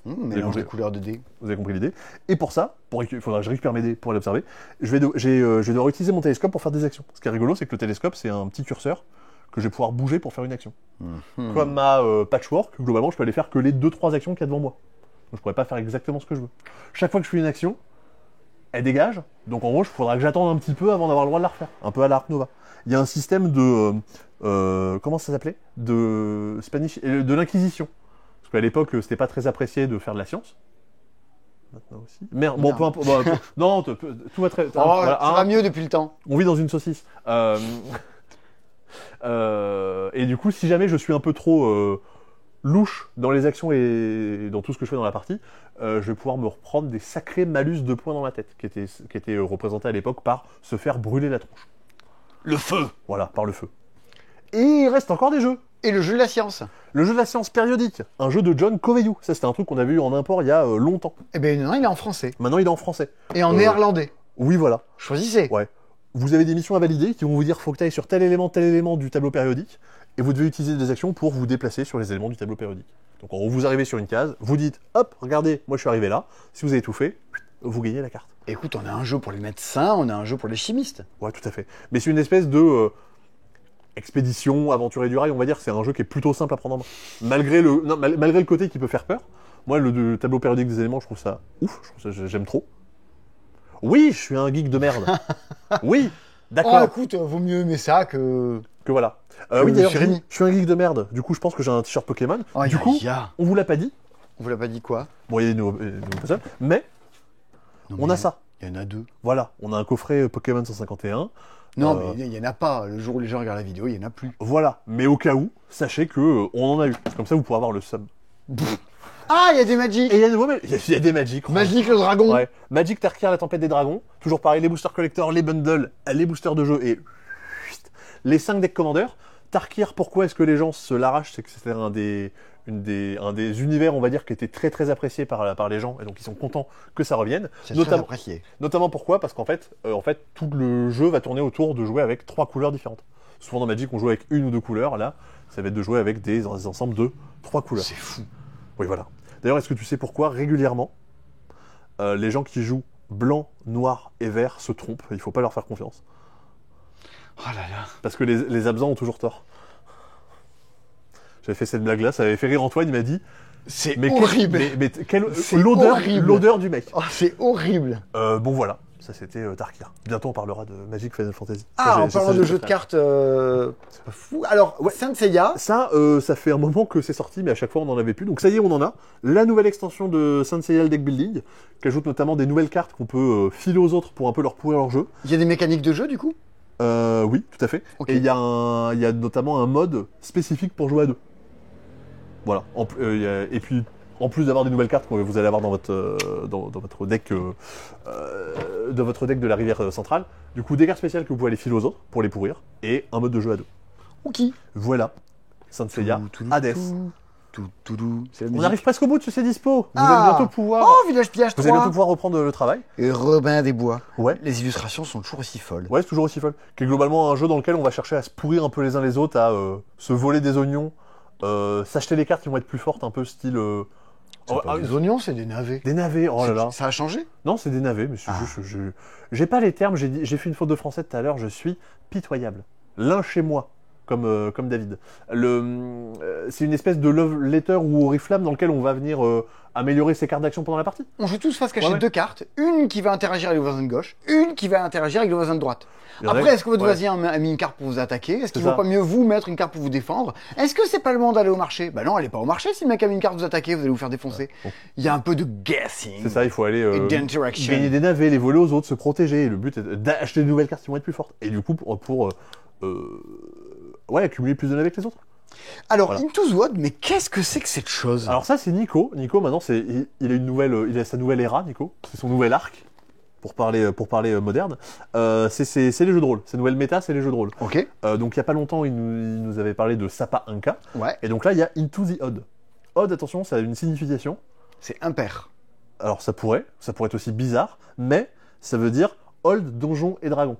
Mélange des couleurs de dés. Vous avez compris l'idée. Et pour ça, il faudra que je récupère mes dés pour aller observer. Je vais devoir utiliser mon télescope pour faire des actions. Ce qui est rigolo, c'est que le télescope, c'est un petit curseur que je vais pouvoir bouger pour faire une action. Comme ma patchwork, globalement, je peux aller faire que les 2-3 actions qu'il y a devant moi. Donc je pourrais pas faire exactement ce que je veux. Chaque fois que je fais une action, elle dégage. Donc en gros, il faudra que j'attende un petit peu avant d'avoir le droit de la refaire. Un peu à la Ark Nova. Il y a un système de... comment ça s'appelait? De l'Inquisition. Parce qu'à l'époque, c'était pas très apprécié de faire de la science. Maintenant aussi. Merde, bon, Merde. peu importe. Non, tout va très... Oh, voilà, ça va mieux depuis le temps. on vit dans une saucisse. Et du coup, si jamais je suis un peu trop louche dans les actions et dans tout ce que je fais dans la partie, je vais pouvoir me reprendre des sacrés malus de points dans la tête, qui étaient représentés à l'époque par se faire brûler la tronche. Le feu. Voilà, par le feu. Et il reste encore des jeux. Et le jeu de la science. Le jeu de la science périodique, un jeu de John Coveyou. Ça, c'était un truc qu'on avait eu en import il y a longtemps. Eh ben non, il est en français. Maintenant, il est en français. Et en néerlandais. Oui, voilà. Choisissez. Ouais. Vous avez des missions à valider qui vont vous dire faut que tu ailles sur tel élément du tableau périodique et vous devez utiliser des actions pour vous déplacer sur les éléments du tableau périodique. Donc en gros, vous arrivez sur une case, vous dites hop, regardez, moi je suis arrivé là. Si vous avez tout fait, vous gagnez la carte. Écoute, on a un jeu pour les médecins, on a un jeu pour les chimistes. Ouais, tout à fait. Mais c'est une espèce de expédition, aventurier du rail, on va dire. C'est un jeu qui est plutôt simple à prendre en main. Malgré le côté qui peut faire peur. Moi, le tableau périodique des éléments, je trouve ça ouf. J'aime trop. Oui, je suis un geek de merde. Oui, d'accord. Oh, écoute, vaut mieux aimer ça que... Que voilà. Oui, d'ailleurs, Jérémy. je suis un geek de merde. Du coup, je pense que j'ai un t-shirt Pokémon. Oh, Du coup, ya. on vous l'a pas dit. On vous l'a pas dit quoi? Bon, il y a des nouveaux personnes. Mais Non, on mais a ça. Il y en a deux. Voilà. On a un coffret Pokémon 151. Non, mais il y en a pas. Le jour où les gens regardent la vidéo, il y en a plus. Voilà. Mais au cas où, sachez que on en a eu. Comme ça, vous pourrez avoir le sub. Ah, il y a des Magic. Et il y a il y a des Magic. Magic le dragon. Ouais. Magic Tarkir, la tempête des dragons. Toujours pareil, les boosters collectors, les bundles, les boosters de jeu et les 5 decks commandeurs. Tarkir, pourquoi est-ce que les gens se l'arrachent? C'est que c'était un des univers, on va dire, qui était très très apprécié par les gens, et donc ils sont contents que ça revienne. C'est très apprécié. Notamment pourquoi? Parce qu'en fait, tout le jeu va tourner autour de jouer avec 3 couleurs différentes. Souvent dans Magic, on joue avec une ou 2 couleurs. Là, ça va être de jouer avec des ensembles de 3 couleurs. C'est fou. Oui, voilà. D'ailleurs, est-ce que tu sais pourquoi régulièrement les gens qui jouent blanc, noir et vert se trompent? Il faut pas leur faire confiance. Oh là là. Parce que les absents ont toujours tort. J'avais fait cette blague-là, ça avait fait rire Antoine, il m'a dit... C'est Mais horrible. mais C'est l'odeur horrible. l'odeur du mec. Oh, c'est horrible. Bon, voilà. Ça, c'était Tarkir. Bientôt, on parlera de Magic Final Fantasy. Ah, Ça, en j'ai parlant de jeux de préféré. cartes, c'est pas fou. Alors, Saint Seiya, Ça, ça fait un moment que c'est sorti, mais à chaque fois, on n'en avait plus. Donc ça y est, on en a. La nouvelle extension de Saint Seiya le Deck Building, qui ajoute notamment des nouvelles cartes qu'on peut filer aux autres pour un peu leur pourrir leur jeu. il y a des mécaniques de jeu du coup. Oui, tout à fait. Ok. Et il y a notamment un mode spécifique pour jouer à deux. Voilà. Et puis, en plus d'avoir des nouvelles cartes que vous allez avoir dans votre, dans votre deck, dans votre deck de la rivière centrale, du coup, des cartes spéciales que vous pouvez aller filer aux autres pour les pourrir, et un mode de jeu à deux. Ok. Voilà. Saint Seiya, Hades. C'est la On musique. arrive presque au bout de ce C'est dispo. Vous Ah. allez bientôt pouvoir. Oh, Village Pillage Vous allez bientôt 3 pouvoir reprendre le travail. et Robin des Bois. Ouais. Les illustrations sont toujours aussi folles. Ouais, c'est toujours aussi folle. Qui est globalement un jeu dans lequel on va chercher à se pourrir un peu les uns les autres, à se voler des oignons, s'acheter des cartes qui vont être plus fortes, un peu style. C'est pas des oignons, c'est des navets. Des navets, oh là là. Ça a changé. Non, c'est des navets, mais c'est Ah. juste. J'ai pas les termes, j'ai fait une faute de français tout à l'heure, je suis pitoyable. L'un chez moi, comme David. C'est une espèce de love letter ou oriflamme dans lequel on va venir améliorer ses cartes d'action pendant la partie. On joue tous face cachée Ouais. deux cartes, une qui va interagir avec le voisin de gauche, une qui va interagir avec le voisin de droite. Il y en a Après, est-ce que votre ouais. voisin a mis une carte pour vous attaquer? Est-ce qu'il C'est vaut ça. pas mieux vous mettre une carte pour vous défendre? Est-ce que c'est pas le moment d'aller au marché? Bah non, allez pas au marché. Si le mec a mis une carte pour vous attaquer, vous allez vous faire défoncer. Bon. Il y a un peu de guessing. C'est ça, il faut aller Et d'interaction. gagner des navets, les voler aux autres, se protéger. Et le but est d'acheter de nouvelles cartes qui vont être plus fortes. Et du coup, pour ouais, accumuler plus de navets que les autres. Alors, Voilà. Into the Wild, mais qu'est-ce que c'est que cette chose? Alors ça, c'est Nico. Nico, maintenant, il a une nouvelle, il a sa nouvelle era, Nico. C'est son nouvel arc, pour parler moderne. C'est les jeux de rôle. Sa nouvelle méta, c'est les jeux de rôle. Ok. Donc il y a pas longtemps, il nous avait parlé de Sapa Inca. Ouais. Et donc là, il y a Into the Odd. Odd, attention, ça a une signification. C'est impair. Alors ça pourrait être aussi bizarre, mais ça veut dire Old Donjons et Dragons.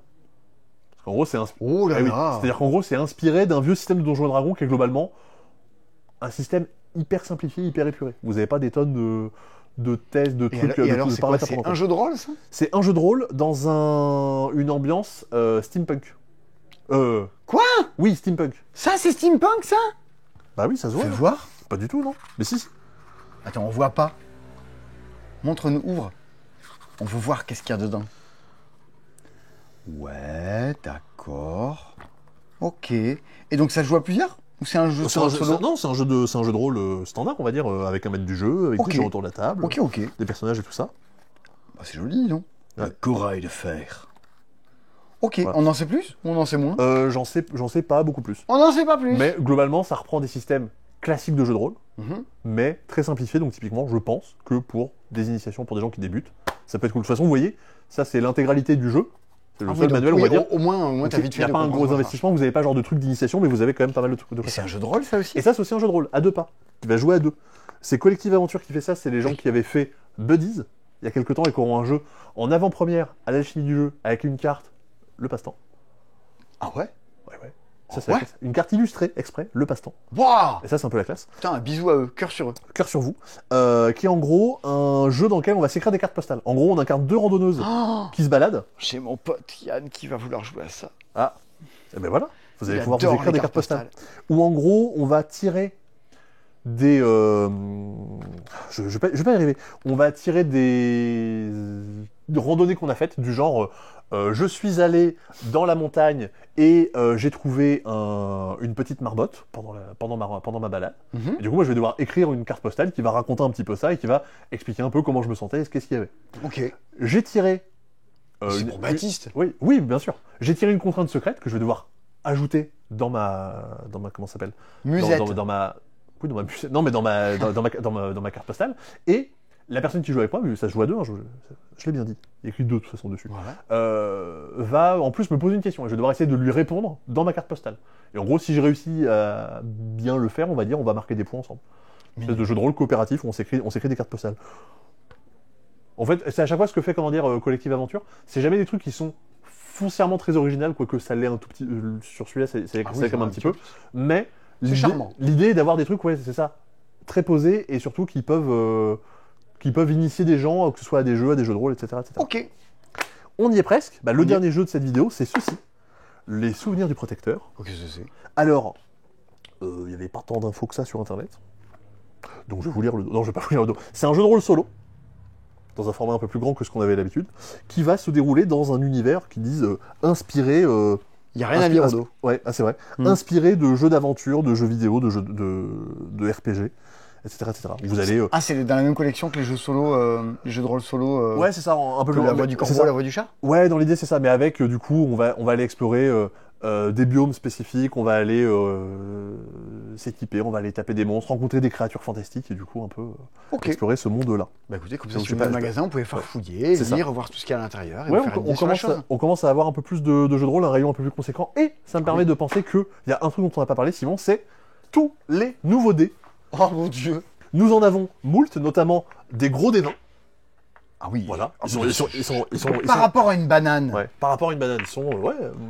Parce qu'en gros, c'est Oh là Ah oui. là. C'est-à-dire qu'en gros, c'est inspiré d'un vieux système de Donjons et Dragons qui est globalement un système hyper simplifié, hyper épuré. Vous n'avez pas des tonnes de tests, de Et trucs, alors, et alors, de c'est quoi? paramètres à C'est prendre en un compte. jeu de rôle, ça? C'est un jeu de rôle dans une ambiance steampunk. Quoi? Oui, steampunk. Ça, c'est steampunk, ça? Bah oui, ça se voit. Fais non voir. Pas du tout, non. Mais si. Attends, on voit pas. Montre-nous, ouvre. On veut voir qu'est-ce qu'il y a dedans. Ouais, d'accord. Ok. Et donc ça se joue à plusieurs? Ou c'est un jeu C'est un solo? non, c'est un jeu de rôle standard, on va dire, avec un maître du jeu, avec Ok. des gens autour de la table, Ok, ok. des personnages et tout ça. Bah, c'est joli, non? Ouais. Le corail de fer. Ok, Voilà. on en sait plus ou on en sait moins? J'en sais pas beaucoup plus. On n'en sait pas plus. Mais globalement, ça reprend des systèmes classiques de jeu de rôle, Mhm. mais très simplifiés. Donc typiquement, je pense que pour des initiations, pour des gens qui débutent, ça peut être cool. De toute façon, vous voyez, ça c'est l'intégralité du jeu. C'est le Ah oui, seul donc, manuel, oui, on va dire. au moins Donc, t'as vite il fait n'y a de pas un comprendre gros comment ça investissement, vous n'avez pas genre de truc d'initiation, mais vous avez quand même pas mal de trucs. marche. Et c'est un jeu de rôle, ça aussi? Et ça, c'est aussi un jeu de rôle, à deux pas, qui va jouer à deux. C'est Collective Aventure qui fait ça, c'est les gens qui avaient fait Buddies, il y a quelques temps, et qui auront un jeu en avant-première, à l'alchimie du jeu, avec une carte, le passe-temps. Ah ouais? Ouais, ouais. Oh, Ça, c'est la ouais. classe. Une carte illustrée, exprès, le passe-temps. Waouh! Et ça, c'est un peu la classe. Putain, un bisou à eux, cœur sur eux. Cœur sur vous. Qui est en gros un jeu dans lequel on va s'écrire des cartes postales. En gros, on incarne deux randonneuses Oh, qui se baladent. j'ai mon pote Yann qui va vouloir jouer à ça. Ah, et ben voilà. Vous allez Il pouvoir vous adore écrire les des cartes postales. Ou en gros, on va tirer des. Je vais pas y arriver. On va tirer des randonnées qu'on a faites, du genre je suis allé dans la montagne et j'ai trouvé une petite marmotte pendant ma balade. Mhm. Et du coup, moi, je vais devoir écrire une carte postale qui va raconter un petit peu ça et qui va expliquer un peu comment je me sentais et qu'est-ce qu'il y avait. Ok. J'ai tiré. C'est pour Baptiste. Oui, bien sûr. J'ai tiré une contrainte secrète que je vais devoir ajouter dans ma comment ça s'appelle? Musette. Dans ma oui, dans ma musette. Non, mais dans ma carte postale. Et la personne qui joue avec moi, vu que ça se joue à deux, hein, je l'ai bien dit. Il y a écrit deux de toute façon dessus. Voilà. Va en plus me poser une question et je vais devoir essayer de lui répondre dans ma carte postale. Et en gros, si je réussis à bien le faire, on va va marquer des points ensemble. Une espèce de jeu de rôle coopératif où on s'écrit des cartes postales. En fait, c'est à chaque fois ce que fait, Collective Aventure. C'est jamais des trucs qui sont foncièrement très originaux, quoique ça l'est un tout petit. Sur celui-là, c'est Ah oui, quand même un petit peu. Mais C'est charmant. l'idée est d'avoir des trucs, ouais, c'est ça, très posés et surtout qui peuvent initier des gens, que ce soit à des jeux de rôle, etc. etc. Ok. On y est presque. Bah, On y le est. dernier jeu de cette vidéo, c'est ceci. Les souvenirs du protecteur. Ok, c'est. Alors, il n'y avait pas tant d'infos que ça sur internet. Donc je vais vous lire le dos. Non, je vais pas vous lire le dos. C'est un jeu de rôle solo. dans un format un peu plus grand que ce qu'on avait d'habitude, qui va se dérouler dans un univers qui disent inspiré. Il n'y a rien à lire au dos. Ouais, c'est vrai. Inspiré de jeux d'aventure, de jeux vidéo, de jeux de RPG, etc., etc. Vous allez. Ah, c'est dans la même collection que les jeux solo, les jeux de rôle solo. Ouais, c'est ça, un peu que plus la voix du corbeau, la voix du chat. Ouais, dans l'idée c'est ça, mais avec du coup on va aller explorer des biomes spécifiques, on va aller s'équiper, on va aller taper des monstres, rencontrer des créatures fantastiques et du coup un peu explorer ce monde-là. Bah écoutez, comme ça, Donc, sur le magasin, vous pouvez farfouiller, lire, voir tout ce qu'il y a à l'intérieur. Et Ouais, vous faire une idée sur la chose. on commence à avoir un peu plus de jeux de rôle, un rayon un peu plus conséquent, et ça me permet de penser qu'il y a un truc dont on n'a pas parlé, Simon, c'est tous les nouveaux dés. Oh mon dieu. Nous en avons moult, notamment des gros dés nains. Ah oui. Voilà. Par rapport à une banane. Ouais, par rapport à une banane, ils sont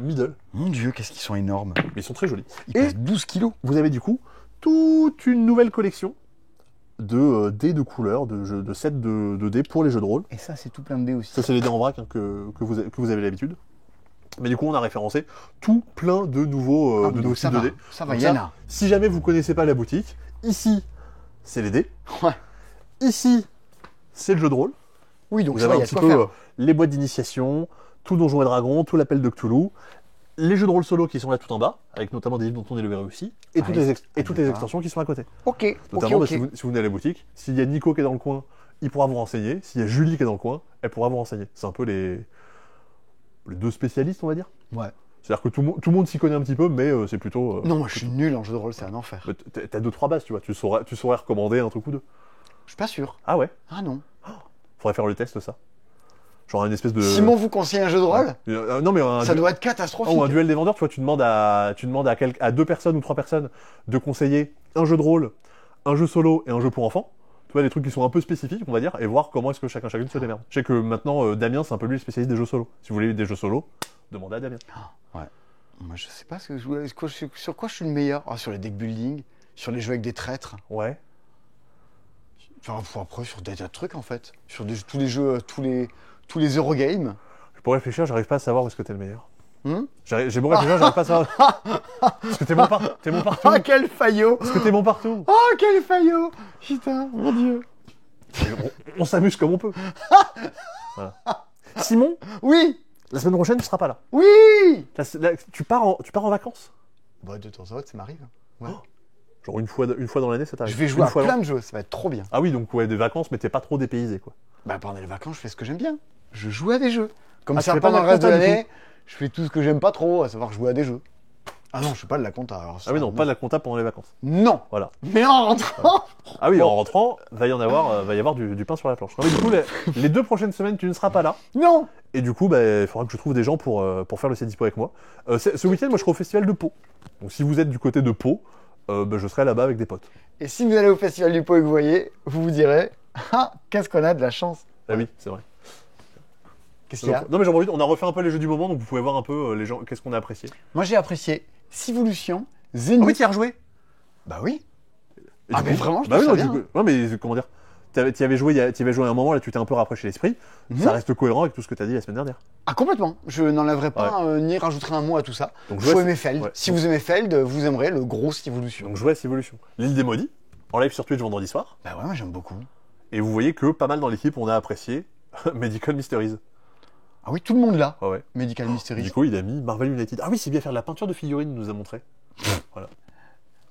middle. Mon dieu, qu'est-ce qu'ils sont énormes. Mais ils sont très jolis. Ils pèsent 12 kilos. Vous avez du coup toute une nouvelle collection de dés de couleurs, de sets de dés pour les jeux de rôle. Et ça, c'est tout plein de dés aussi. Ça, c'est les dés en vrac que vous avez l'habitude. Mais du coup, on a référencé tout plein de nouveaux, types de dés. Ça va, Donc Yana. Si jamais vous connaissez pas la boutique, ici, c'est les dés. Ouais. Ici, c'est le jeu de rôle. Oui, donc Vous ça avez va, il y un a petit de quoi peu faire. les boîtes d'initiation, tout Donjons et Dragons, tout l'appel de Cthulhu, les jeux de rôle solo qui sont là tout en bas, avec notamment des livres dont on est le héros aussi, et toutes les extensions qui sont à côté. Ok, Notamment, ok. si vous venez à la boutique, s'il y a Nico qui est dans le coin, il pourra vous renseigner. S'il y a Julie qui est dans le coin, elle pourra vous renseigner. C'est un peu les deux spécialistes, on va dire. Ouais. C'est-à-dire que tout le monde s'y connaît un petit peu, mais c'est plutôt... Non, moi je suis nul en jeu de rôle, c'est un enfer. T'as 2-3 bases, tu vois. Tu saurais recommander un truc ou deux. Je suis pas sûr. Ah ouais. Ah non. Faudrait faire le test, ça. Genre une espèce de... Simon vous conseille un jeu de rôle Non, mais ça doit être catastrophique. un duel des vendeurs, tu vois, tu demandes à 2 personnes ou 3 personnes de conseiller un jeu de rôle, un jeu solo et un jeu pour enfants. Tu vois, des trucs qui sont un peu spécifiques, on va dire, et voir comment est-ce que chacune se démerde. Je sais que maintenant, Damien, c'est un peu lui le spécialiste des jeux solo. Si vous voulez des jeux solo, demandez à Damien. Ouais. Moi, je sais pas ce que sur quoi je suis le meilleur. Ah, sur les deck building, sur les jeux avec des traîtres. Ouais. Enfin, après, sur des tas de trucs, en fait. Sur tous les jeux, tous les Eurogames. Pour réfléchir, j'arrive pas à savoir où est-ce que t'es le meilleur. J'ai beau réfléchir, j'arrive pas à savoir. Parce que t'es bon partout. Oh, quel faillot. Parce que t'es bon partout. Oh, quel faillot. Putain, mon dieu. On s'amuse comme on peut. Voilà. Simon, Oui. la semaine prochaine, tu seras pas là. Oui. Tu pars en vacances. Bah, de temps en temps, ça m'arrive. Ouais. Genre une fois dans l'année, ça t'arrive. Je vais jouer Une à fois plein de jeux, ça va être trop bien. Ah oui, donc ouais, des vacances, mais t'es pas trop dépaysé, quoi. Bah, pendant les vacances, je fais ce que j'aime bien. Je joue à des jeux. Comme Ah, tu ça, fais pas pendant de le la reste de compta, du l'année, je fais tout ce que j'aime pas trop, à savoir jouer à des jeux. Ah non, je fais pas de la compta. Alors, Ah oui, non, pas de la compta pendant les vacances. Non. Voilà. Mais en rentrant. Ah oui, Bon. en rentrant, va y avoir du pain sur la planche. Non, mais du coup, les 2 prochaines semaines, tu ne seras pas là. Non. Et du coup, il faudra que je trouve des gens pour faire le CDispo avec moi. Ce week-end, moi, je serai au festival de Pau. Donc si vous êtes du côté de Pau, je serai là-bas avec des potes. Et si vous allez au Festival du Pau et que vous voyez, vous vous direz, ah, qu'est-ce qu'on a de la chance. Ah oui, c'est vrai. Qu'est-ce qu'il y a? Non, mais j'en profite, on a refait un peu les jeux du moment, donc vous pouvez voir un peu les gens, qu'est-ce qu'on a apprécié. Moi, j'ai apprécié Civolution, Zénith. Ah oui, tu y as rejoué. Bah oui. Et Ah, du mais coup- vraiment, je bah trouve oui, ça non, bien, du coup- non, mais comment dire, tu y avais joué à un moment, là, tu t'es un peu rafraîchi l'esprit. Mhm. Ça reste cohérent avec tout ce que tu as dit la semaine dernière. Ah, complètement. Je n'enlèverai pas ni rajouterai un mot à tout ça. Donc, Faut jouer à- aimer Feld. ouais. Si vous aimez Feld, vous aimerez le gros Civolution. Donc jouer à Civolution. L'île des maudits, en live sur Twitch vendredi soir. Bah ouais, moi j'aime beaucoup. Et vous voyez que pas mal dans l'équipe, on a apprécié Medical Mysteries. Ah oui, tout le monde là. Ah ouais. Medical Mystery. Du coup, il a mis Marvel United. Ah oui, c'est bien faire de la peinture de figurines, il nous a montré. Voilà.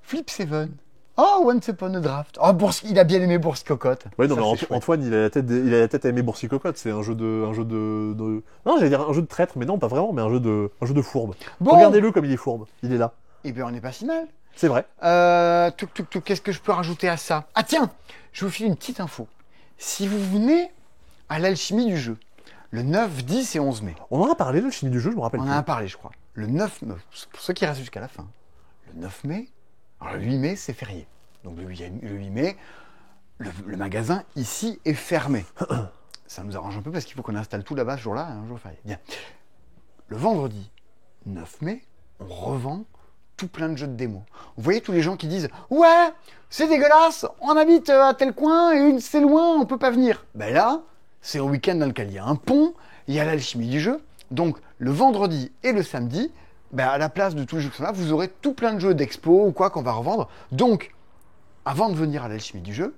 Flip Seven. Oh, Once Upon a Draft. Oh, il a bien aimé Bourse Cocotte. Ouais, non, Ça, mais c'est chouette. Antoine, il a la tête à aimer Boursi Cocotte. C'est un jeu de. Non, j'allais dire un jeu de traître, mais non, pas vraiment, mais un jeu de fourbe. Bon. Regardez-le comme il est fourbe. Il est là. Eh bien, on n'est pas si mal. C'est vrai. Qu'est-ce que je peux rajouter à ça? Ah tiens, je vous file une petite info. Si vous venez à l'alchimie du jeu, le 9, 10 et 11 mai, On en a parlé, le chimie du jeu, je me rappelle. on en plus. a parlé, je crois. Le 9 mai, pour ceux qui restent jusqu'à la fin, le 9 mai, alors le 8 mai, c'est férié. Donc le 8 mai, le magasin ici est fermé. Ça nous arrange un peu parce qu'il faut qu'on installe tout là-bas ce jour-là, un jour férié. Bien. Le vendredi 9 mai, on revend tout plein de jeux de démo. Vous voyez tous les gens qui disent « Ouais, c'est dégueulasse, on habite à tel coin et c'est loin, on peut pas venir. » Ben là, c'est un week-end dans lequel il y a un pont, il y a l'alchimie du jeu. Donc le vendredi et le samedi, ben, à la place de tous les jeux qui sont là, vous aurez tout plein de jeux d'expo ou quoi qu'on va revendre. Donc, avant de venir à l'alchimie du jeu,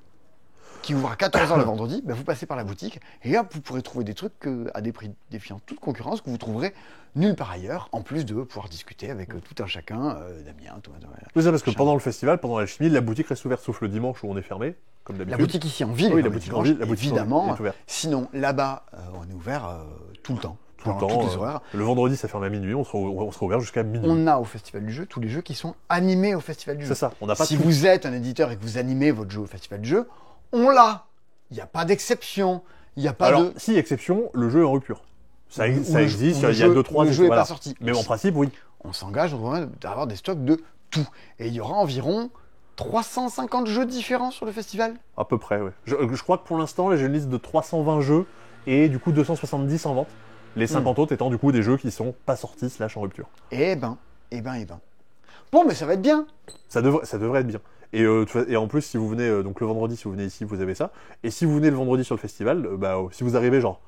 qui ouvre à 14h le vendredi, ben, vous passez par la boutique et hop, vous pourrez trouver des trucs à des prix défiant toute concurrence que vous trouverez nulle part ailleurs, en plus de pouvoir discuter avec tout un chacun, Damien, Thomas. Oui, c'est parce que pendant le festival, pendant l'alchimie, la boutique reste ouverte sauf le dimanche où on est fermé, comme d'habitude. La boutique ici en ville, oui, est la fermée boutique en dimanche, ville, la boutique évidemment. est ouverte. Sinon, là-bas, on est ouvert tout le temps. Tout le Pendant temps. toutes les horaires. Le vendredi, ça ferme à minuit, on sera ouvert jusqu'à minuit. On a au Festival du Jeu tous les jeux qui sont animés au Festival du Jeu. C'est ça, on n'a pas Si tout. vous êtes un éditeur et que vous animez votre jeu au Festival du Jeu, on l'a. Il n'y a pas d'exception. Il n'y a pas Alors, de... si exception, le jeu est en rupture. Ça Ou existe, le il y a jeu- 2-3 le jeu n'est pas sorti. Mais en principe, oui. On s'engage d'avoir des stocks de tout. Et il y aura environ 350 jeux différents sur le festival. À peu près, oui. Je crois que pour l'instant, là, j'ai une liste de 320 jeux et du coup 270 en vente. Les 50 autres étant du coup des jeux qui sont pas sortis / en rupture. Eh ben. Bon, mais ça va être bien. Ça devrait être bien. Et en plus, si vous venez donc le vendredi, si vous venez ici, vous avez ça. Et si vous venez le vendredi sur le festival, si vous arrivez genre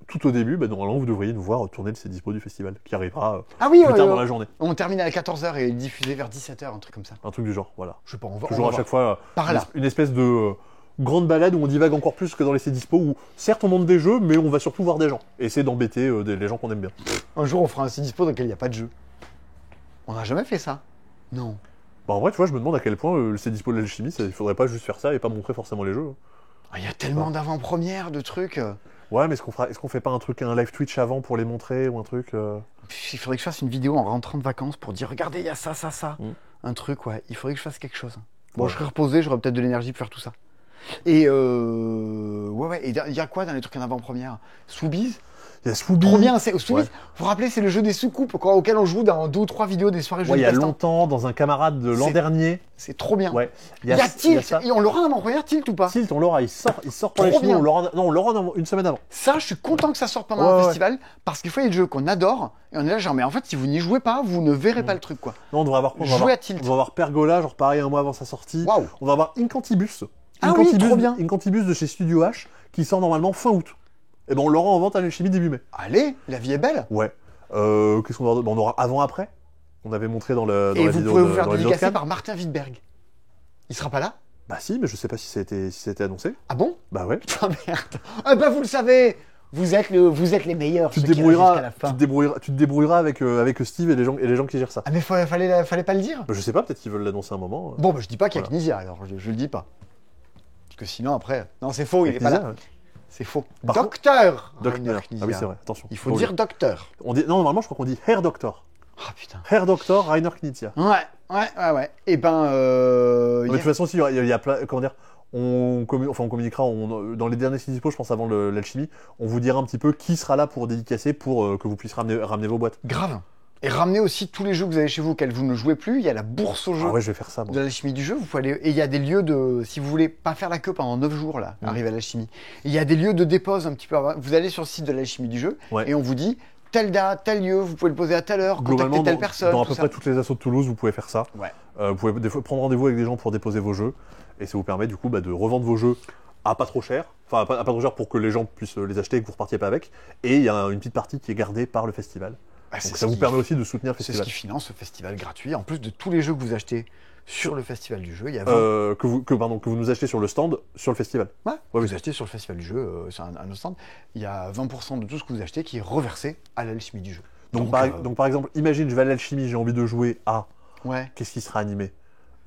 tout au début, normalement vous devriez nous voir tourner le C'est Dispo du festival, qui arrivera Ah oui, plus tard dans la journée. On termine à 14h et diffusé vers 17h, un truc comme ça. Un truc du genre, voilà. Je sais pas, on va Toujours à chaque fois Par là. une espèce de grande balade où on divague encore plus que dans les C'est Dispo, où certes on monte des jeux, mais on va surtout voir des gens. Et essayer d'embêter les gens qu'on aime bien. Un jour, on fera un site dispo dans lequel il n'y a pas de jeu. On n'a jamais fait ça. Non. En vrai, tu vois, je me demande à quel point le C'est Dispo de l'alchimie, il faudrait pas juste faire ça et pas montrer forcément les jeux. Ah, il y a tellement d'avant-premières, de trucs. Ouais, mais est-ce qu'on fait pas un live Twitch avant pour les montrer ou un truc Il faudrait que je fasse une vidéo en rentrant de vacances pour dire regardez, il y a ça. Un truc, ouais. Il faudrait que je fasse quelque chose. Bon, Ouais. je serai reposé, j'aurai peut-être de l'énergie pour faire tout ça. Et ouais. Et il y a quoi dans les trucs en avant-première? Swoobies? Il y a Swooby. Trop bien, c'est Swoobies. Ouais. Vous vous rappelez, c'est le jeu des soucoupes auquel on joue dans 2 ou 3 vidéos des soirées jeux Ouais, il y de a passe-temps. longtemps, dans un camarade de l'an C'est- dernier. C'est trop bien. Ouais. Il y a Tilt. ça. Et on l'aura en avant-première, Tilt ou pas? Tilt, on l'aura, il sort pour Trop l'alchimie, bien. on l'aura une semaine avant. Ça, je suis content que ça sorte pendant Ouais, un ouais. festival, parce qu'il faut y a des jeux qu'on adore, et on est là genre, mais en fait, si vous n'y jouez pas, vous ne verrez pas le truc, quoi. Non, on devrait avoir quoi? Jouer à Tilt. On va avoir Pergola, genre pareil, un mois avant sa sortie. Waouh. On va avoir Incantibus. Ah oui, trop bien. Incantibus de chez Studio H, qui sort normalement fin août. Et ben on l'aura en vente à l'alchimie début mai. Allez, la vie est belle. Ouais. Qu'est-ce qu'on aura d'autre? On aura avant-après. On avait montré dans la Et vous vidéo pouvez de- vous faire dans la vidéo de dédicacer Cannes. par Martin Wittberg. Il sera pas là? Bah si, mais je sais pas si ça a été annoncé. Ah bon? Bah ouais. Putain, merde. Ah bah vous le savez, vous êtes les meilleurs. Tu te ceux qui restent jusqu'à la fin. tu te débrouilleras avec Steve et les gens qui gèrent ça. Ah mais fallait pas le dire. Bah, je sais pas, peut-être qu'ils veulent l'annoncer un moment. Bon, bah je dis pas qu'il y a Voilà. Knizia, alors je le dis pas. Parce que sinon après... Non, c'est faux, il est pas Knizia, là. ouais. C'est faux. Par Docteur Docteur. Rainer Ah oui, Knizia. c'est vrai, attention. Il faut Bon, dire docteur. on dit, non, normalement, je crois qu'on dit Herr Doctor. Ah putain. Herr Doctor, Rainer Knizia. Ouais. Et ben... Mais de toute façon, si, il y a plein, comment dire, on communiquera dans les derniers Dispo, je pense avant l'alchimie, on vous dira un petit peu qui sera là pour dédicacer pour que vous puissiez ramener vos boîtes. Grave. Et ramenez aussi tous les jeux que vous avez chez vous auxquels vous ne jouez plus. Il y a la bourse aux jeux Ah ouais, je vais faire ça. Moi. de l'alchimie du jeu. Vous pouvez aller... Et il y a des lieux de... Si vous voulez pas faire la queue pendant 9 jours, là, arriver à l'alchimie, il y a des lieux de dépose un petit peu avant. Vous allez sur le site de l'alchimie du jeu Ouais. et on vous dit telle date, tel lieu, vous pouvez le poser à telle heure, contacter Globalement, telle personne. dans à tout peu ça. près toutes les assos de Toulouse, vous pouvez faire ça. Ouais. Vous pouvez des fois prendre rendez-vous avec des gens pour déposer vos jeux, et ça vous permet du coup de revendre vos jeux à pas trop cher, enfin à pas trop cher pour que les gens puissent les acheter et que vous repartiez pas avec. Et il y a une petite partie qui est gardée par le festival. Ah, Donc ça vous permet aussi de soutenir le C'est ce festival. qui finance ce festival gratuit. En plus de tous les jeux que vous achetez sur le festival du jeu, il y a 20... Que vous nous achetez sur le stand, sur le festival. Ouais, vous achetez sur le festival du jeu, sur un autre stand, il y a 20% de tout ce que vous achetez qui est reversé à l'alchimie du jeu. Donc par exemple, imagine, je vais à l'alchimie, j'ai envie de jouer à... Ouais. Qu'est-ce qui sera animé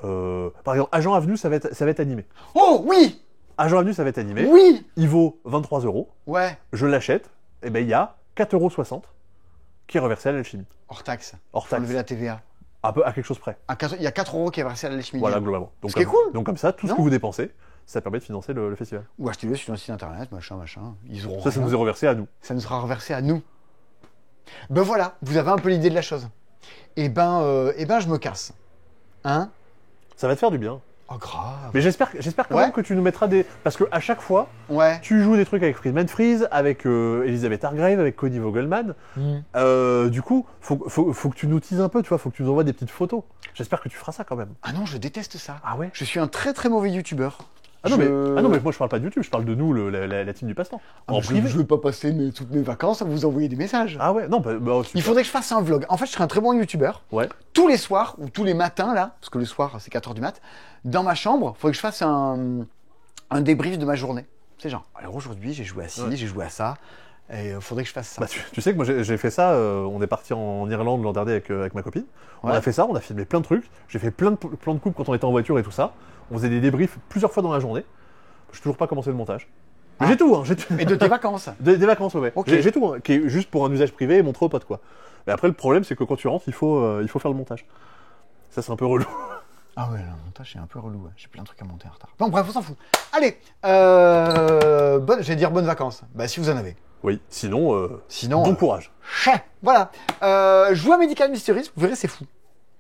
Par exemple, Agent Avenue, ça va être animé. Oh oui. Agent Avenue, ça va être animé. Oui. Il vaut 23 €. Ouais. Je l'achète. Et ben il y a 4,60 € qui est reversé à l'alchimie. Hors taxe. Hors Faut taxe. enlever la TVA. À quelque chose près. Il y a 4 euros qui est versé à l'alchimie Voilà, du jeu. globalement. Donc, Ce qui est cool. Donc comme ça, tout ce Non. que vous dépensez, ça permet de financer le festival. Ou achetez-le sur un site internet, machin. Ils auront Ça rien. nous est reversé à nous. Ça nous sera reversé à nous. Ben voilà, vous avez un peu l'idée de la chose. Et ben je me casse. Hein? Ça va te faire du bien. Oh grave. Mais j'espère quand Ouais. même que tu nous mettras des... Parce qu'à chaque fois, Ouais. tu joues des trucs avec Friedman Freeze, avec Elisabeth Hargrave, avec Connie Vogelman. Du coup, faut que tu nous teases un peu, tu vois, faut que tu nous envoies des petites photos. J'espère que tu feras ça quand même. Ah non, je déteste ça. Ah ouais? Je suis un très très mauvais youtubeur. Ah non, mais moi je parle pas de YouTube, je parle de nous, la team du passe-temps. En privé. Je vais pas passer toutes mes vacances à vous envoyer des messages. Ah ouais, non, bah, super. Il faudrait que je fasse un vlog. En fait, je serais un très bon youtubeur. Ouais. Tous les soirs, ou tous les matins, là, parce que le soir, c'est 4h du mat, dans ma chambre, il faudrait que je fasse un débrief de ma journée. C'est genre, alors aujourd'hui, j'ai joué à ci, Ouais. j'ai joué à ça, et faudrait que je fasse ça. Bah, tu sais que moi j'ai fait ça, on est parti en Irlande l'an dernier avec ma copine. On Ouais. a fait ça, on a filmé plein de trucs. J'ai fait plein de coupes quand on était en voiture et tout ça. On faisait des débriefs plusieurs fois dans la journée. Je n'ai toujours pas commencé le montage. Mais Ah. j'ai tout, hein, j'ai tout. Et de tes vacances. Des vacances, ouais. Ok. J'ai tout, hein, qui est juste pour un usage privé et montrer aux potes, quoi. Mais après, le problème, c'est que quand tu rentres, il faut faire le montage. Ça, c'est un peu relou. Ah ouais, le montage, c'est un peu relou. Ouais. J'ai plein de trucs à monter en retard. Bon, bref, on s'en fout. Allez, j'allais dire bonnes vacances. Bah, si vous en avez. Oui, sinon, Sinon, bon courage. chais. Voilà. Jouer à Medical Mysteries, vous verrez, c'est fou.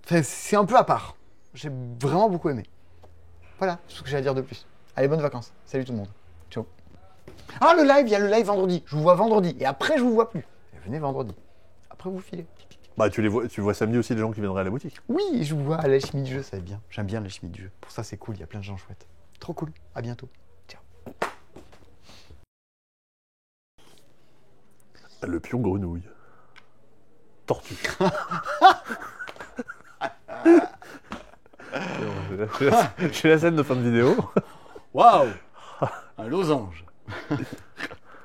Enfin, c'est un peu à part. J'ai vraiment beaucoup aimé. Voilà, c'est ce que j'ai à dire de plus. Allez, bonnes vacances. Salut tout le monde. Ciao. Ah, le live, il y a le live vendredi. Je vous vois vendredi. Et après, je vous vois plus. Et venez vendredi. Après, vous filez. Bah, tu vois samedi aussi les gens qui viendraient à la boutique. Oui, je vous vois à l'alchimie du jeu, ça va être bien. J'aime bien l'alchimie du jeu. Pour ça, c'est cool. Il y a plein de gens chouettes. Trop cool. À bientôt. Ciao. Le pion grenouille. Tortue. J'ai la scène de fin de vidéo. Waouh. Un losange.